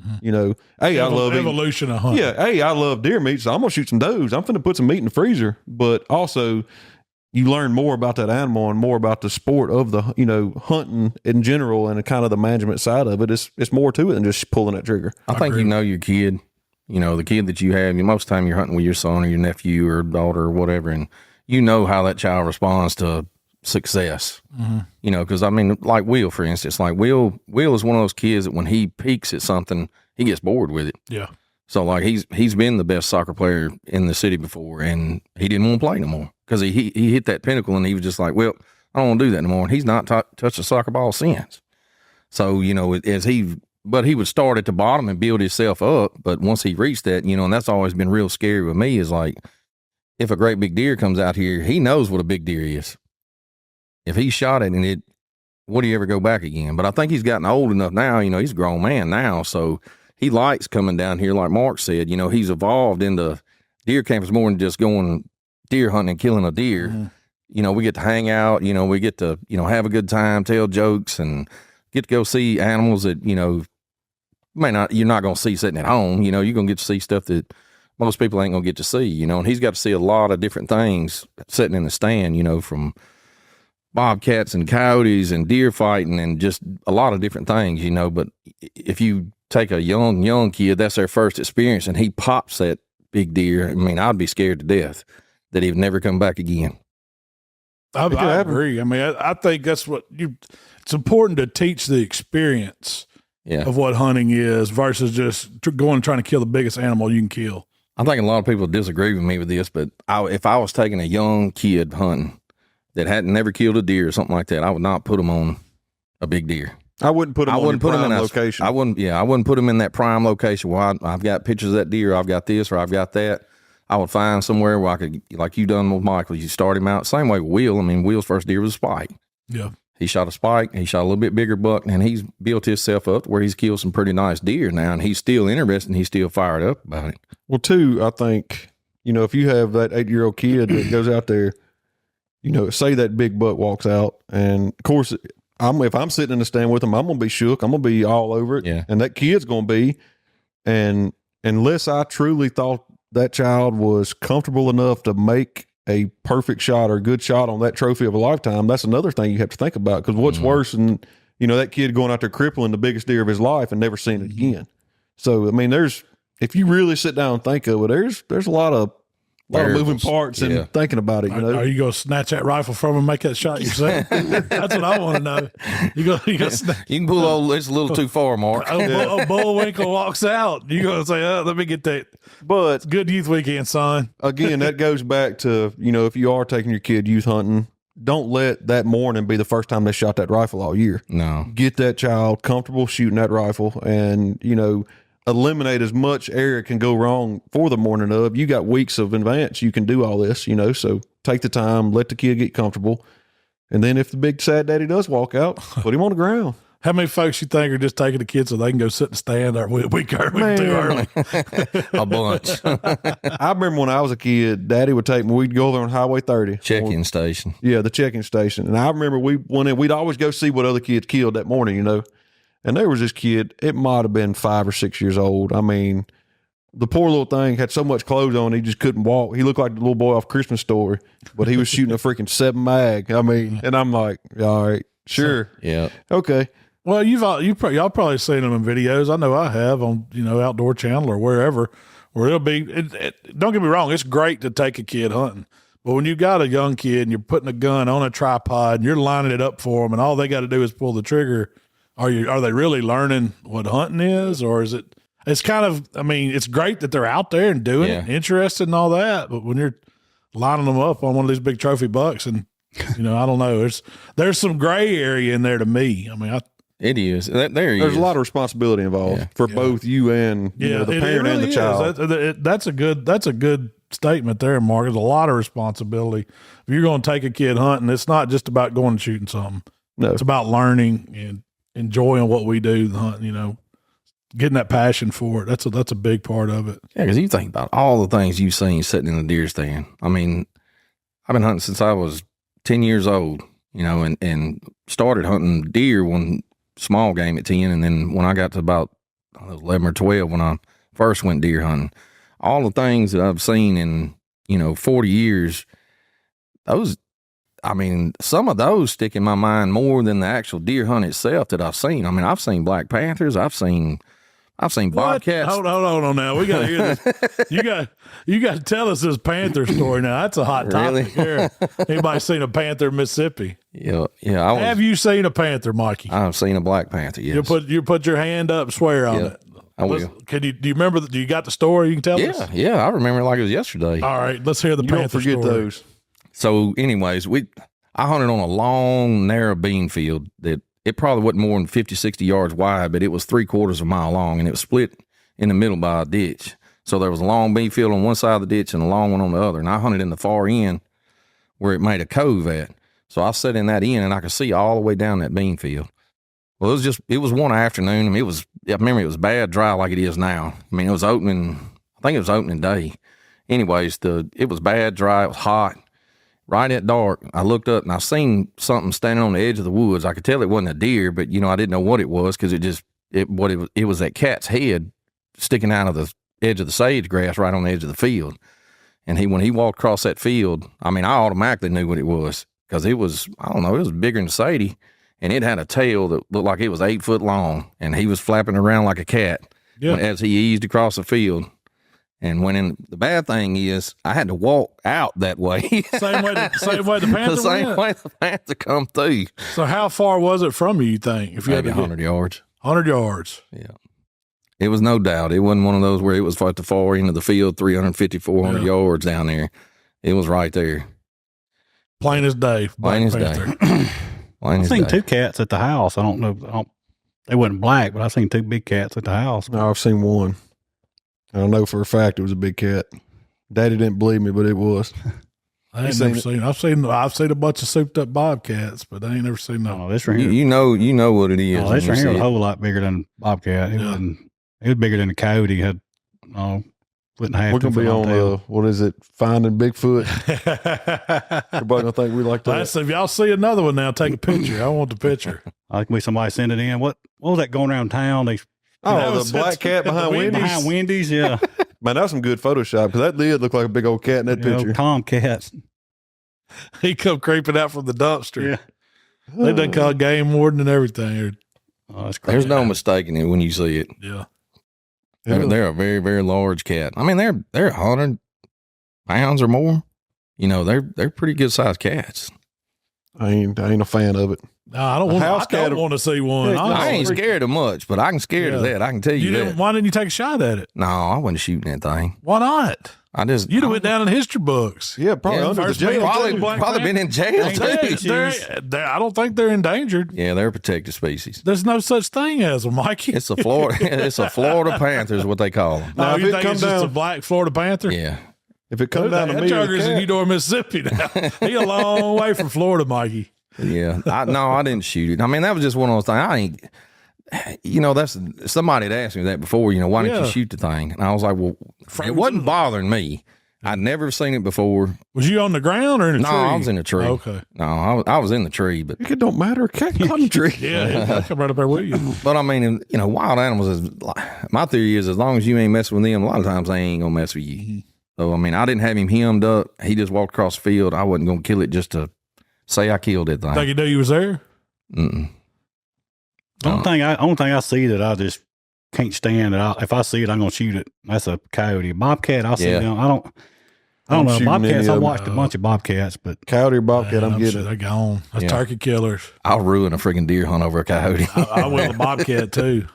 Hey, I love evolution of hunting. Yeah. Hey, I love deer meat, so I'm going to shoot some does. I'm finna put some meat in the freezer. But also you learn more about that animal and more about the sport of the, hunting in general and kind of the management side of it. It's more to it than just pulling that trigger. I think your kid, the kid that you have, most of the time you're hunting with your son or your nephew or daughter or whatever, and how that child responds to success. Because like Will, for instance, like Will is one of those kids that when he peaks at something, he gets bored with it. Yeah. So like he's been the best soccer player in the city before, and he didn't want to play no more because he hit that pinnacle, and he was just like, well, I don't want to do that no more. And he's not touched a soccer ball since. So but he would start at the bottom and build himself up. But once he reached that, and that's always been real scary with me, is like, if a great big deer comes out here, he knows what a big deer is. If he shot it and would he ever go back again? But I think he's gotten old enough now, he's a grown man now. So he likes coming down here. Like Mark said, he's evolved into deer campers more than just going deer hunting and killing a deer. Mm-hmm. We get to hang out, we get to, have a good time, tell jokes, and get to go see animals that, you're not going to see sitting at home. You're going to get to see stuff that most people ain't gonna get to see, and he's got to see a lot of different things sitting in the stand, from bobcats and coyotes and deer fighting and just a lot of different things, but if you take a young kid, that's their first experience, and he pops that big deer, I'd be scared to death that he'd never come back again. I agree. I think that's it's important to teach the experience of what hunting is versus just going and trying to kill the biggest animal you can kill. I think a lot of people disagree with me with this, but if I was taking a young kid hunting that hadn't never killed a deer or something like that, I would not put him on a big deer. I wouldn't put him on a prime location. I wouldn't put him in that prime location where I've got pictures of that deer, I've got this or I've got that. I would find somewhere where I could, like you done with Michael, you start him out. Same way with Will. Will's first deer was a spike. Yeah. He shot a spike. He shot a little bit bigger buck, and he's built himself up to where he's killed some pretty nice deer now, and he's still interested, and he's still fired up about it. Well, too, I think, if you have that 8-year-old kid that goes out there, say that big buck walks out, and of course, if I'm sitting in the stand with him, I'm going to be shook. I'm going to be all over it. Yeah. And that kid's going to be, and unless I truly thought that child was comfortable enough to make a perfect shot or a good shot on that trophy of a lifetime, that's another thing you have to think about. Because what's worse than, that kid going out there crippling the biggest deer of his life and never seeing it again. So, if you really sit down and think of it, there's a lot of moving parts and thinking about it. Are you going to snatch that rifle from him and make that shot yourself? That's what I want to know. You can pull it's a little too far, Mark. A Bullwinkle walks out. You going to say, let me get that. But it's good youth weekend, son. Again, that goes back to, if you are taking your kid youth hunting, don't let that morning be the first time they shot that rifle all year. No. Get that child comfortable shooting that rifle and, eliminate as much area can go wrong for the morning of. You got weeks of advance. You can do all this, so take the time, let the kid get comfortable. And then if the big sad daddy does walk out, put him on the ground. How many folks you think are just taking the kids so they can go sit and stand there a week too early? A bunch. I remember when I was a kid, Daddy would take me, we'd go there on Highway 30. Check-in station. Yeah, the check-in station. And I remember we'd always go see what other kids killed that morning, And there was this kid, it might have been 5 or 6 years old. The poor little thing had so much clothes on, he just couldn't walk. He looked like the little boy off Christmas Story, but he was shooting a freaking 7 mag. And I'm like, all right, sure. Yeah. Okay. Well, y'all probably seen them in videos. I know I have on, Outdoor Channel or wherever, where it'll be, don't get me wrong, it's great to take a kid hunting. But when you got a young kid and you're putting a gun on a tripod and you're lining it up for them and all they got to do is pull the trigger, are they really learning what hunting is? Or is it's kind of, it's great that they're out there and doing it, interested and all that. But when you're lining them up on one of these big trophy bucks and, I don't know, there's some gray area in there to me. It is. There's a lot of responsibility involved for both you and the parent and the child. That's a good statement there, Mark. There's a lot of responsibility. If you're going to take a kid hunting, it's not just about going and shooting something. No. It's about learning and enjoying what we do, the hunt, getting that passion for it. That's a big part of it. Yeah, because you think about all the things you've seen sitting in the deer stand. I've been hunting since I was 10 years old, and started hunting deer when small game at 10, and then when I got to about 11 or 12 when I first went deer hunting, all the things that I've seen in 40 years, some of those stick in my mind more than the actual deer hunt itself that I've seen. I've seen black panthers, I've seen bobcats. Hold on now. We got to hear this. You got to tell us this panther story now. That's a hot topic here. Anybody seen a panther in Mississippi? Yeah. Have you seen a panther, Mikey? I've seen a black panther, yes. You put your hand up, swear on it. I will. Do you remember, do you got the story you can tell us? Yeah, I remember it like it was yesterday. All right, let's hear the panther story. Don't forget those. So anyways, I hunted on a long, narrow bean field that it probably wasn't more than 50, 60 yards wide, but it was 3/4 of a mile long, and it was split in the middle by a ditch. So there was a long bean field on one side of the ditch and a long one on the other, and I hunted in the far end where it made a cove at. So I sat in that end, and I could see all the way down that bean field. Well, it was one afternoon. I remember it was bad dry like it is now. It was opening day. Anyways, it was bad dry. It was hot. Right at dark, I looked up and I seen something standing on the edge of the woods. I could tell it wasn't a deer, but I didn't know what it was because it was that cat's head sticking out of the edge of the sage grass right on the edge of the field. And when he walked across that field, I mean, I automatically knew what it was because it was, I don't know, it was bigger than Sadie. And it had a tail that looked like it was 8 foot long. And he was flapping around like a cat as he eased across the field. And the bad thing is, I had to walk out that way. Same way the Panther the same way the Panther come through. So how far was it from you think? If you Maybe 100 yards. 100 yards. Yeah. It was no doubt. It wasn't one of those where it was at the far end of the field, 350, 400 yards down there. It was right there. Plain as day. Plain as day. I've seen 2 cats at the house. I don't know. They wasn't black, but I've seen 2 big cats at the house. No, I've seen one. I don't know for a fact it was a big cat. Daddy didn't believe me, but it was. I ain't never seen it. I've seen a bunch of souped up bobcats, but I ain't never seen no. Oh, this right here. You know what it is. Oh, this right here was a whole lot bigger than bobcat. It was bigger than a coyote. Had wouldn't have. We're gonna be on what is it? Finding Bigfoot. Everybody gonna think we like that. If y'all see another one now, take a picture. I want the picture. I think somebody send it in. What was that going around town? The black cat behind Wendy's. Behind Wendy's, yeah. Man, that was some good Photoshop because that lid looked like a big old cat in that picture. Tomcats. He come creeping out from the dumpster. Yeah. They done call game warden and everything. Oh, that's crazy. There's no mistaking it when you see it. Yeah. They're a very, very large cat. I mean, they're 100 pounds or more. You know, they're pretty good sized cats. I ain't a fan of it. No, I don't want to see one. I ain't scared of much, but I can scared of that. I can tell you that. Why didn't you take a shot at it? No, I wasn't shooting that thing. Why not? You'd have went down in history books. Yeah, probably under the jail. Probably been in jail too. I don't think they're endangered. Yeah, they're a protected species. There's no such thing as them, Mikey. It's a Florida Panther is what they call them. Now, you think it's just a black Florida Panther? Yeah. If it comes down to me, Jugger's in Eudora, Mississippi now. He a long way from Florida, Mikey. Yeah. I didn't shoot it. I mean, that was just one of those things. That's somebody had asked me that before, why didn't you shoot the thing? And I was like, well, it wasn't bothering me. I'd never seen it before. Was you on the ground or in a tree? No, I was in a tree. Okay. No, I was in the tree, but it don't matter. Cat caught in the tree. Yeah, come right up there with you. But I mean, wild animals is my theory is as long as you ain't messing with them, a lot of times they ain't gonna mess with you. Mm-hmm. So I mean, I didn't have him hemmed up. He just walked across the field. I wasn't gonna kill it just to say I killed that thing. Think you knew you was there? Mm-mm. Only thing I see that I just can't stand it. If I see it, I'm gonna shoot it. That's a coyote. Bobcat, I see them. I don't know. Bobcats, I watched a bunch of bobcats, but coyote or bobcat, I'm getting it. They're gone. That's turkey killers. I'll ruin a freaking deer hunt over a coyote. I will a bobcat too.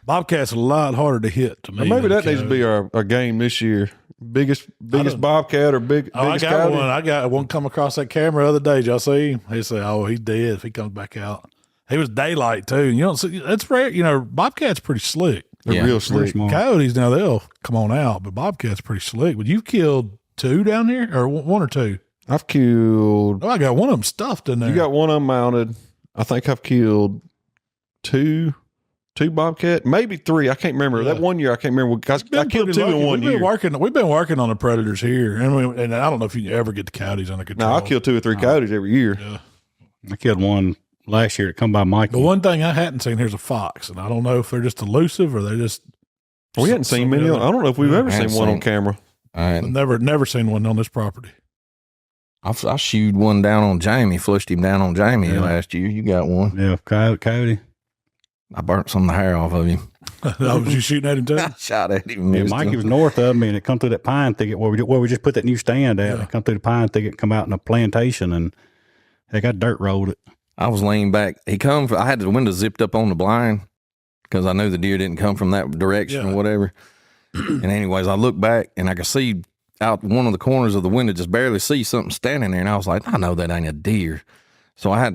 Bobcat's a lot harder to hit to me. Maybe that needs to be our game this year. Biggest bobcat or biggest coyote? I got one come across that camera the other day. Did y'all see him? He said, "Oh, he's dead if he comes back out." He was daylight too. You don't see that's rare. Bobcat's pretty slick. They're real slick. Coyotes now they'll come on out, but bobcat's pretty slick. But you've killed 2 down here, or 1 or 2? I've killed. Oh, I got one of them stuffed in there. You got one of them mounted. I think I've killed 2 bobcat, maybe 3. I can't remember. That one year I can't remember. I killed 2 in 1 year. We've been working on the predators here, and I don't know if you ever get the coyotes under control. No, I kill 2 or 3 coyotes every year. Yeah. I killed one last year to come by Mike. The one thing I hadn't seen here's a fox, and I don't know if they're just elusive or they're just. We hadn't seen many. I don't know if we've ever seen one on camera. I've never seen one on this property. I shooed one down on Jamie, flushed him down on Jamie last year. You got one. Yeah, coyote. I burnt some of the hair off of him. Was you shooting at him too? I shot at him. Yeah, Mikey was north of me, and it come through that pine thicket where we just put that new stand at. It come through the pine thicket, come out in a plantation, and they got dirt rolled it. I was laying back. I had the window zipped up on the blind because I knew the deer didn't come from that direction or whatever. And anyways, I looked back and I could see out one of the corners of the window, just barely see something standing there. And I was like, I know that ain't a deer. So I had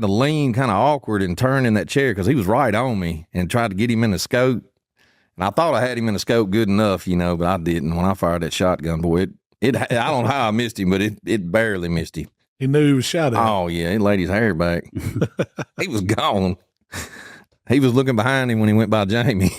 to lean kind of awkward and turn in that chair because he was right on me and tried to get him in the scope. And I thought I had him in the scope good enough, but I didn't. When I fired that shotgun, boy, I don't know how I missed him, but it barely missed him. He knew he was shot at. Oh, yeah. He laid his hair back. He was gone. He was looking behind him when he went by Jamie.